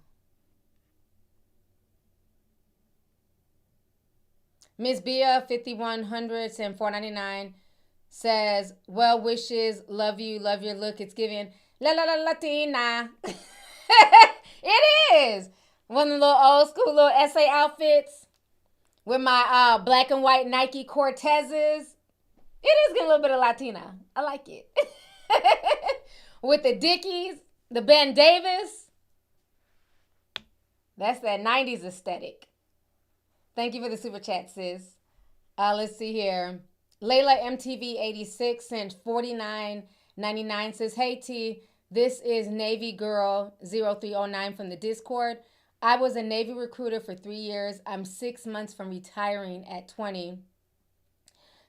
Miss Bia 5100 and 499 says, "Well wishes, love you, love your look. It's giving la la la Latina." It is. One of the little old school little essay outfits with my black and white Nike Cortezes. It is getting a little bit of Latina. I like it. With the Dickies, the Ben Davis. That's that 90s aesthetic. Thank you for the super chat, sis. Let's see here. Layla MTV 86 sent $49.99 says, "Hey T, this is Navy Girl 0309 from the Discord. I was a Navy recruiter for 3 years. I'm 6 months from retiring at 20.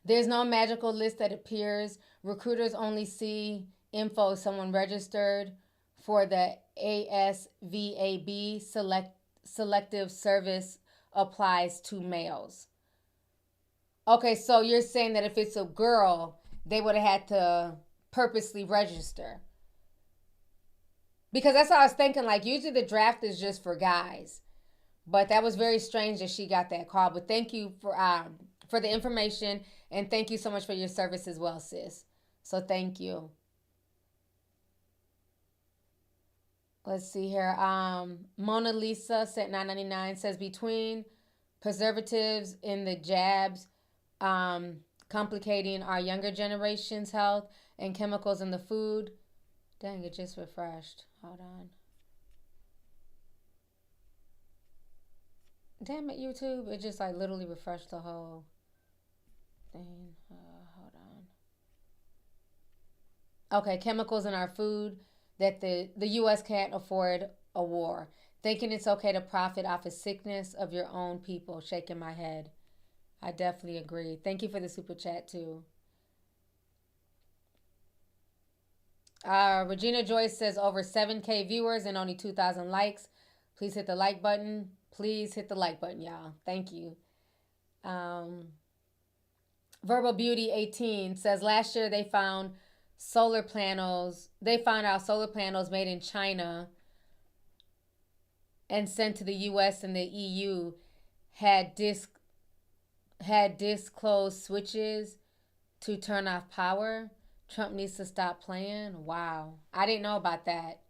There's no magical list that appears. Recruiters only see info someone registered for the ASVAB selective service applies to males." Okay, so you're saying that if it's a girl, they would have had to purposely register. Because that's what I was thinking. Usually the draft is just for guys. But that was very strange that she got that call. But thank you for the information. And thank you so much for your service as well, sis. So thank you. Let's see here. Mona Lisa sent $9.99 says, "Between preservatives in the jabs, complicating our younger generation's health, and chemicals in the food." Dang, it just refreshed. Hold on. Damn it, YouTube. It just literally refreshed the whole thing. Hold on. Okay, chemicals in our food that the U.S. can't afford a war. Thinking it's okay to profit off of sickness of your own people. Shaking my head. I definitely agree. Thank you for the super chat, too. Regina Joyce says over 7K viewers and only 2,000 likes. Please hit the like button. Please hit the like button, y'all. Thank you. Verbal Beauty 18 says last year they found solar panels. They found out solar panels made in China and sent to the U.S. and the EU had disclosed switches to turn off power. Trump needs to stop playing. Wow. I didn't know about that.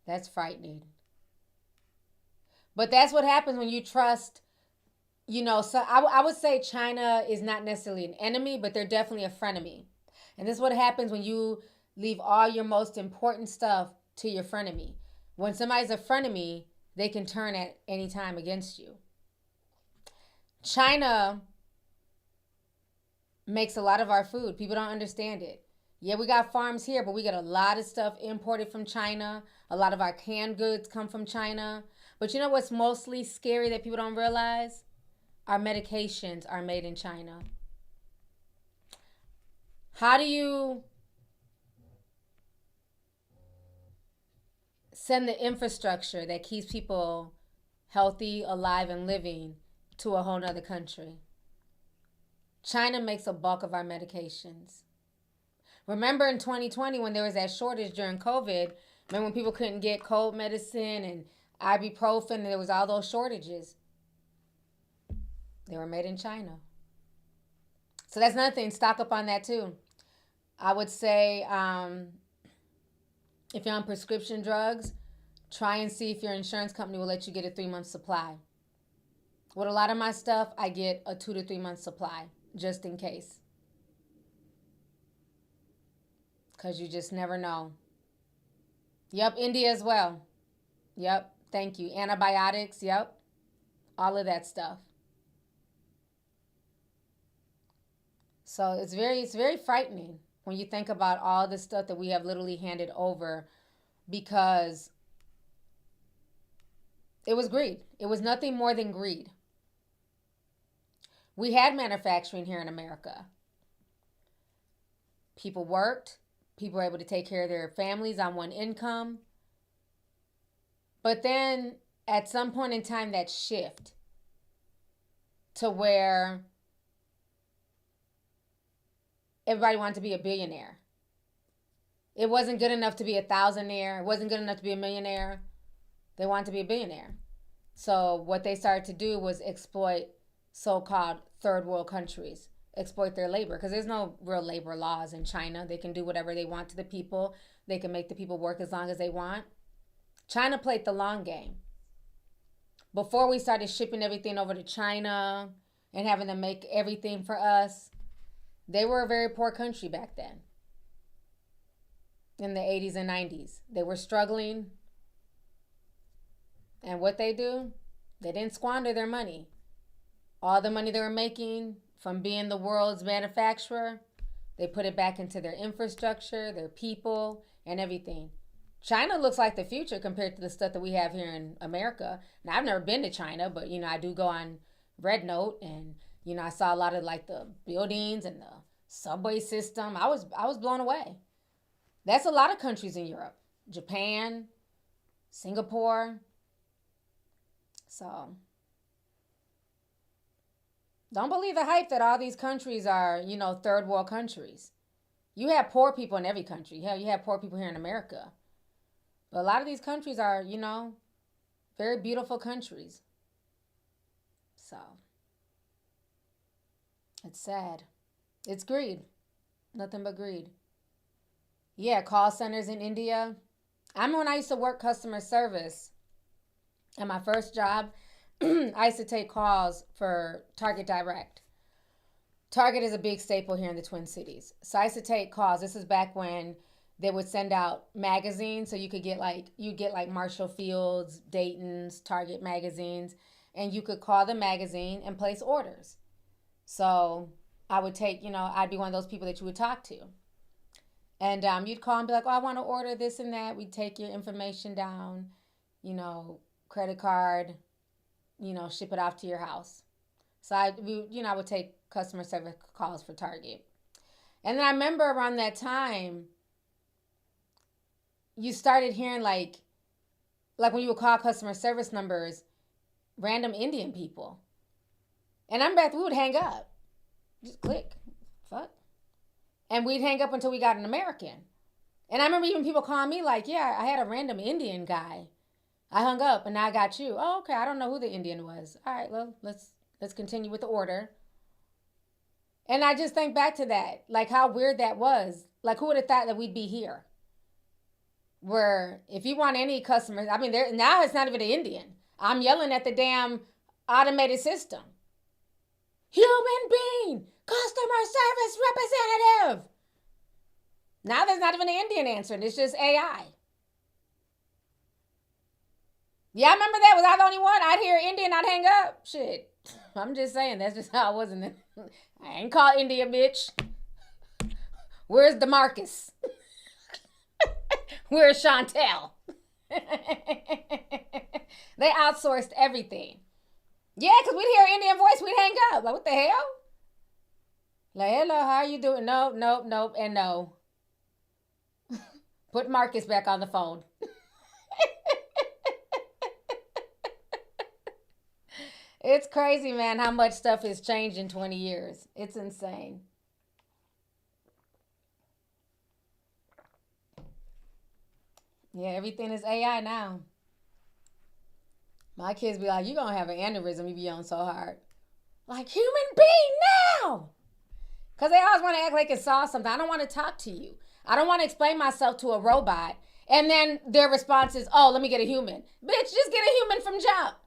That's frightening. But that's what happens when you trust, so I would say China is not necessarily an enemy, but they're definitely a frenemy. And this is what happens when you leave all your most important stuff to your frenemy. When somebody's a frenemy, they can turn at any time against you. China makes a lot of our food. People don't understand it. Yeah, we got farms here, but we get a lot of stuff imported from China. A lot of our canned goods come from China. But you know what's mostly scary that people don't realize? Our medications are made in China. How do you send the infrastructure that keeps people healthy, alive, and living to a whole nother country? China makes a bulk of our medications. Remember in 2020 when there was that shortage during COVID, remember when people couldn't get cold medicine and ibuprofen and there was all those shortages? They were made in China. So that's another thing. Stock up on that too. I would say if you're on prescription drugs, try and see if your insurance company will let you get a 3-month supply. With a lot of my stuff, I get a 2 to 3 month supply just in case. Because you just never know. Yep, India as well. Yep, thank you. Antibiotics, yep. All of that stuff. So it's very frightening when you think about all the stuff that we have literally handed over because it was greed. It was nothing more than greed. We had manufacturing here in America. People worked. People were able to take care of their families on one income. But then at some point in time, that shift to where everybody wanted to be a billionaire. It wasn't good enough to be a thousandaire. It wasn't good enough to be a millionaire. They wanted to be a billionaire. So what they started to do was exploit so-called third world countries, exploit their labor, because there's no real labor laws in China. They can do whatever they want to the people. They can make the people work as long as they want. China played the long game. Before we started shipping everything over to China and having them make everything for us, they were a very poor country back then. In the 80s and 90s. They were struggling. And what they do? They didn't squander their money. All the money they were making from being the world's manufacturer, they put it back into their infrastructure, their people, and everything. China looks like the future compared to the stuff that we have here in America. Now, I've never been to China, but, I do go on Red Note and, I saw a lot of like the buildings and the subway system. I was blown away. That's a lot of countries in Europe. Japan, Singapore. So don't believe the hype that all these countries are, third world countries. You have poor people in every country. Hell, you have poor people here in America. But a lot of these countries are, very beautiful countries. So it's sad. It's greed. Nothing but greed. Yeah, call centers in India. I remember when I used to work customer service at my first job, I used to take calls for Target Direct. Target is a big staple here in the Twin Cities. So I used to take calls. This is back when they would send out magazines. So you could get you'd get Marshall Field's, Dayton's, Target magazines. And you could call the magazine and place orders. So I would take, I'd be one of those people that you would talk to. And you'd call and be like, oh, I want to order this and that. We'd take your information down, credit card, ship it off to your house. So I would take customer service calls for Target. And then I remember around that time, you started hearing like when you would call customer service numbers, random Indian people. And I'm back, we would hang up. Just click. Fuck. And we'd hang up until we got an American. And I remember even people calling me like, yeah, I had a random Indian guy. I hung up and now I got you. Oh, okay. I don't know who the Indian was. All right, well, let's continue with the order. And I just think back to that, like how weird that was. Like, who would have thought that we'd be here? Where if you want any customers, I mean, now it's not even an Indian. I'm yelling at the damn automated system. Human being, customer service representative. Now there's not even an Indian answering. It's just AI. Yeah, I remember that. Was I the only one? I'd hear Indian, I'd hang up. Shit. I'm just saying, that's just how I was in there. I ain't call India, bitch. Where's DeMarcus? Where's Chantel? They outsourced everything. Yeah, because we'd hear Indian voice, we'd hang up. Like, what the hell? Like, hello, how are you doing? Nope, and no. Put Marcus back on the phone. It's crazy, man, how much stuff has changed in 20 years. It's insane. Yeah, everything is AI now. My kids be like, you gonna have an aneurysm, you be yelling so hard. Like, human being now! Because they always want to act like it saw something. I don't want to talk to you. I don't want to explain myself to a robot. And then their response is, oh, let me get a human. Bitch, just get a human from jump.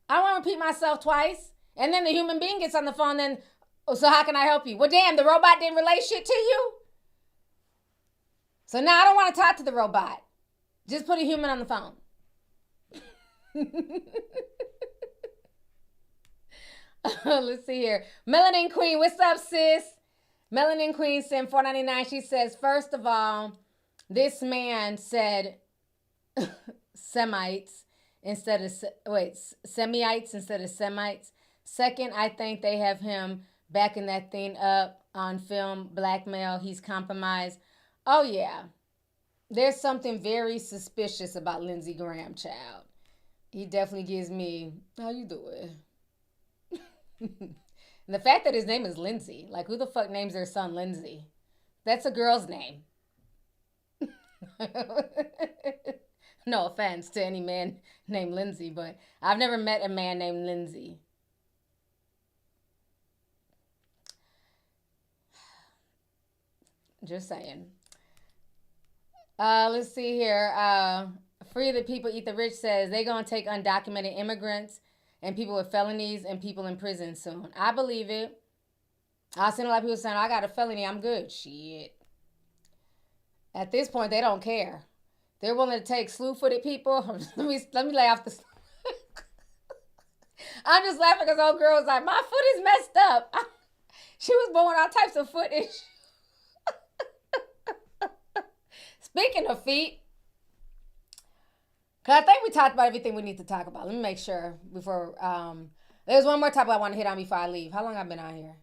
I don't want to repeat myself twice. And then the human being gets on the phone, then, oh, so how can I help you? Well, damn, the robot didn't relay shit to you? So now I don't want to talk to the robot. Just put a human on the phone. Let's see here. Melanin Queen, what's up, sis? Melanin Queen sent $4.99. She says, first of all, this man said Semites instead of Semeites instead of Semites. Second, I think they have him backing that thing up on film, blackmail. He's compromised. Oh yeah, there's something very suspicious about Lindsey Graham, child. He definitely gives me, how you doing? And the fact that his name is Lindsay, like who the fuck names their son Lindsay? That's a girl's name. No offense to any man named Lindsay, but I've never met a man named Lindsay. Just saying. Let's see here. Free the People Eat the Rich says they're going to take undocumented immigrants and people with felonies and people in prison soon. I believe it. I've seen a lot of people saying, I got a felony, I'm good. Shit. At this point, they don't care. They're willing to take slew-footed people. let me lay off the... I'm just laughing because old girl was like, my foot is messed up. She was born with all types of foot issues. Speaking of feet, because I think we talked about everything we need to talk about. Let me make sure before... there's one more topic I want to hit on before I leave. How long have I been on here?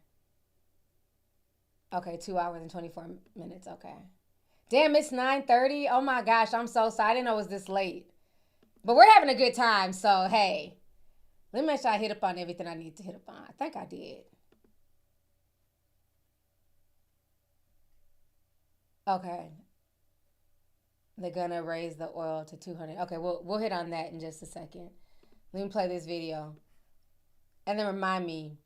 Okay, 2 hours and 24 minutes. Okay. Damn, it's 9:30. Oh my gosh, I'm so sorry. I didn't know it was this late. But we're having a good time, so hey. Let me make sure I hit up on everything I need to hit up on. I think I did. Okay. They're gonna raise the oil to 200. Okay, we'll hit on that in just a second. Let me play this video. And then remind me.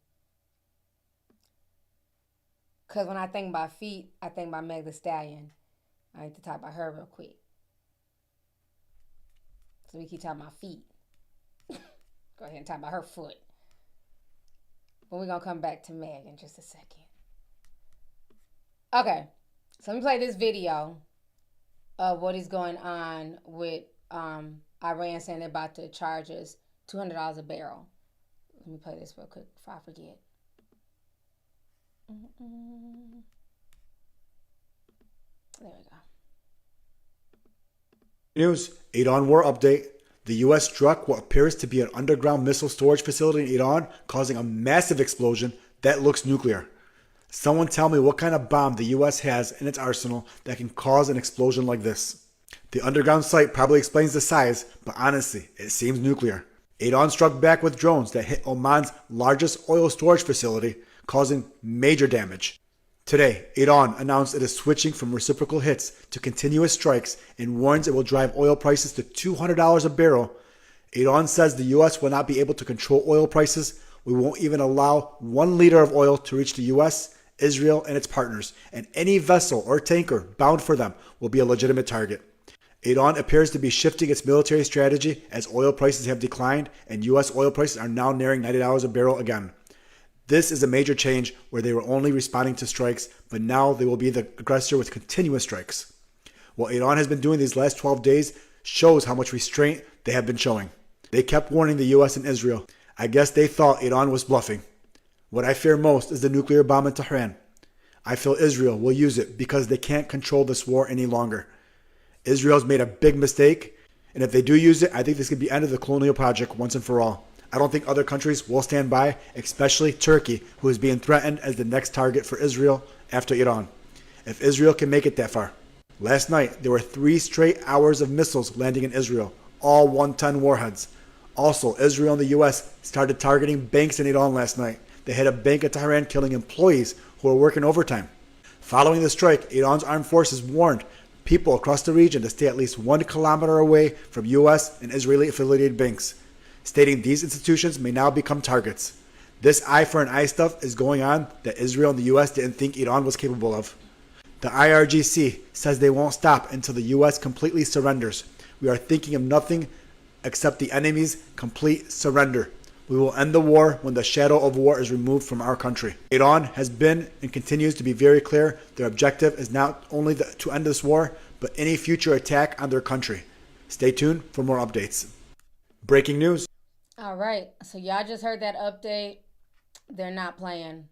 Because when I think about feet, I think about Meg Thee Stallion. I need to talk about her real quick. So we keep talking about feet. Go ahead and talk about her foot. But we're going to come back to Meg in just a second. Okay. So let me play this video of what is going on with Iran saying they're about to charge us $200 a barrel. Let me play this real quick before I forget. There we go. News, Iran war update. The U.S. struck what appears to be an underground missile storage facility in Iran, causing a massive explosion that looks nuclear. Someone tell me what kind of bomb the U.S. has in its arsenal that can cause an explosion like this. The underground site probably explains the size, but honestly, it seems nuclear. Iran struck back with drones that hit Oman's largest oil storage facility, causing major damage. Today, Iran announced it is switching from reciprocal hits to continuous strikes and warns it will drive oil prices to $200 a barrel. Iran says the U.S. will not be able to control oil prices. We won't even allow 1 liter of oil to reach the U.S., Israel, and its partners, and any vessel or tanker bound for them will be a legitimate target. Iran appears to be shifting its military strategy as oil prices have declined and U.S. oil prices are now nearing $90 a barrel again. This is a major change where they were only responding to strikes, but now they will be the aggressor with continuous strikes. What Iran has been doing these last 12 days shows how much restraint they have been showing. They kept warning the U.S. and Israel. I guess they thought Iran was bluffing. What I fear most is the nuclear bomb in Tehran. I feel Israel will use it because they can't control this war any longer. Israel's made a big mistake, and if they do use it, I think this could be the end of the colonial project once and for all. I don't think other countries will stand by, especially Turkey, who is being threatened as the next target for Israel after Iran. If Israel can make it that far. Last night, there were 3 straight hours of missiles landing in Israel, all 1-ton warheads. Also, Israel and the U.S. started targeting banks in Iran last night. They hit a bank in Tehran, killing employees who were working overtime. Following the strike, Iran's armed forces warned people across the region to stay at least 1 kilometer away from U.S. and Israeli-affiliated banks, stating these institutions may now become targets. This eye for an eye stuff is going on that Israel and the U.S. didn't think Iran was capable of. The IRGC says they won't stop until the U.S. completely surrenders. We are thinking of nothing except the enemy's complete surrender. We will end the war when the shadow of war is removed from our country. Iran has been and continues to be very clear. Their objective is not only to end this war, but any future attack on their country. Stay tuned for more updates. Breaking news. All right. So y'all just heard that update. They're not playing.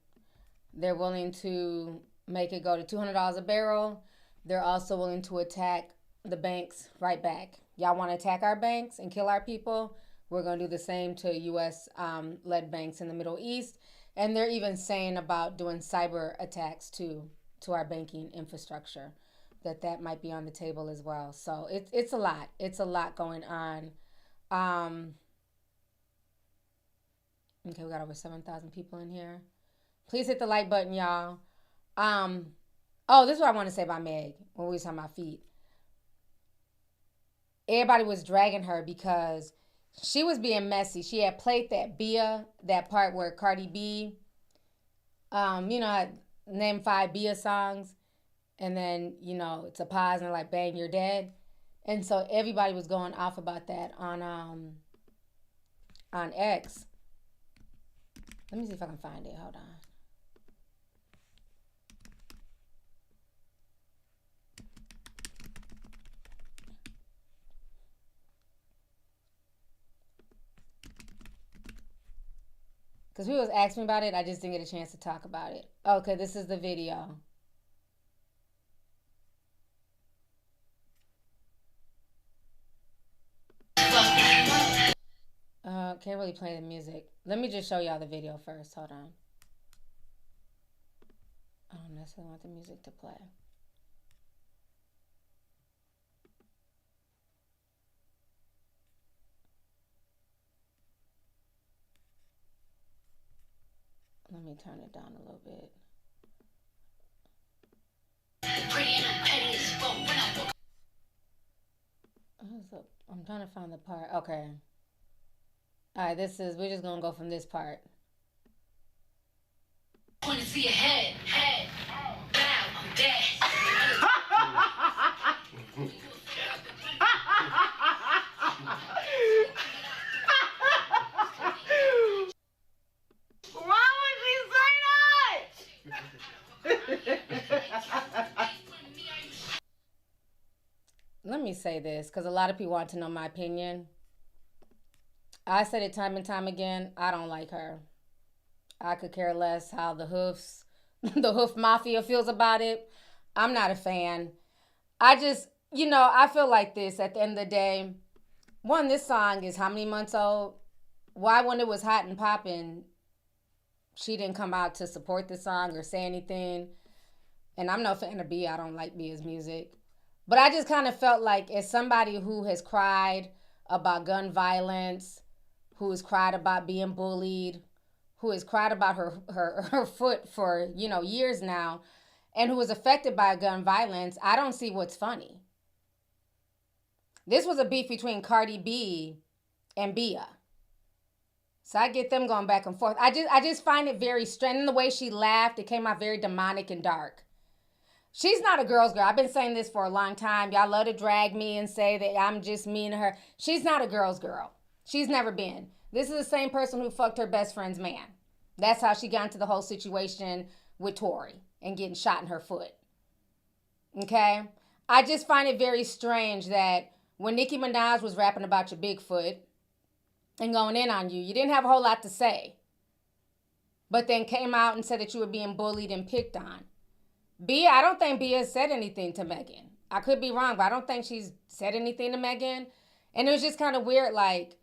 They're willing to make it go to $200 a barrel. They're also willing to attack the banks right back. Y'all want to attack our banks and kill our people? We're going to do the same to U.S. led banks in the Middle East. And they're even saying about doing cyber attacks to our banking infrastructure, that might be on the table as well. So it's a lot. It's a lot going on. Okay, we got over 7,000 people in here. Please hit the like button, y'all. Oh, this is what I want to say about Meg when we was talking about feet. Everybody was dragging her because she was being messy. She had played that part where Cardi B, name 5 Bia songs, and then, it's a pause and like, bang, you're dead. And so everybody was going off about that on X. Let me see if I can find it. Hold on. Because people was asking me about it. I just didn't get a chance to talk about it. Okay, this is the video. Can't really play the music. Let me just show y'all the video first. Hold on. I don't necessarily want the music to play. Let me turn it down a little bit. I'm trying to find the part. Okay. All right, we're just going to go from this part. I want to see your head, bow, I'm dead. Why would she say that? Let me say this, because a lot of people want to know my opinion. I said it time and time again. I don't like her. I could care less how the hoof mafia feels about it. I'm not a fan. I just, I feel like this at the end of the day. One, this song is how many months old? Why, when it was hot and popping, she didn't come out to support the song or say anything? And I'm no fan of Bia. I don't like Bia's music. But I just kind of felt like, as somebody who has cried about gun violence, who has cried about being bullied, who has cried about her foot for, years now, and who was affected by gun violence, I don't see what's funny. This was a beef between Cardi B and Bia. So I get them going back and forth. I just find it very strange. And the way she laughed, it came out very demonic and dark. She's not a girl's girl. I've been saying this for a long time. Y'all love to drag me and say that I'm just mean to her. She's not a girl's girl. She's never been. This is the same person who fucked her best friend's man. That's how she got into the whole situation with Tory and getting shot in her foot. Okay? I just find it very strange that when Nicki Minaj was rapping about your Bigfoot and going in on you, you didn't have a whole lot to say. But then came out and said that you were being bullied and picked on. Bia, I don't think Bia said anything to Megan. I could be wrong, but I don't think she's said anything to Megan. And it was just kind of weird, like,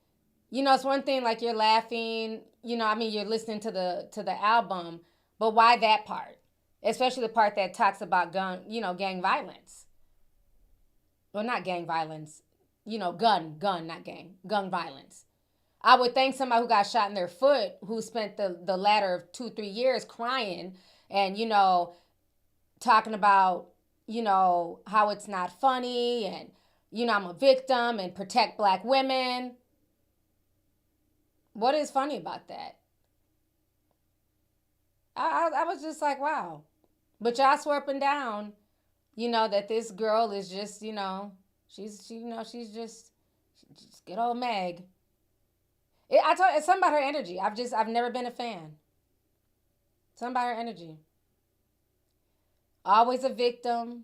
it's one thing like you're laughing, you're listening to the album, but why that part? Especially the part that talks about gang violence. Well, not gang violence, gun, not gang, gun violence. I would think somebody who got shot in their foot, who spent the latter of 2-3 years crying and, talking about, how it's not funny and, I'm a victim and protect Black women. What is funny about that? I was just like, wow. But y'all swear up and down, that this girl is just, she's just good old Meg. I told you, it's something about her energy. I've never been a fan. Something about her energy. Always a victim.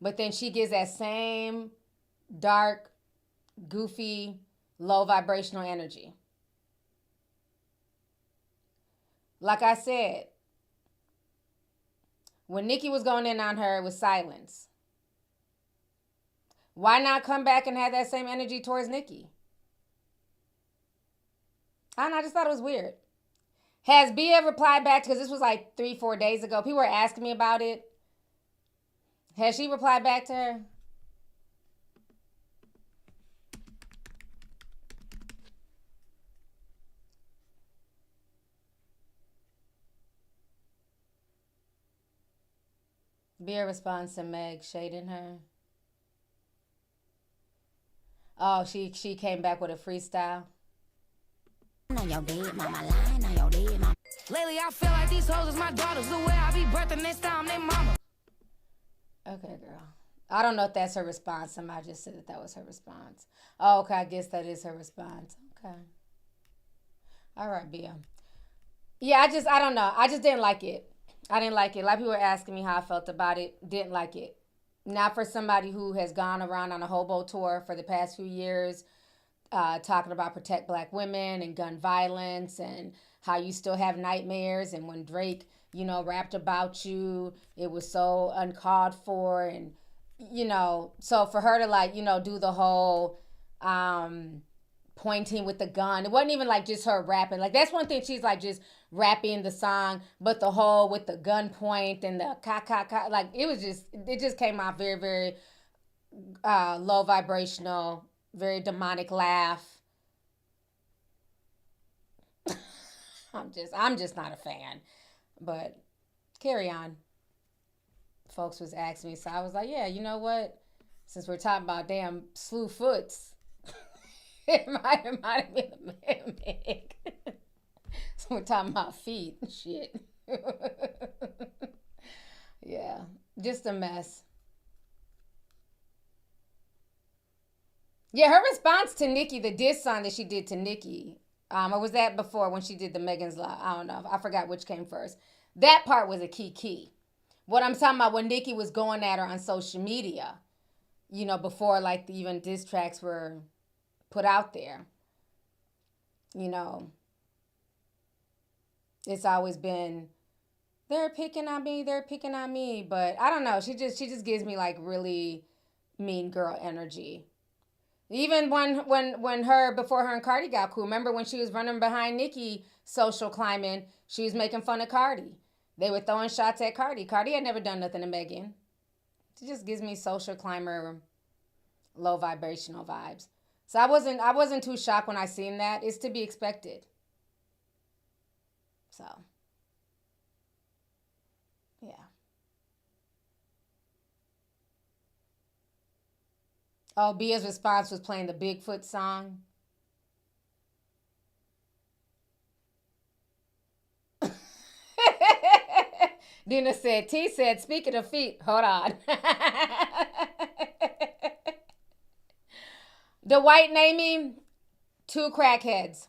But then she gives that same dark, goofy, low vibrational energy. Like I said, when Nicki was going in on her, it was silence. Why not come back and have that same energy towards Nicki? I just thought it was weird. Has Bia replied back? Because this was like 3-4 days ago. People were asking me about it. Has she replied back to her? Bia responds to Meg shading her. Oh, she came back with a freestyle. Lately, I feel like these hoes is my daughters. The way I be birthing next time, they mama. Okay, girl. I don't know if that's her response. Somebody just said that was her response. Oh, okay. I guess that is her response. Okay. All right, Bia. Yeah, I don't know. I just didn't like it. I didn't like it. A lot of people were asking me how I felt about it. Didn't like it. Not for somebody who has gone around on a hobo tour for the past few years, talking about protect Black women and gun violence and how you still have nightmares. And when Drake, rapped about you, it was so uncalled for. And, so for her to do the whole pointing with the gun, it wasn't even like just her rapping. Like, that's one thing, she's like just rapping the song, but the whole with the gun point and the ka, like it just came out very, very low vibrational, very demonic laugh. I'm just not a fan. But carry on. Folks was asking me, so I was like, yeah, you know what? Since we're talking about damn slew foots, it might have been a mimic. So we're talking about feet and shit. Yeah, just a mess. Yeah, her response to Nicki, the diss song that she did to Nicki, or was that before when she did the Megan's Law? I don't know. I forgot which came first. That part was a key. What I'm talking about, when Nicki was going at her on social media, before even diss tracks were put out there, it's always been, they're picking on me. But I don't know. She just gives me really mean girl energy. Even when before her and Cardi got cool, remember when she was running behind Nicki social climbing, she was making fun of Cardi. They were throwing shots at Cardi. Cardi had never done nothing to Megan. It just gives me social climber, low vibrational vibes. So I wasn't too shocked when I seen that. It's to be expected. So, yeah. Oh, Bia's response was playing the Bigfoot song. Dina said, T said, speaking of feet, hold on. The white naming, 2 crackheads.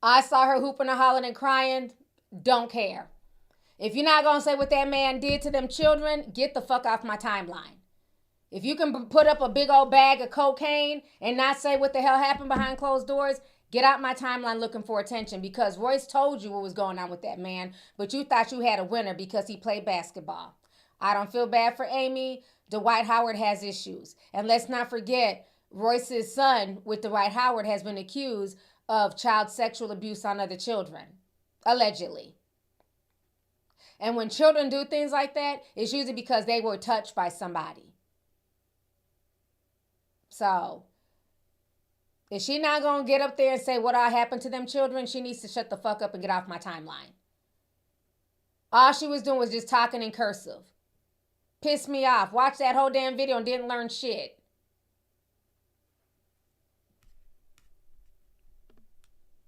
I saw her hooping and hollering and crying. Don't care. If you're not going to say what that man did to them children, get the fuck off my timeline. If you can put up a big old bag of cocaine and not say what the hell happened behind closed doors, get out my timeline looking for attention, because Royce told you what was going on with that man, but you thought you had a winner because he played basketball. I don't feel bad for Amy. Dwight Howard has issues. And let's not forget, Royce's son with Dwight Howard has been accused of child sexual abuse on other children, allegedly. And when children do things like that, it's usually because they were touched by somebody. So, if she not going to get up there and say what all happened to them children, she needs to shut the fuck up and get off my timeline. All she was doing was just talking in cursive. Pissed me off. Watched that whole damn video and didn't learn shit.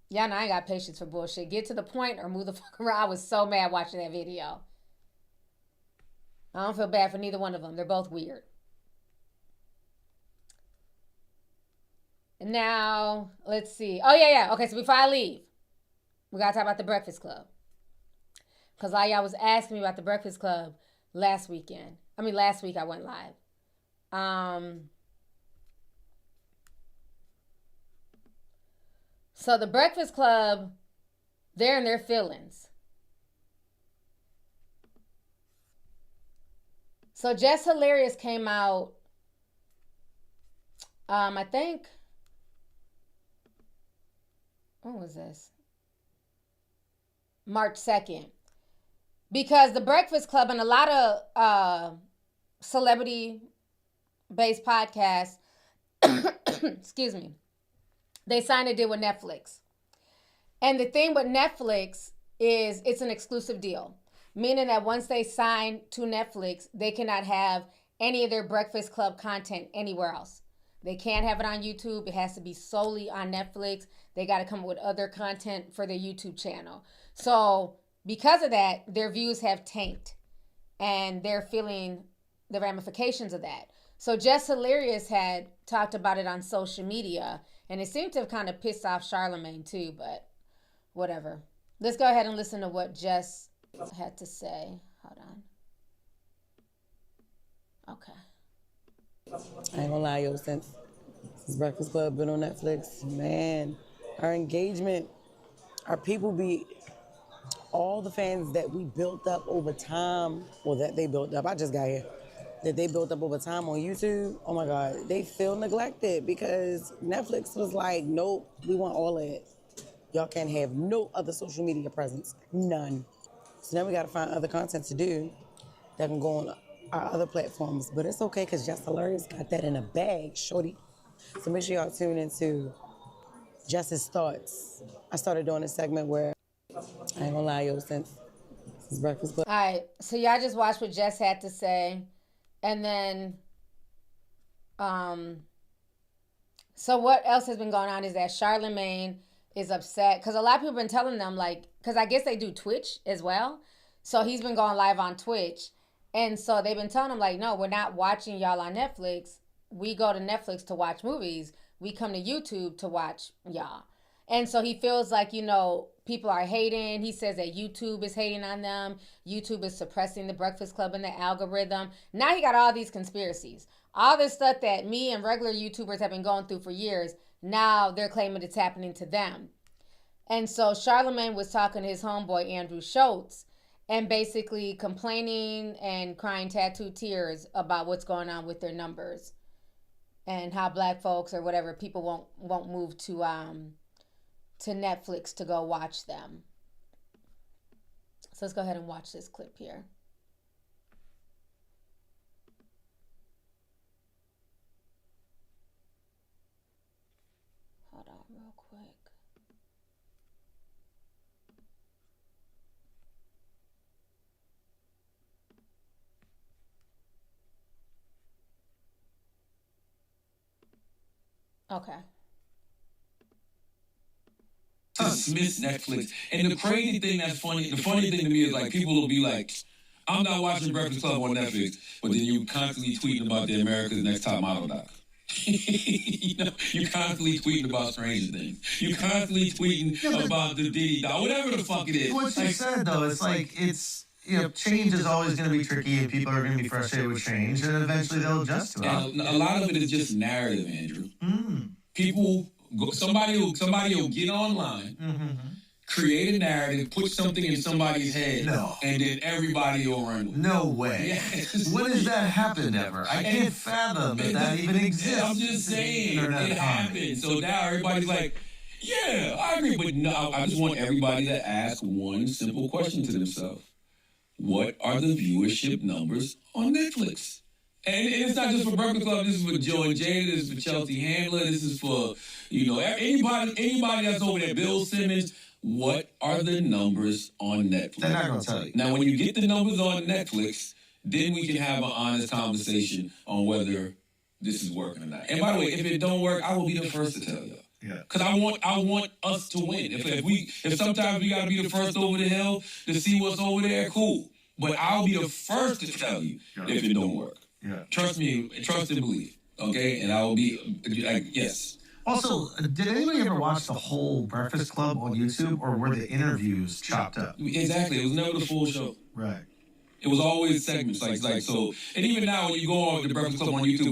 Y'all know I ain't got patience for bullshit. Get to the point or move the fuck around. I was so mad watching that video. I don't feel bad for neither one of them. They're both weird. Now, let's see. Oh, yeah. Okay, so before I leave, we got to talk about the Breakfast Club. Because all y'all was asking me about the Breakfast Club last week I went live. So the Breakfast Club, they're in their feelings. So Jess Hilarious came out, I think, when was this? March 2nd. Because the Breakfast Club and a lot of celebrity-based podcasts, excuse me, they signed a deal with Netflix. And the thing with Netflix is it's an exclusive deal, meaning that once they sign to Netflix, they cannot have any of their Breakfast Club content anywhere else. They can't have it on YouTube. It has to be solely on Netflix. They got to come up with other content for their YouTube channel. So because of that, their views have tanked, and they're feeling the ramifications of that. So Jess Hilarious had talked about it on social media, and it seemed to have kind of pissed off Charlemagne too, but whatever. Let's go ahead and listen to what Jess had to say. Hold on. Okay. I ain't gonna lie, yo, since Breakfast Club been on Netflix, man, our engagement, our people be, all the fans that we built up over time, well, that they built up, I just got here, that they built up over time on YouTube, oh my God, they feel neglected because Netflix was like, nope, we want all of it. Y'all can't have no other social media presence, none. So now we gotta find other content to do that can go on our other platforms, but it's okay because Jess Hilarious got that in a bag, shorty. So make sure y'all tune into Jess's Thoughts. I started doing a segment where, I ain't gonna lie, yo, since Breakfast Club. All right, so y'all just watched what Jess had to say, and then, so what else has been going on is that Charlemagne is upset because a lot of people have been telling them, like, because I guess they do Twitch as well, so he's been going live on Twitch, and so they've been telling him, like, no, we're not watching y'all on Netflix. We go to Netflix to watch movies. We come to YouTube to watch y'all. And so he feels like, you know, people are hating. He says that YouTube is hating on them. YouTube is suppressing the Breakfast Club and the algorithm. Now he got all these conspiracies. All this stuff that me and regular YouTubers have been going through for years, now they're claiming it's happening to them. And so Charlemagne was talking to his homeboy, Andrew Schultz, and basically complaining and crying tattooed tears about what's going on with their numbers and how black folks or whatever, people won't move to Netflix to go watch them. So let's go ahead and watch this clip here. Hold on real quick. Okay. Dismiss Netflix. And the crazy thing that's funny, the funny thing to me is like people will be like, I'm not watching Breakfast Club on Netflix, but then you constantly tweeting about the America's Next Top Model doc. You know, you constantly tweeting about Stranger Things. You constantly tweeting about the Diddy doc, whatever the fuck it is. What you said though, it's like change is always going to be tricky, and people are going to be frustrated with change, and eventually they'll adjust to it. And a lot of it is just narrative, Andrew. People, somebody will get online, create a narrative, put something in somebody's head, and then everybody will run with it. No way. Yes. When has that happened ever? I can't fathom that even exists. I'm just saying, it happened. So now everybody's like, yeah, I agree. But no, I just want everybody to ask one simple question to themselves. What are the viewership numbers on Netflix? And it's not just for Breakfast Club. This is for Joe and Jada. This is for Chelsea Handler. This is for, anybody that's over there. Bill Simmons. What are the numbers on Netflix? They're not going to tell you. Now, when you get the numbers on Netflix, then we can have an honest conversation on whether this is working or not. And by the way, if it don't work, I will be the first to tell you. Yeah. Because I want us to win. If sometimes we got to be the first over the hill to see what's over there, cool. But I'll be the first to tell you if it don't work. Yeah. Trust me, trust and believe. Okay? And I will be like, yes. Also, did anybody ever watch the whole Breakfast Club on YouTube, or were the interviews chopped up? Exactly. It was never the full show. Right. It was always segments, like so. And even now, when you go on the Breakfast Club on YouTube,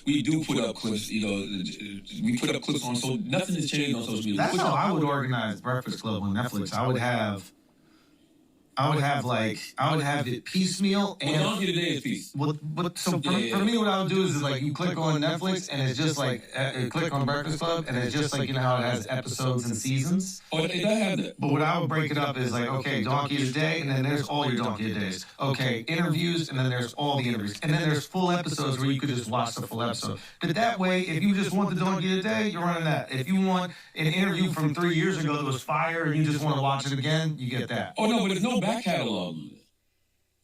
we do put up clips. We put up clips on, so nothing has changed on social media. That's how I would organize Breakfast Club on Netflix. I would have it piecemeal and Donkey Today is piece. For me, what I would do is like you click on Netflix and it's just like click on Breakfast Club and it's just like how it has episodes and seasons. Oh, it does have that. But what I would break it up is like, okay, Donkey of the Day, and then there's all your Donkey of the Days. Okay, interviews, and then there's all the interviews, and then there's full episodes where you could just watch the full episode. But that way, if you just want the Donkey of the Day, you're running that. If you want an interview from 3 years ago that was fire and you just want to watch it again, you get that. Oh no, but there's no back catalog.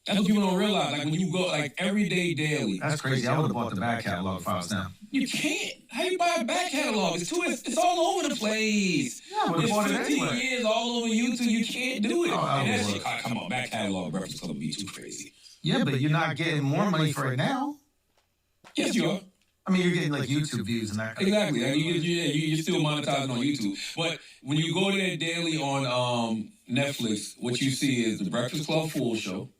That's what people don't realize. Like when you go like Everyday Daily. That's crazy. I would have bought the back catalog files now. You can't. How you buy a back catalog? It's all over the place. Yeah, but it's 15 anyway. years all over YouTube. You can't do it. Oh, and that shit, come on, back catalog Breakfast Club would be too crazy. Yeah, but you're not getting more money for it now. Yes, you are. I mean, you're getting like YouTube views and that. Exactly. Like, you're still monetizing on YouTube. But when you go to that daily on Netflix, what you see is the Breakfast Club full show.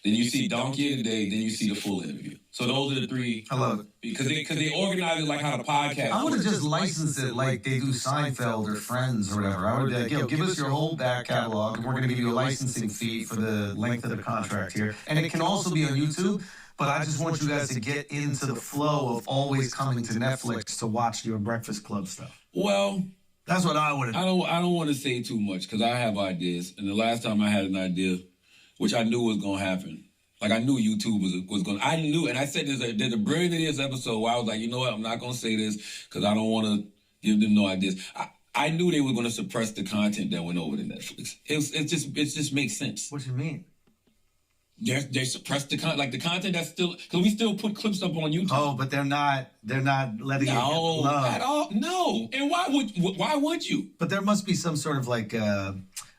Then you see Donkey of the Day. Then you see the full interview. So those are the three. I love it. Because they organize it like how the podcast. I would have just licensed it like they do Seinfeld or Friends or whatever. I would have give us your whole back catalog, and we're going to give you a licensing fee for the length of the contract here. And it can also be on YouTube. But I just want you guys to get into the flow of always coming to Netflix to watch your Breakfast Club stuff. Well, that's what I would have. I don't want to say too much because I have ideas. And the last time I had an idea, which I knew was going to happen. Like, I knew YouTube was going to... I knew, and I said there's a brilliant ideas episode where I was like, you know what, I'm not going to say this because I don't want to give them no ideas. I knew they were going to suppress the content that went over to Netflix. It just makes sense. What do you mean? They suppressed the content, like the content that's still... Because we still put clips up on YouTube. Oh, but they're not letting it get love. At all. No. And why would you? But there must be some sort of like...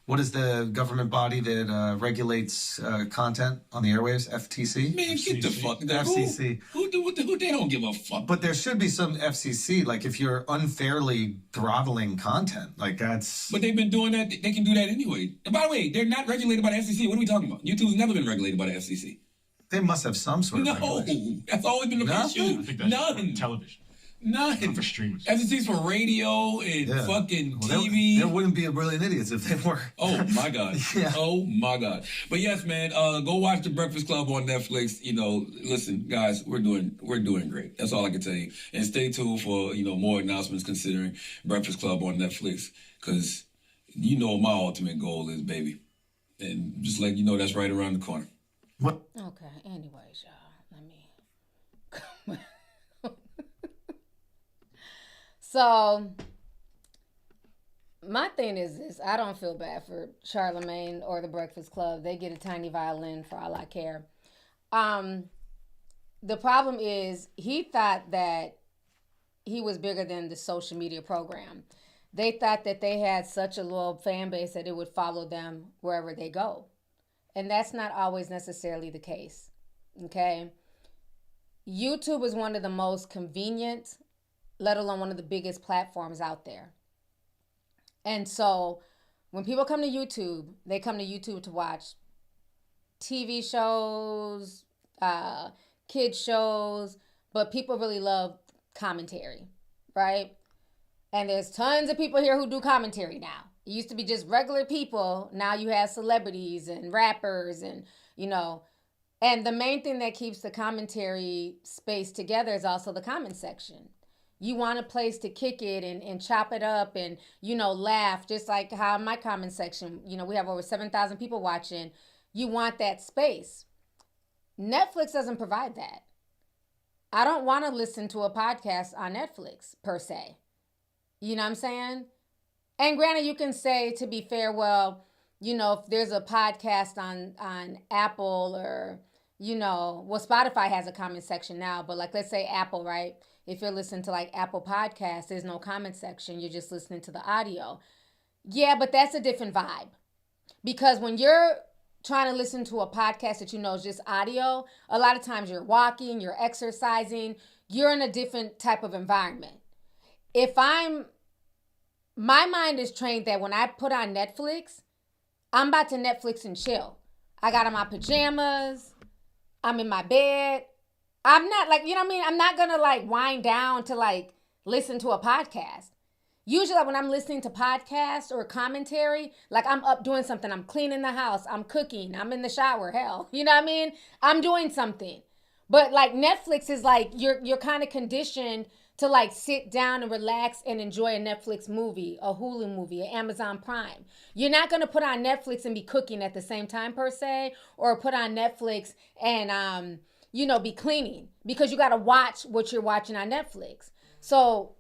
what is the government body that regulates content on the airwaves? FTC? Man, get the fuck... FCC. Who they don't give a fuck. But there should be some FCC, like if you're unfairly throttling content, like that's... But they've been doing that. They can do that anyway. And by the way, they're not regulated by the FCC. What are we talking about? YouTube's never been regulated by the FCC. They must have some sort of regulation. No, that's always been the issue. I think that's None. Television. None. For streamers. FCC's for radio and fucking TV. There wouldn't be a Brilliant Idiots if they were. Oh, my God. Oh, my God. But yes, man, go watch The Breakfast Club on Netflix. Listen, guys, we're doing great. That's all I can tell you. And stay tuned for, more announcements considering Breakfast Club on Netflix because my ultimate goal is, baby. And just like you know, that's right around the corner. Okay, anyways, y'all, let me... So, my thing is this. I don't feel bad for Charlemagne or the Breakfast Club. They get a tiny violin for all I care. The problem is he thought that he was bigger than the social media program. They thought that they had such a loyal fan base that it would follow them wherever they go. And that's not always necessarily the case. Okay? YouTube is one of the most convenient, let alone one of the biggest platforms out there. And so when people come to YouTube, they come to YouTube to watch TV shows, kid shows, but people really love commentary, right? And there's tons of people here who do commentary now. It used to be just regular people. Now you have celebrities and rappers and, you know, and the main thing that keeps the commentary space together is also the comment section. You want a place to kick it and chop it up and, you know, laugh, just like how in my comment section, you know, we have over 7,000 people watching. You want that space. Netflix doesn't provide that. I don't want to listen to a podcast on Netflix per se. You know what I'm saying? And granted, you can say, to be fair, well, you know, if there's a podcast on Apple or, you know, well, Spotify has a comment section now, but like, let's say Apple, right? If you're listening to like Apple Podcasts, there's no comment section. You're just listening to the audio. Yeah, but that's a different vibe. Because when you're trying to listen to a podcast that you know is just audio, a lot of times you're walking, you're exercising, you're in a different type of environment. My mind is trained that when I put on Netflix, I'm about to Netflix and chill. I got on my pajamas, I'm in my bed. I'm not like, you know what I mean? I'm not gonna like wind down to like listen to a podcast. Usually like, when I'm listening to podcasts or commentary, like I'm up doing something. I'm cleaning the house. I'm cooking. I'm in the shower. Hell, you know what I mean? I'm doing something. But like Netflix is like, you're kind of conditioned to like sit down and relax and enjoy a Netflix movie, a Hulu movie, an Amazon Prime. You're not going to put on Netflix and be cooking at the same time per se, or put on Netflix and, you know, be cleaning, because you got to watch what you're watching on Netflix. So,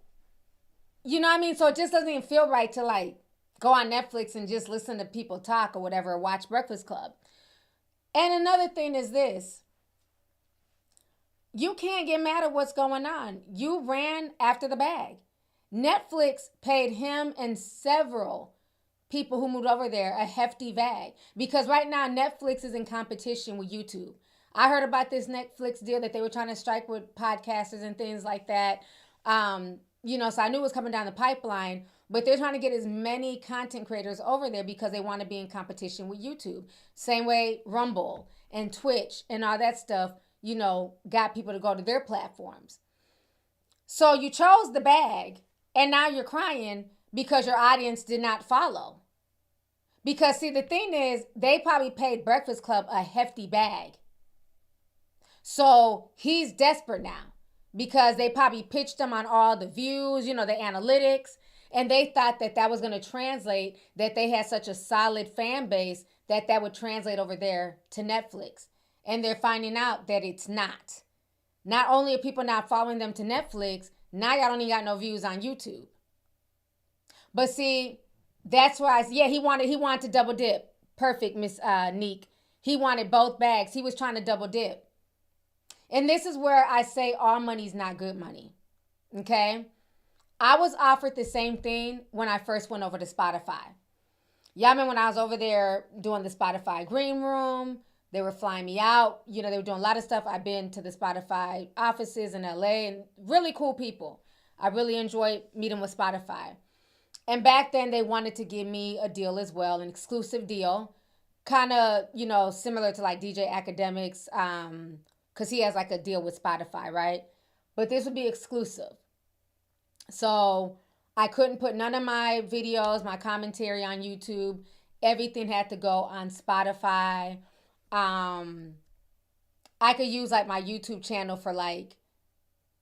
you know what I mean? So it just doesn't even feel right to like go on Netflix and just listen to people talk or whatever, or watch Breakfast Club. And another thing is this. You can't get mad at what's going on. You ran after the bag. Netflix paid him and several people who moved over there a hefty bag, because right now Netflix is in competition with YouTube. I heard about this Netflix deal that they were trying to strike with podcasters and things like that. You know, so I knew it was coming down the pipeline, but they're trying to get as many content creators over there because they want to be in competition with YouTube. Same way Rumble and Twitch and all that stuff, you know, got people to go to their platforms. So you chose the bag, and now you're crying because your audience did not follow. Because see, the thing is, they probably paid Breakfast Club a hefty bag. So he's desperate now because they probably pitched him on all the views, you know, the analytics, and they thought that that was going to translate, that they had such a solid fan base that that would translate over there to Netflix. And they're finding out that it's not. Not only are people not following them to Netflix, now y'all don't even got no views on YouTube. But see, that's why, he wanted to double dip. Perfect, Miss Neek. He wanted both bags. He was trying to double dip. And this is where I say all money's not good money. Okay? I was offered the same thing when I first went over to Spotify. Y'all remember when I was over there doing the Spotify green room? They were flying me out. You know, they were doing a lot of stuff. I've been to the Spotify offices in LA, and really cool people. I really enjoyed meeting with Spotify. And back then they wanted to give me a deal as well, an exclusive deal. Kind of, you know, similar to like DJ Academics, because he has like a deal with Spotify, right? But this would be exclusive. So I couldn't put none of my videos, my commentary on YouTube. Everything had to go on Spotify. I could use like my YouTube channel for like,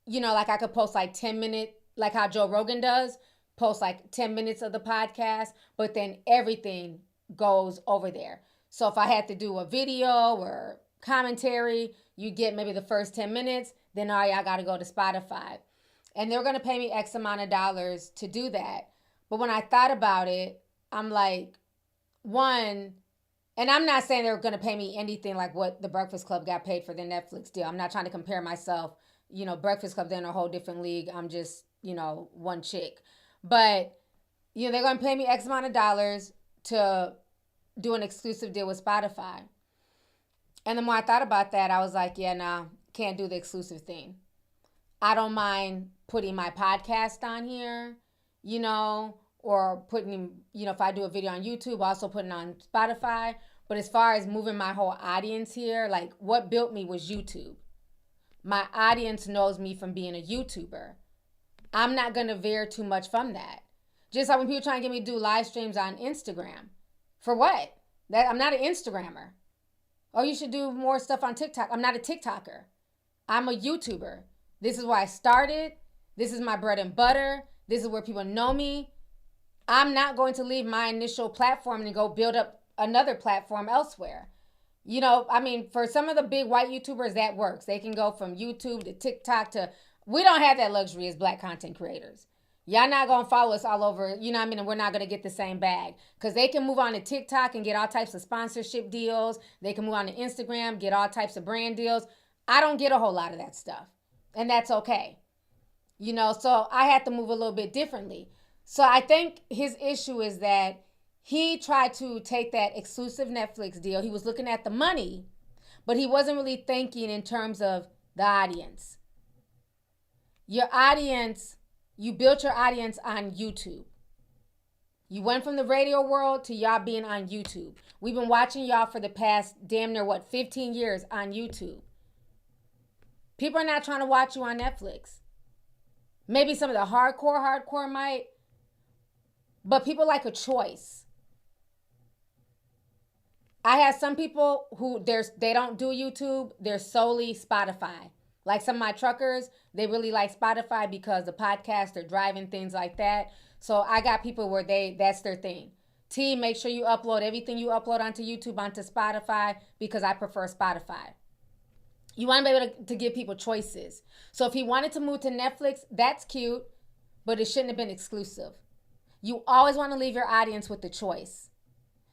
you know, like I could post like 10-minute, like how Joe Rogan does, post like 10 minutes of the podcast, but then everything goes over there. So if I had to do a video or commentary, you get maybe the first 10 minutes, then all right, I got to go to Spotify. And they're going to pay me X amount of dollars to do that. But when I thought about it, I'm like, one, and I'm not saying they're going to pay me anything like what the Breakfast Club got paid for their Netflix deal. I'm not trying to compare myself. You know, Breakfast Club, they're in a whole different league. I'm just, you know, one chick. But, you know, they're going to pay me X amount of dollars to do an exclusive deal with Spotify. And the more I thought about that, I was like, yeah, nah, can't do the exclusive thing. I don't mind putting my podcast on here, you know, or putting, you know, if I do a video on YouTube, also putting on Spotify. But as far as moving my whole audience here, like what built me was YouTube. My audience knows me from being a YouTuber. I'm not going to veer too much from that. Just like when people try and get me to do live streams on Instagram. For what? That I'm not an Instagrammer. Oh, you should do more stuff on TikTok. I'm not a TikToker. I'm a YouTuber. This is where I started. This is my bread and butter. This is where people know me. I'm not going to leave my initial platform and go build up another platform elsewhere. You know, I mean, for some of the big white YouTubers, that works. They can go from YouTube to TikTok to... We don't have that luxury as black content creators. Y'all not going to follow us all over, you know what I mean? And we're not going to get the same bag. Because they can move on to TikTok and get all types of sponsorship deals. They can move on to Instagram, get all types of brand deals. I don't get a whole lot of that stuff. And that's okay. You know, so I had to move a little bit differently. So I think his issue is that he tried to take that exclusive Netflix deal. He was looking at the money, but he wasn't really thinking in terms of the audience. Your audience, you built your audience on YouTube. You went from the radio world to y'all being on YouTube. We've been watching y'all for the past damn near, 15 years on YouTube. People are not trying to watch you on Netflix. Maybe some of the hardcore might, but people like a choice. I have some people who they don't do YouTube. They're solely Spotify. Like some of my truckers, they really like Spotify because the podcast, they're driving, things like that. So I got people where that's their thing. T, make sure you upload everything you upload onto YouTube onto Spotify because I prefer Spotify. You want to be able to give people choices. So if he wanted to move to Netflix, that's cute, but it shouldn't have been exclusive. You always want to leave your audience with the choice.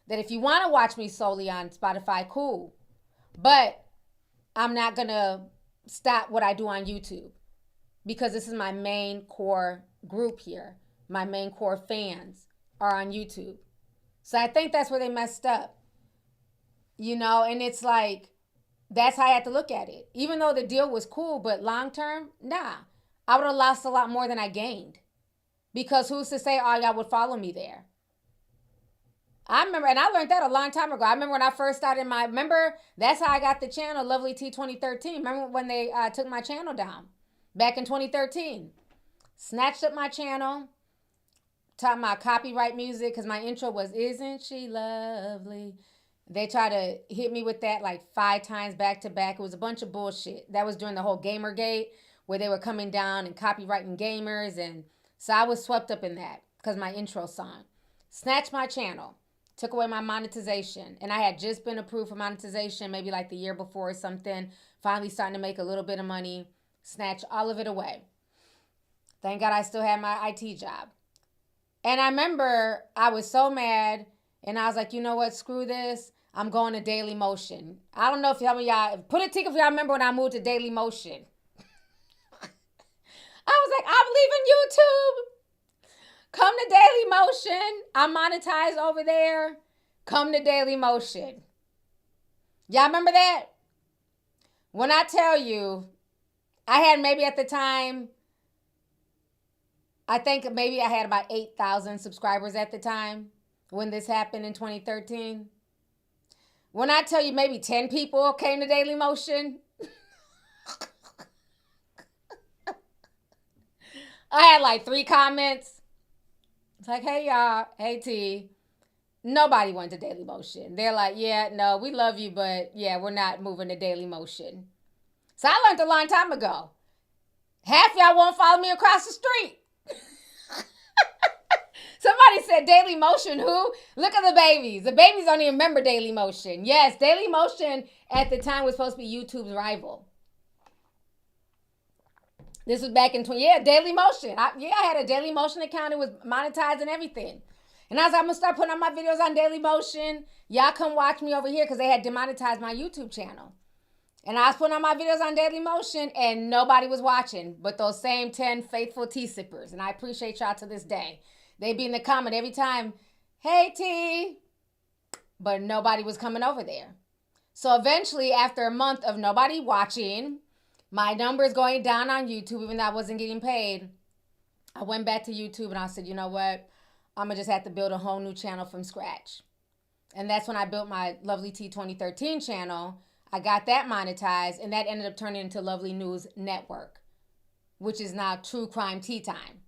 That if you want to watch me solely on Spotify, cool. But I'm not going to stop what I do on YouTube because this is my main core group here. My main core fans are on YouTube. So I think that's where they messed up. You know, and it's like, that's how I had to look at it. Even though the deal was cool, but long term, nah. I would have lost a lot more than I gained. Because who's to say all y'all would follow me there? I remember, and I learned that a long time ago. I remember when I first started that's how I got the channel, Lovely T 2013. Remember when they took my channel down? Back in 2013. Snatched up my channel. Taught my copyright music because my intro was, "Isn't she lovely?" They tried to hit me with that like 5 times back to back. It was a bunch of bullshit. That was during the whole Gamergate where they were coming down and copyrighting gamers. And so I was swept up in that because my intro song. Snatched my channel. Took away my monetization. And I had just been approved for monetization maybe like the year before or something. Finally starting to make a little bit of money. Snatched all of it away. Thank God I still had my IT job. And I remember I was so mad. And I was like, you know what? Screw this. I'm going to Daily Motion. I don't know if y'all put a ticket if y'all remember when I moved to Daily Motion. I was like, I'm leaving YouTube. Come to Daily Motion. I'm monetized over there. Come to Daily Motion. Y'all remember that? When I tell you, I had maybe at the time, I think maybe I had about 8,000 subscribers at the time when this happened in 2013. When I tell you maybe 10 people came to Daily Motion, I had like 3 comments. It's like, hey, y'all. Hey, T. Nobody went to Daily Motion. They're like, yeah, no, we love you, but yeah, we're not moving to Daily Motion. So I learned a long time ago. Half y'all won't follow me across the street. Somebody said Daily Motion. Who? Look at the babies. The babies don't even remember Daily Motion. Yes, Daily Motion at the time was supposed to be YouTube's rival. This was back in Daily Motion. I had a Daily Motion account. It was monetized and everything. And I was like, I'm going to start putting on my videos on Daily Motion. Y'all come watch me over here because they had demonetized my YouTube channel. And I was putting on my videos on Daily Motion and nobody was watching but those same 10 faithful tea sippers. And I appreciate y'all to this day. They be in the comment every time, hey, T. But nobody was coming over there. So eventually, after a month of nobody watching, my numbers going down on YouTube, even though I wasn't getting paid, I went back to YouTube and I said, you know what? I'm going to just have to build a whole new channel from scratch. And that's when I built my Lovely Tea 2013 channel. I got that monetized, and that ended up turning into Lovely News Network, which is now True Crime Tea Time.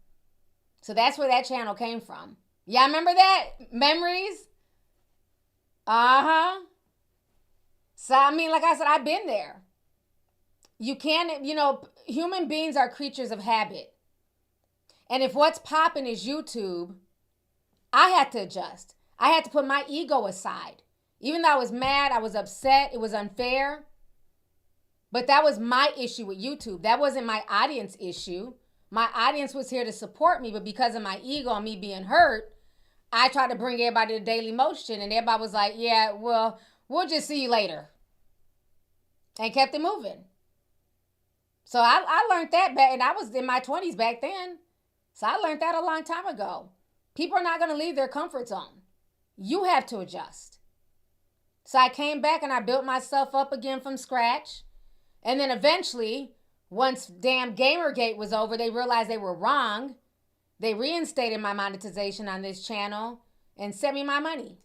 So that's where that channel came from. Y'all remember that? Memories? Uh-huh. So, I mean, like I said, I've been there. You can't, human beings are creatures of habit. And if what's popping is YouTube, I had to adjust. I had to put my ego aside. Even though I was mad, I was upset, it was unfair. But that was my issue with YouTube. That wasn't my audience issue. My audience was here to support me, but because of my ego and me being hurt, I tried to bring everybody to Daily Motion, and everybody was like, yeah, well, we'll just see you later. And kept it moving. So I learned that back, and I was in my 20s back then. So I learned that a long time ago. People are not going to leave their comfort zone. You have to adjust. So I came back and I built myself up again from scratch. And then eventually, once damn Gamergate was over, they realized they were wrong. They reinstated my monetization on this channel and sent me my money.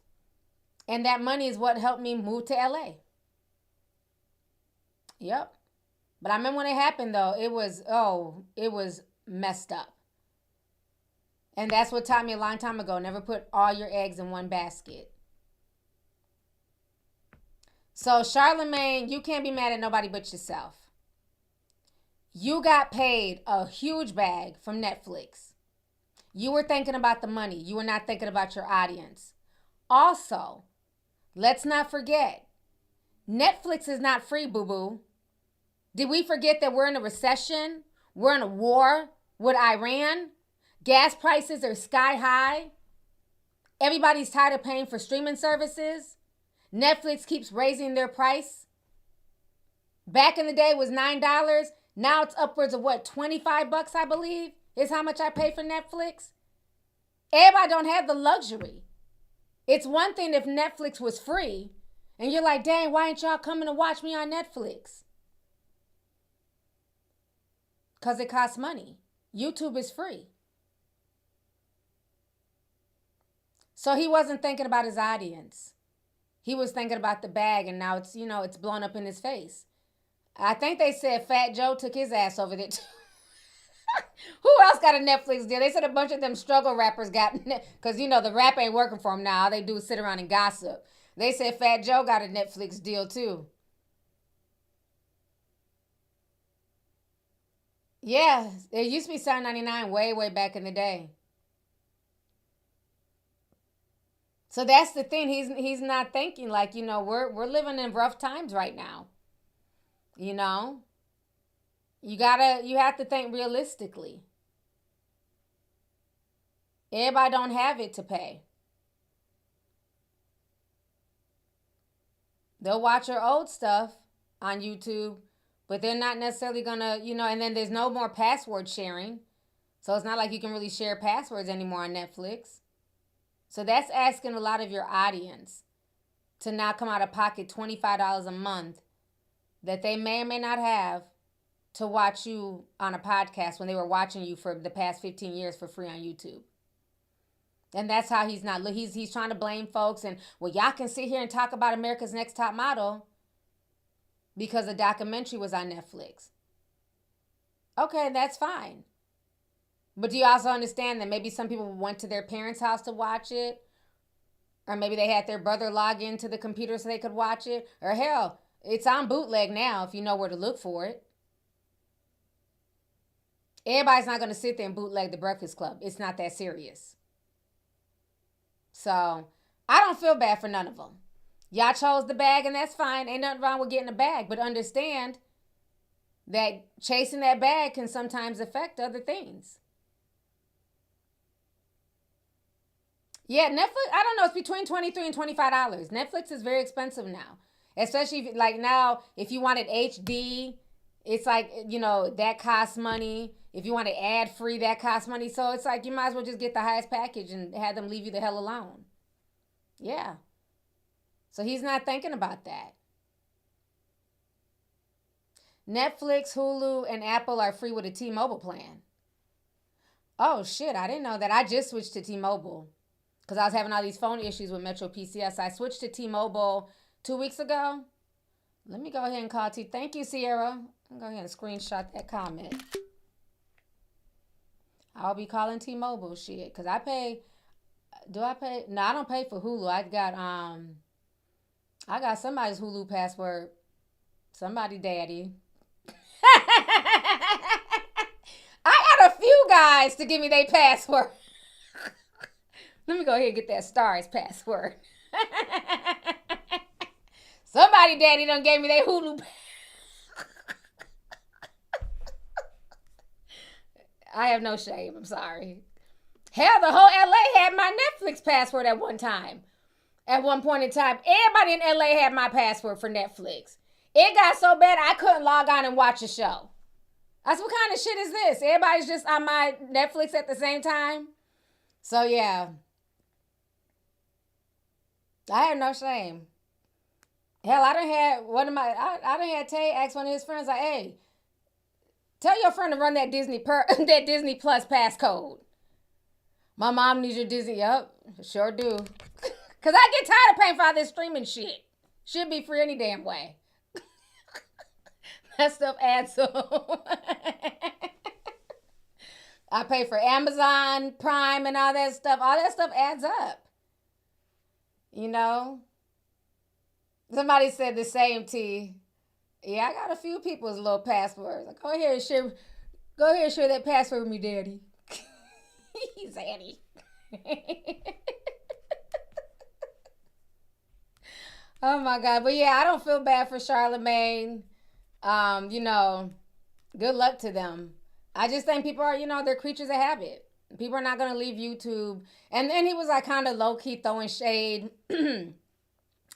And that money is what helped me move to LA. Yep. But I remember when it happened, though, it was messed up. And that's what taught me a long time ago. Never put all your eggs in one basket. So, Charlemagne, you can't be mad at nobody but yourself. You got paid a huge bag from Netflix. You were thinking about the money. You were not thinking about your audience. Also, let's not forget, Netflix is not free, boo-boo. Did we forget that we're in a recession? We're in a war with Iran? Gas prices are sky high. Everybody's tired of paying for streaming services. Netflix keeps raising their price. Back in the day it was $9. Now it's upwards of $25, I believe, is how much I pay for Netflix. Everybody don't have the luxury. It's one thing if Netflix was free and you're like, dang, why ain't y'all coming to watch me on Netflix? Because it costs money. YouTube is free. So he wasn't thinking about his audience. He was thinking about the bag, and now it's, it's blown up in his face. I think they said Fat Joe took his ass over there too. Who else got a Netflix deal? They said a bunch of them struggle rappers got, because, the rap ain't working for them now. All they do is sit around and gossip. They said Fat Joe got a Netflix deal too. Yeah, it used to be $7.99 way, way back in the day. So that's the thing. He's not thinking like, we're living in rough times right now. You have to think realistically. Everybody don't have it to pay. They'll watch your old stuff on YouTube, but they're not necessarily gonna, and then there's no more password sharing. So it's not like you can really share passwords anymore on Netflix. So that's asking a lot of your audience to now come out of pocket $25 a month that they may or may not have to watch you on a podcast when they were watching you for the past 15 years for free on YouTube. And that's how he's not. He's trying to blame folks and, well, y'all can sit here and talk about America's Next Top Model because the documentary was on Netflix. Okay, that's fine. But do you also understand that maybe some people went to their parents' house to watch it? Or maybe they had their brother log into the computer so they could watch it? Or hell, it's on bootleg now if you know where to look for it. Everybody's not going to sit there and bootleg The Breakfast Club. It's not that serious. So I don't feel bad for none of them. Y'all chose the bag, and that's fine. Ain't nothing wrong with getting a bag, but understand that chasing that bag can sometimes affect other things. Yeah, Netflix, I don't know, it's between $23 and $25. Netflix is very expensive now. Especially if, like now, if you wanted HD, it's like, you know, that costs money. If you want it ad free, that costs money. So it's like you might as well just get the highest package and have them leave you the hell alone. Yeah. So he's not thinking about that. Netflix, Hulu, and Apple are free with a T-Mobile plan. Oh shit, I didn't know that. I just switched to T-Mobile because I was having all these phone issues with Metro PCS. I switched to T-Mobile 2 weeks ago. Let me go ahead and call T. Thank you, Sierra. I'll go ahead and screenshot that comment. I'll be calling T-Mobile shit because I pay. Do I pay? No, I don't pay for Hulu. I got somebody's Hulu password. Somebody daddy. I got a few guys to give me their password. Let me go ahead and get that Star's password. Somebody daddy done gave me their Hulu. I have no shame. I'm sorry. Hell, the whole LA had my Netflix password at one time. At one point in time, everybody in LA had my password for Netflix. It got so bad I couldn't log on and watch a show. I said, what kind of shit is this? Everybody's just on my Netflix at the same time. So yeah. I have no shame. Hell, I done had Tay ask one of his friends, like, hey, tell your friend to run that Disney Plus passcode. My mom needs your Disney. Yup, sure do. Because I get tired of paying for all this streaming shit. Should be free any damn way. That stuff adds up. I pay for Amazon Prime and all that stuff. All that stuff adds up. You know? Somebody said the same, T. Yeah, I got a few people's little passwords. Like, go ahead and share that password with me, Daddy. Zaddy. Oh my God. But yeah, I don't feel bad for Charlemagne. You know, good luck to them. I just think people are, you know, they're creatures of habit. People are not going to leave YouTube. And then he was like kind of low-key throwing shade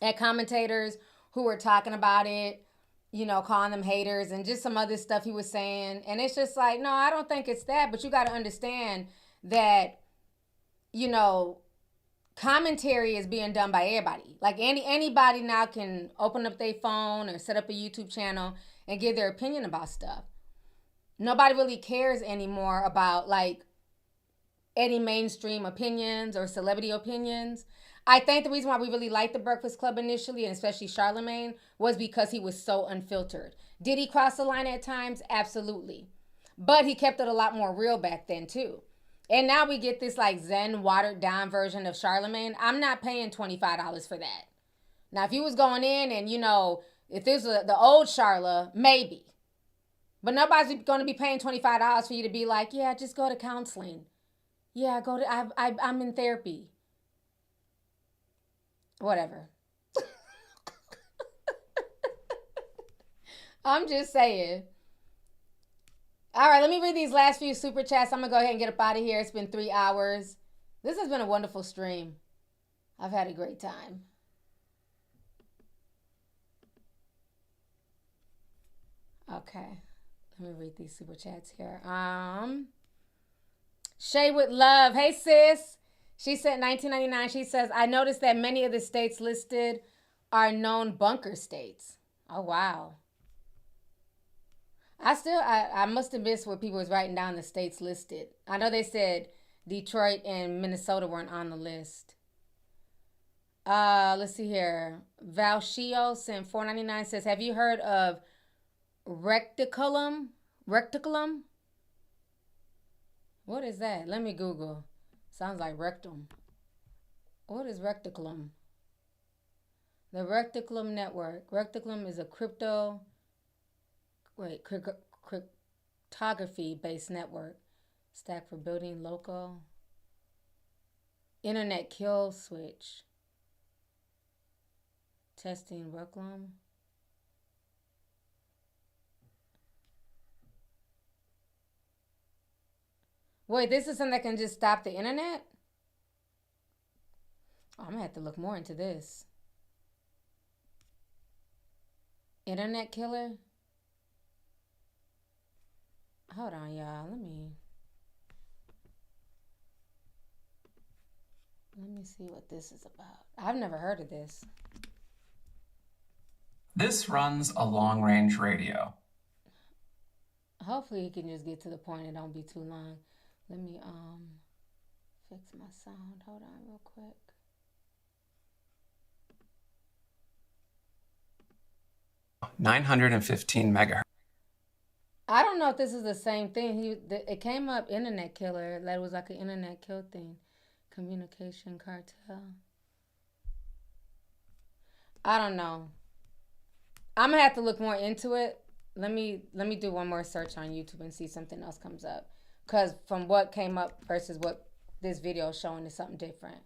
at commentators who were talking about it, you know, calling them haters and just some other stuff he was saying. And it's just like, no, I don't think it's that. But you got to understand that, you know, commentary is being done by everybody. Like anybody now can open up their phone or set up a YouTube channel and give their opinion about stuff. Nobody really cares anymore about like any mainstream opinions or celebrity opinions. I think the reason why we really liked the Breakfast Club initially, and especially Charlemagne, was because he was so unfiltered. Did he cross the line at times? Absolutely. But he kept it a lot more real back then too. And now we get this like Zen watered down version of Charlemagne. I'm not paying $25 for that. Now, if you was going in and, you know, if this was the old Charla, maybe. But nobody's going to be paying $25 for you to be like, yeah, just go to counseling. Yeah, I'm in therapy. Whatever. I'm just saying. All right, let me read these last few super chats. I'm going to go ahead and get up out of here. It's been 3 hours. This has been a wonderful stream. I've had a great time. Okay. Let me read these super chats here. Shay with love. Hey, sis. She said 1999. She says, I noticed that many of the states listed are known bunker states. Oh, wow. I must have missed where people was writing down the states listed. I know they said Detroit and Minnesota weren't on the list. Let's see here. Valshio sent $4.99 says, have you heard of recticulum? Recticulum? What is that? Let me Google. Sounds like rectum. What is recticulum? The Recticulum Network. Recticulum is a cryptography-based network stack for building local. Internet kill switch. Testing Brooklyn. Wait, this is something that can just stop the internet? Oh, I'm gonna have to look more into this. Internet killer? Hold on, y'all. Let me see what this is about. I've never heard of this. This runs a long-range radio. Hopefully he can just get to the point and don't be too long. Let me fix my sound. Hold on real quick. (915 megahertz). I don't know if this is the same thing. It came up internet killer. That was like an internet kill thing. Communication cartel. I don't know. I'm gonna have to look more into it. Let me do one more search on YouTube and see if something else comes up. Cause from what came up versus what this video is showing is something different.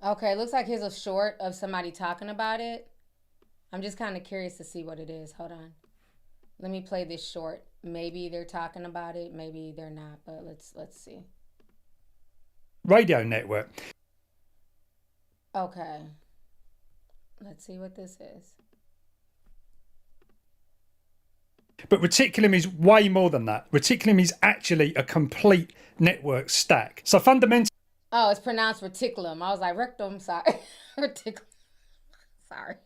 Okay, looks like here's a short of somebody talking about it. I'm just kind of curious to see what it is. Hold on. Let me play this short. Maybe they're talking about it, maybe they're not, but let's see. Radio network. Okay. Let's see what this is. But reticulum is way more than that. Reticulum is actually a complete network stack. So fundamentally... Oh, it's pronounced reticulum. I was like, rectum, sorry. Reticulum. Sorry.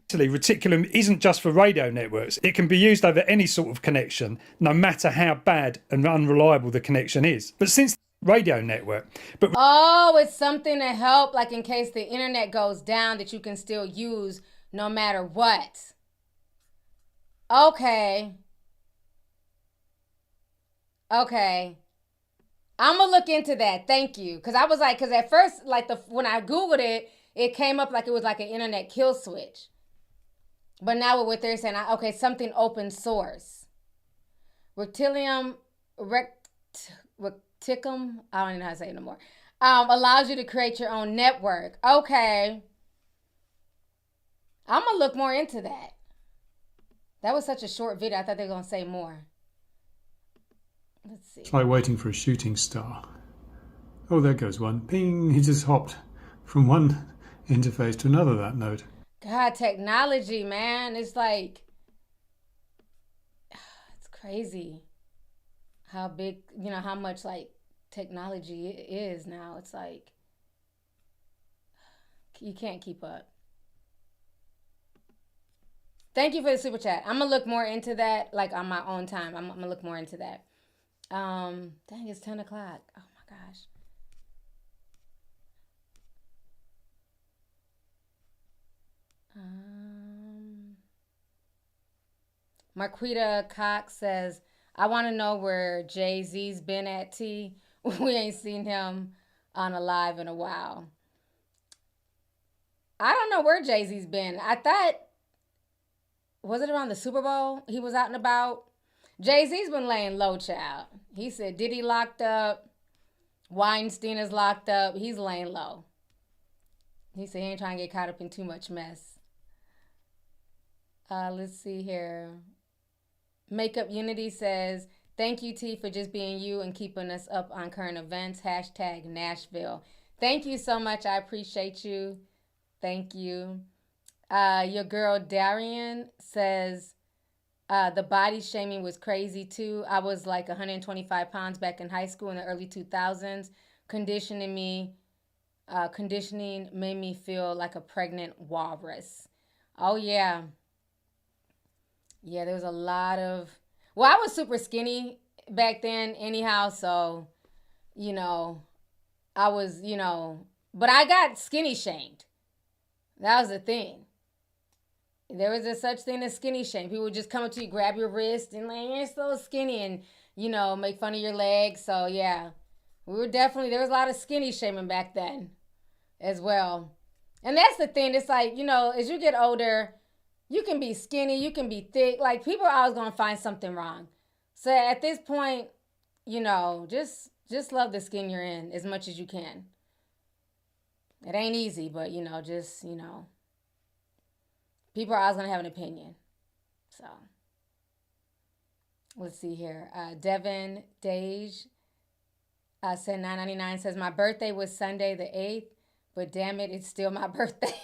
Reticulum isn't just for radio networks. It can be used over any sort of connection, no matter how bad and unreliable the connection is. But since radio network... Oh, it's something to help, like in case the internet goes down, that you can still use no matter what. Okay. Okay. I'm gonna look into that. Thank you. Because I was like, because at first, like when I Googled it, it came up like it was like an internet kill switch. But now with what they're saying, okay, something open source. Rectilium, recticum, I don't even know how to say it no more. Allows you to create your own network. Okay. I'm gonna look more into that. That was such a short video. I thought they were gonna say more. Let's see. It's like waiting for a shooting star. Oh, there goes one. Ping, he just hopped from one interface to another that node. God, technology, man. It's like, it's crazy how big, how much like technology is now. It's like, you can't keep up. Thank you for the super chat. I'm going to look more into that, like on my own time. I'm going to look more into that. Dang, it's 10 o'clock. Oh my gosh. Marquita Cox says, I want to know where Jay-Z's been at, T. We ain't seen him on a live in a while. I don't know where Jay-Z's been. I thought, was it around the Super Bowl? He was out and about. Jay-Z's been laying low, child. He said Diddy locked up. Weinstein is locked up. He's laying low. He said he ain't trying to get caught up in too much mess. Let's see here. Makeup Unity says, thank you, T, for just being you and keeping us up on current events. Hashtag Nashville. Thank you so much. I appreciate you. Thank you. Your girl Darian says, the body shaming was crazy too. I was like 125 pounds back in high school in the early 2000s. Conditioning made me feel like a pregnant walrus. Oh yeah. Yeah, there was a lot of, well, I was super skinny back then anyhow. So, I was, but I got skinny shamed. That was the thing. There was a such thing as skinny shame. People would just come up to you, grab your wrist, and like, you're so skinny, and make fun of your legs. So yeah, there was a lot of skinny shaming back then as well. And that's the thing. It's like, as you get older, you can be skinny, you can be thick. Like, people are always going to find something wrong. So at this point, just love the skin you're in as much as you can. It ain't easy, but, people are always going to have an opinion. So, let's see here. Devin Dage said $9.99, says, my birthday was Sunday the 8th, but damn it, it's still my birthday.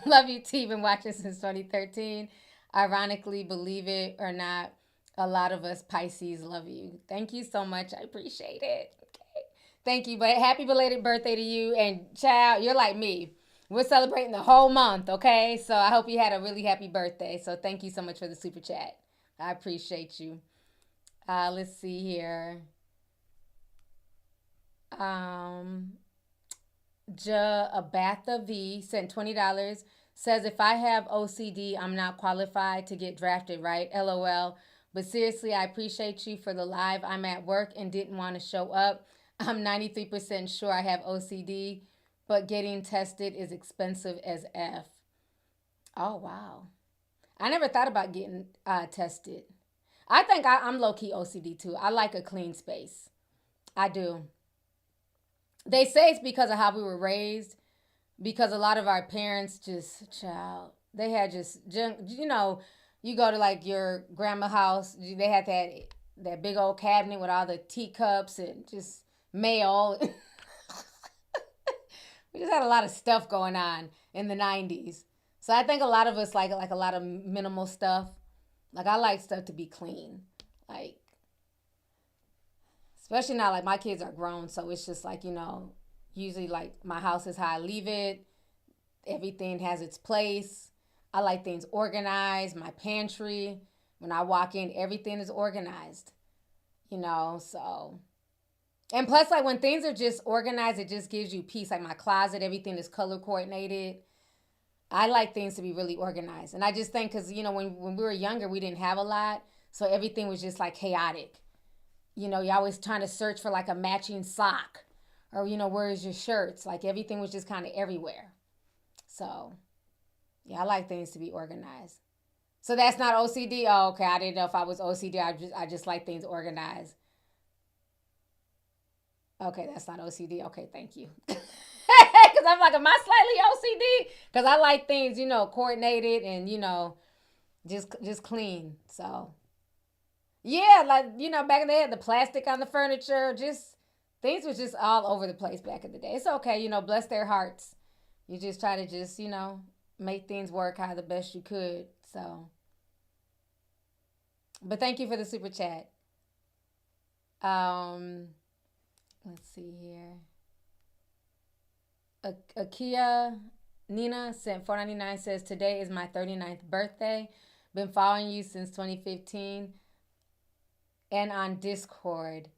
Love you, T. Been watching since 2013. Ironically, believe it or not, a lot of us Pisces love you. Thank you so much. I appreciate it. Okay. Thank you. But happy belated birthday to you. And child, you're like me. We're celebrating the whole month, okay? So I hope you had a really happy birthday. So thank you so much for the super chat. I appreciate you. Let's see here. Abatha V sent $20. Says, if I have OCD, I'm not qualified to get drafted, right? LOL. But seriously, I appreciate you for the live. I'm at work and didn't want to show up. I'm 93% sure I have OCD, but getting tested is expensive as F. Oh, wow. I never thought about getting tested. I think I'm low-key OCD too. I like a clean space. I do. They say it's because of how we were raised, because a lot of our parents they had just junk, you go to like your grandma's house, they had that big old cabinet with all the teacups and just mail. We just had a lot of stuff going on in the 90s. So I think a lot of us like a lot of minimal stuff. Like, I like stuff to be clean. Like, especially now, like, my kids are grown, so it's just like, usually like my house is how I leave it. Everything has its place. I like things organized. My pantry, when I walk in, everything is organized, so. And plus, like, when things are just organized, it just gives you peace. Like, my closet, everything is color coordinated. I like things to be really organized. And I just think because, when we were younger, we didn't have a lot. So everything was just like chaotic. You're always trying to search for like a matching sock or, where is your shirts? Like, everything was just kind of everywhere. So, yeah, I like things to be organized. So that's not OCD? Oh, okay. I didn't know if I was OCD. I just like things organized. Okay, that's not OCD. Okay, thank you. Because I'm like, am I slightly OCD? Because I like things, coordinated and, just clean. So, yeah, like, back in the day, had the plastic on the furniture. Just, things was just all over the place back in the day. It's okay, bless their hearts. You just try to just, make things work how the best you could. So, but thank you for the super chat. Let's see here. Akia Nina sent $4.99, says, today is my 39th birthday. Been following you since 2015 and on Discord.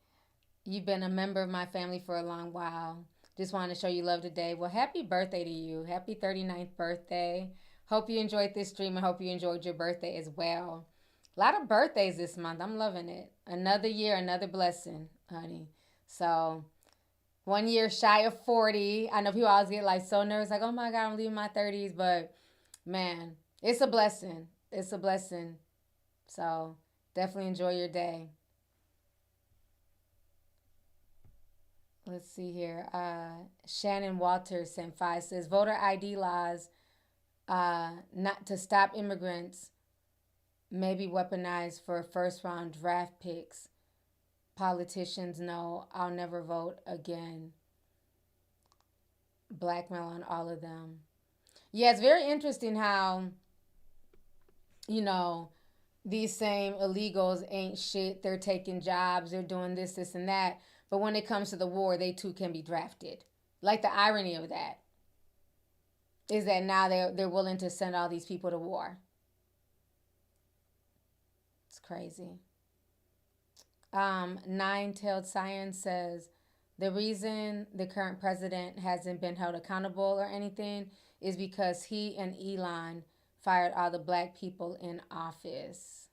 You've been a member of my family for a long while. Just wanted to show you love today. Well, happy birthday to you. Happy 39th birthday. Hope you enjoyed this stream and hope you enjoyed your birthday as well. A lot of birthdays this month. I'm loving it. Another year, another blessing, honey. So, 1 year shy of 40. I know people always get like so nervous, like, oh my God, I'm leaving my 30s. But man, it's a blessing. It's a blessing. So definitely enjoy your day. Let's see here. Shannon Walters sent 5, says, voter ID laws not to stop immigrants may be weaponized for first round draft picks. Politicians know I'll never vote again. Blackmail on all of them. Yeah, it's very interesting how, these same illegals ain't shit. They're taking jobs. They're doing this, this, and that. But when it comes to the war, they too can be drafted. Like, the irony of that is that now they're willing to send all these people to war. It's crazy. Nine-Tailed Science says, the reason the current president hasn't been held accountable or anything is because he and Elon fired all the black people in office.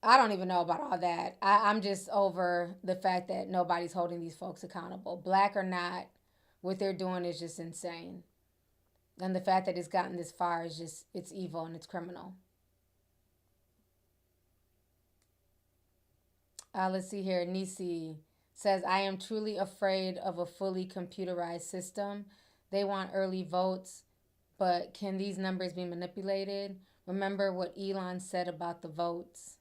I don't even know about all that. I'm just over the fact that nobody's holding these folks accountable. Black or not, what they're doing is just insane. And the fact that it's gotten this far is just, it's evil and it's criminal. Let's see here. Nisi says, I am truly afraid of a fully computerized system. They want early votes, but can these numbers be manipulated? Remember what Elon said about the votes.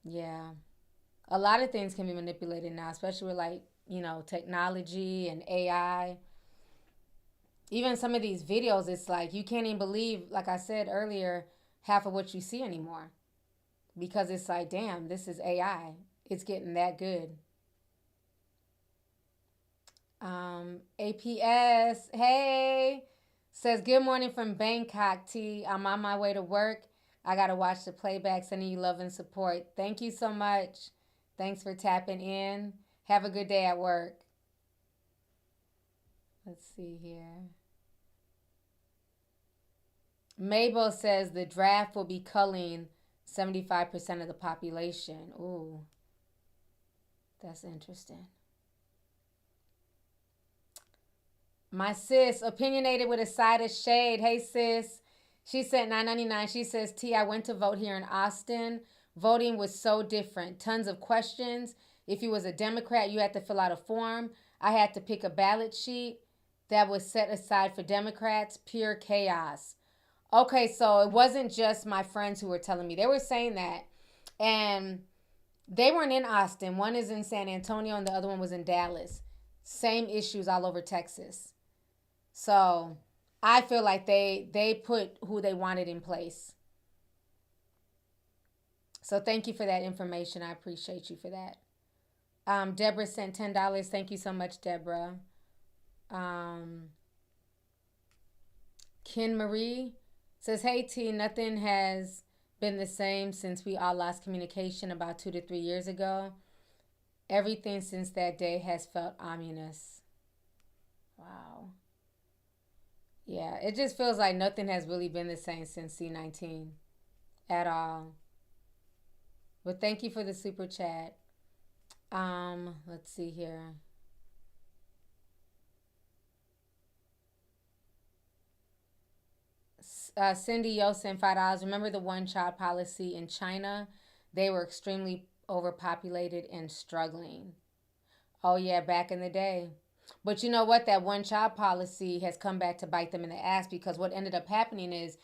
Yeah. A lot of things can be manipulated now, especially with like, technology and AI. Even some of these videos, it's like you can't even believe, like I said earlier, half of what you see anymore. Because it's like, damn, this is AI. It's getting that good. APS, hey, says, good morning from Bangkok, T. I'm on my way to work. I got to watch the playback. Sending you love and support. Thank you so much. Thanks for tapping in. Have a good day at work. Let's see here. Mabel says the draft will be culling 75% of the population. Ooh, that's interesting. My sis, opinionated with a side of shade. Hey, sis. She sent $9.99. She says, T, I went to vote here in Austin. Voting was so different. Tons of questions. If you was a Democrat, you had to fill out a form. I had to pick a ballot sheet that was set aside for Democrats. Pure chaos. Okay, so it wasn't just my friends who were telling me. They were saying that. And they weren't in Austin. One is in San Antonio and the other one was in Dallas. Same issues all over Texas. So I feel like they put who they wanted in place. So thank you for that information. I appreciate you for that. Deborah sent $10. Thank you so much, Deborah. Ken Marie says, hey, T, nothing has been the same since we all lost communication about 2 to 3 years ago. Everything since that day has felt ominous. Wow. Yeah, it just feels like nothing has really been the same since C19 at all. But thank you for the super chat. Let's see here. Cindy Yo sent $5. Remember the one-child policy in China? They were extremely overpopulated and struggling. Oh, yeah, back in the day. But you know what? That one-child policy has come back to bite them in the ass because what ended up happening is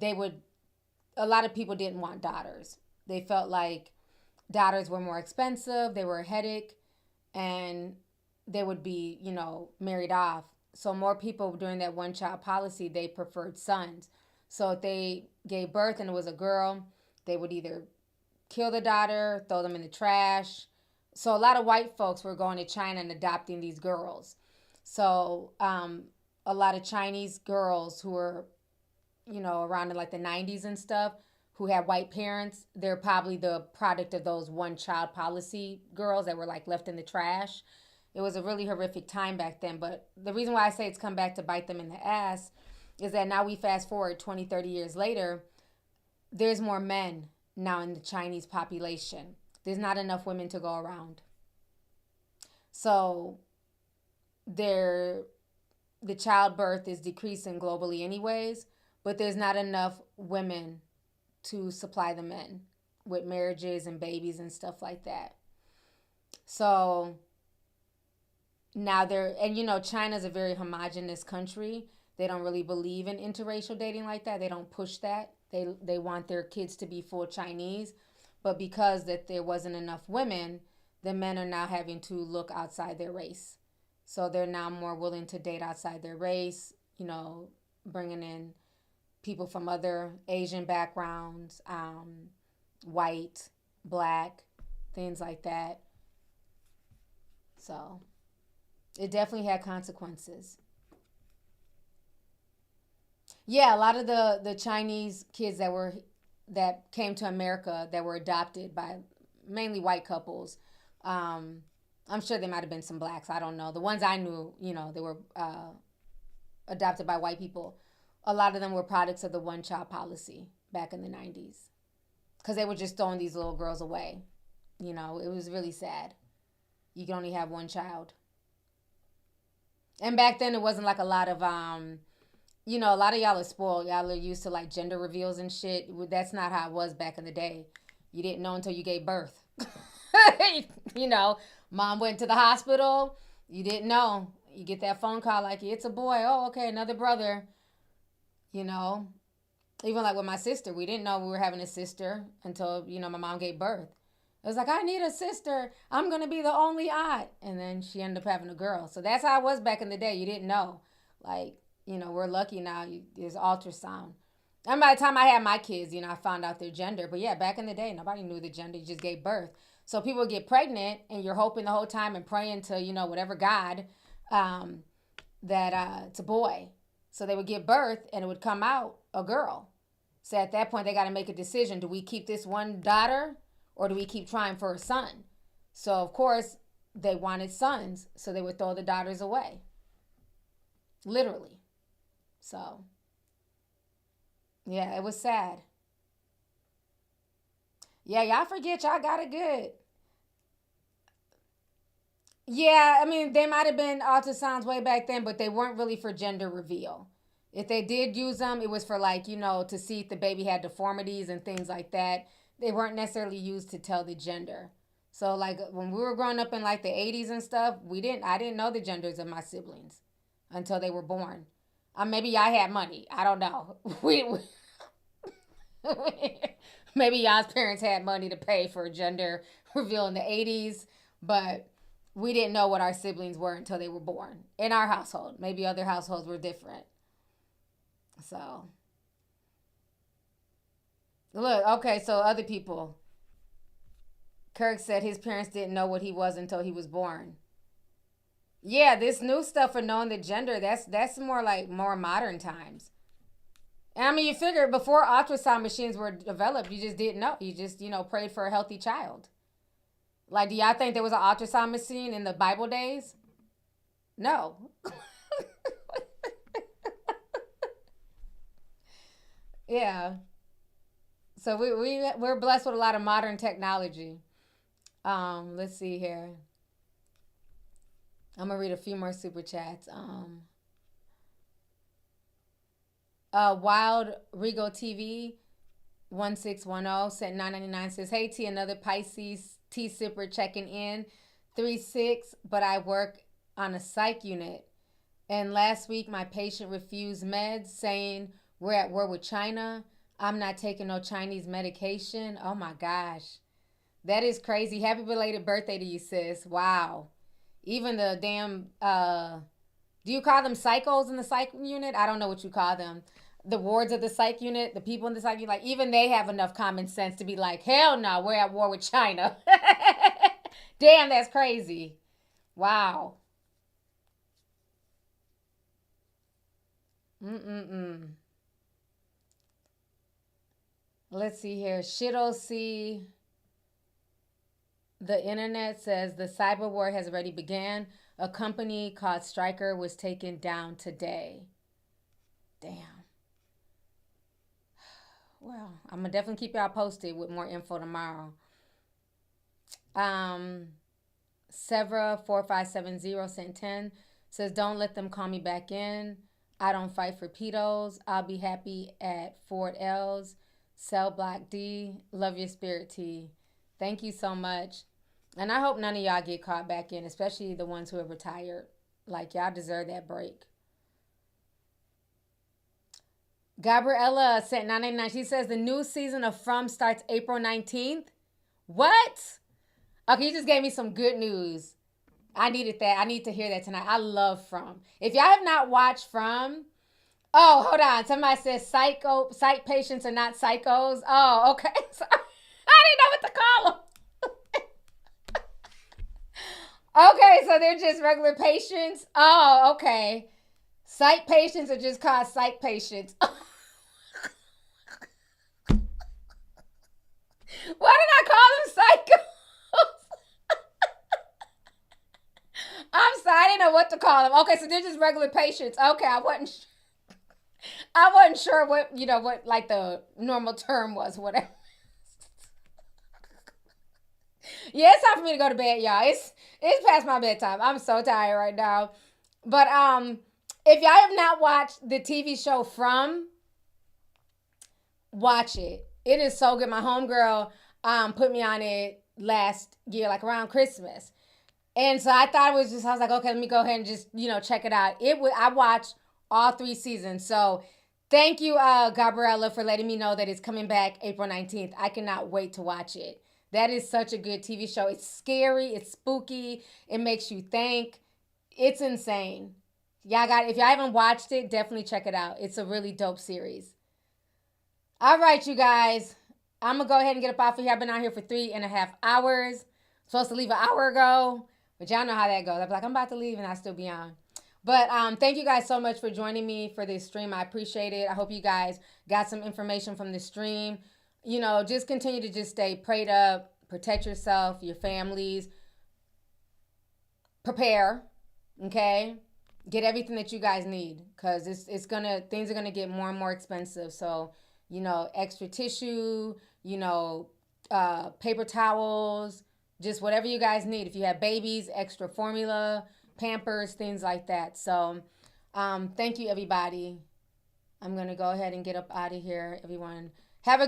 a lot of people didn't want daughters. They felt like daughters were more expensive, they were a headache, and they would be, married off. So more people during that one-child policy, they preferred sons. So if they gave birth and it was a girl, they would either kill the daughter, throw them in the trash. So a lot of white folks were going to China and adopting these girls. So a lot of Chinese girls who were, around in like the 90s and stuff, who had white parents, they're probably the product of those one-child policy girls that were like left in the trash. It was a really horrific time back then. But the reason why I say it's come back to bite them in the ass is that now we fast forward 20, 30 years later, there's more men now in the Chinese population. There's not enough women to go around. So the childbirth is decreasing globally anyways, but there's not enough women to supply the men with marriages and babies and stuff like that. So now China's a very homogenous country. They don't really believe in interracial dating like that. They don't push that. They want their kids to be full Chinese. But because that there wasn't enough women, the men are now having to look outside their race. So they're now more willing to date outside their race, bringing in people from other Asian backgrounds, white, black, things like that. So it definitely had consequences. Yeah, a lot of the Chinese kids that came to America that were adopted by mainly white couples. I'm sure there might have been some blacks. I don't know. The ones I knew, they were adopted by white people. A lot of them were products of the one-child policy back in the 90s. because they were just throwing these little girls away. You know, it was really sad. You can only have one child. And back then it wasn't like a lot of, you know, a lot of y'all are spoiled. Y'all are used to like gender reveals and shit. That's not how it was back in the day. You didn't know until you gave birth. You know, mom went to the hospital. You didn't know. You get that phone call like, it's a boy. Oh, okay, another brother. You know, even like with my sister, we didn't know we were having a sister until, you know, my mom gave birth. It was like, I need a sister. I'm going to be the only aunt. And then she ended up having a girl. So that's how it was back in the day. You didn't know. Like, you know, we're lucky now. There's ultrasound. And by the time I had my kids, you know, I found out their gender. But yeah, back in the day, nobody knew the gender. You just gave birth. So people would get pregnant and you're hoping the whole time and praying to, you know, whatever God, that it's a boy. So they would give birth and it would come out a girl. So at that point, they got to make a decision. Do we keep this one daughter or do we keep trying for a son? So, of course, they wanted sons. So they would throw the daughters away. Literally. So, yeah, it was sad. Yeah, y'all forget y'all got it good. Yeah, I mean, they might have been ultrasounds way back then, but they weren't really for gender reveal. If they did use them, it was for like, you know, to see if the baby had deformities and things like that. They weren't necessarily used to tell the gender. So like when we were growing up in like the 80s and stuff, I didn't know the genders of my siblings until they were born. Maybe I had money. I don't know. Maybe y'all's parents had money to pay for a gender reveal in the 80s, but we didn't know what our siblings were until they were born in our household. Maybe other households were different. So, look, okay, so other people. Kirk said his parents didn't know what he was until he was born. Yeah, this new stuff for knowing the gender, that's more like more modern times. And I mean, you figure before ultrasound machines were developed, you just didn't know. You just, you know, prayed for a healthy child. Like, do y'all think there was an ultrasound machine in the Bible days? No. Yeah. So we're blessed with a lot of modern technology. Let's see here. I'm gonna read a few more super chats. Wild Rigo TV 1610 sent $9.99, says, hey T, another Pisces tea sipper checking in. 3-6, but I work on a psych unit. And last week my patient refused meds, saying we're at war with China. I'm not taking no Chinese medication. Oh my gosh. That is crazy. Happy belated birthday to you, sis. Wow. Even the damn, do you call them psychos in the psych unit? I don't know what you call them. The wards of the psych unit, the people in the psych unit, like even they have enough common sense to be like, hell no, we're at war with China. Damn, that's crazy. Wow. Let's see here. Shit'll see. The internet says the cyber war has already began. A company called Stryker was taken down today. Damn. Well, I'm going to definitely keep y'all posted with more info tomorrow. Severa4570 sent 10. Says, don't let them call me back in. I don't fight for pedos. I'll be happy at Fort L's. Cell Block D. Love your spirit, T. Thank you so much. And I hope none of y'all get caught back in, especially the ones who are retired. Like, y'all deserve that break. Gabriella sent $9.99. She says the new season of From starts April 19th. What? Okay, you just gave me some good news. I needed that. I need to hear that tonight. I love From. If y'all have not watched From, oh, hold on. Somebody says psych patients are not psychos. Oh, okay. Sorry. I didn't know what to call them. Okay, so they're just regular patients. Oh, okay. Psych patients are just called psych patients. Why did I call them psychos? I'm sorry, I didn't know what to call them. Okay, so they're just regular patients. Okay, I wasn't sure what, what like the normal term was, whatever. Yeah, it's time for me to go to bed, y'all. It's past my bedtime. I'm so tired right now. But if y'all have not watched the TV show From, watch it. It is so good. My homegirl put me on it last year, like around Christmas. And so I thought it was I was like, okay, let me go ahead and just, check it out. I watched all 3 seasons. So thank you, Gabriella, for letting me know that it's coming back April 19th. I cannot wait to watch it. That is such a good TV show. It's scary. It's spooky. It makes you think. It's insane. If y'all haven't watched it, definitely check it out. It's a really dope series. All right, you guys. I'm going to go ahead and get up off of here. I've been out here for 3.5 hours. Supposed to leave an hour ago. But y'all know how that goes. I'll be like, I'm about to leave and I'll still be on. But thank you guys so much for joining me for this stream. I appreciate it. I hope you guys got some information from the stream. Just continue to just stay prayed up. Protect yourself, your families. Prepare. Okay? Get everything that you guys need. Because things are going to get more and more expensive. So, extra tissue, paper towels, just whatever you guys need. If you have babies, extra formula, Pampers, things like that. So thank you, everybody. I'm going to go ahead and get up out of here, everyone. Have a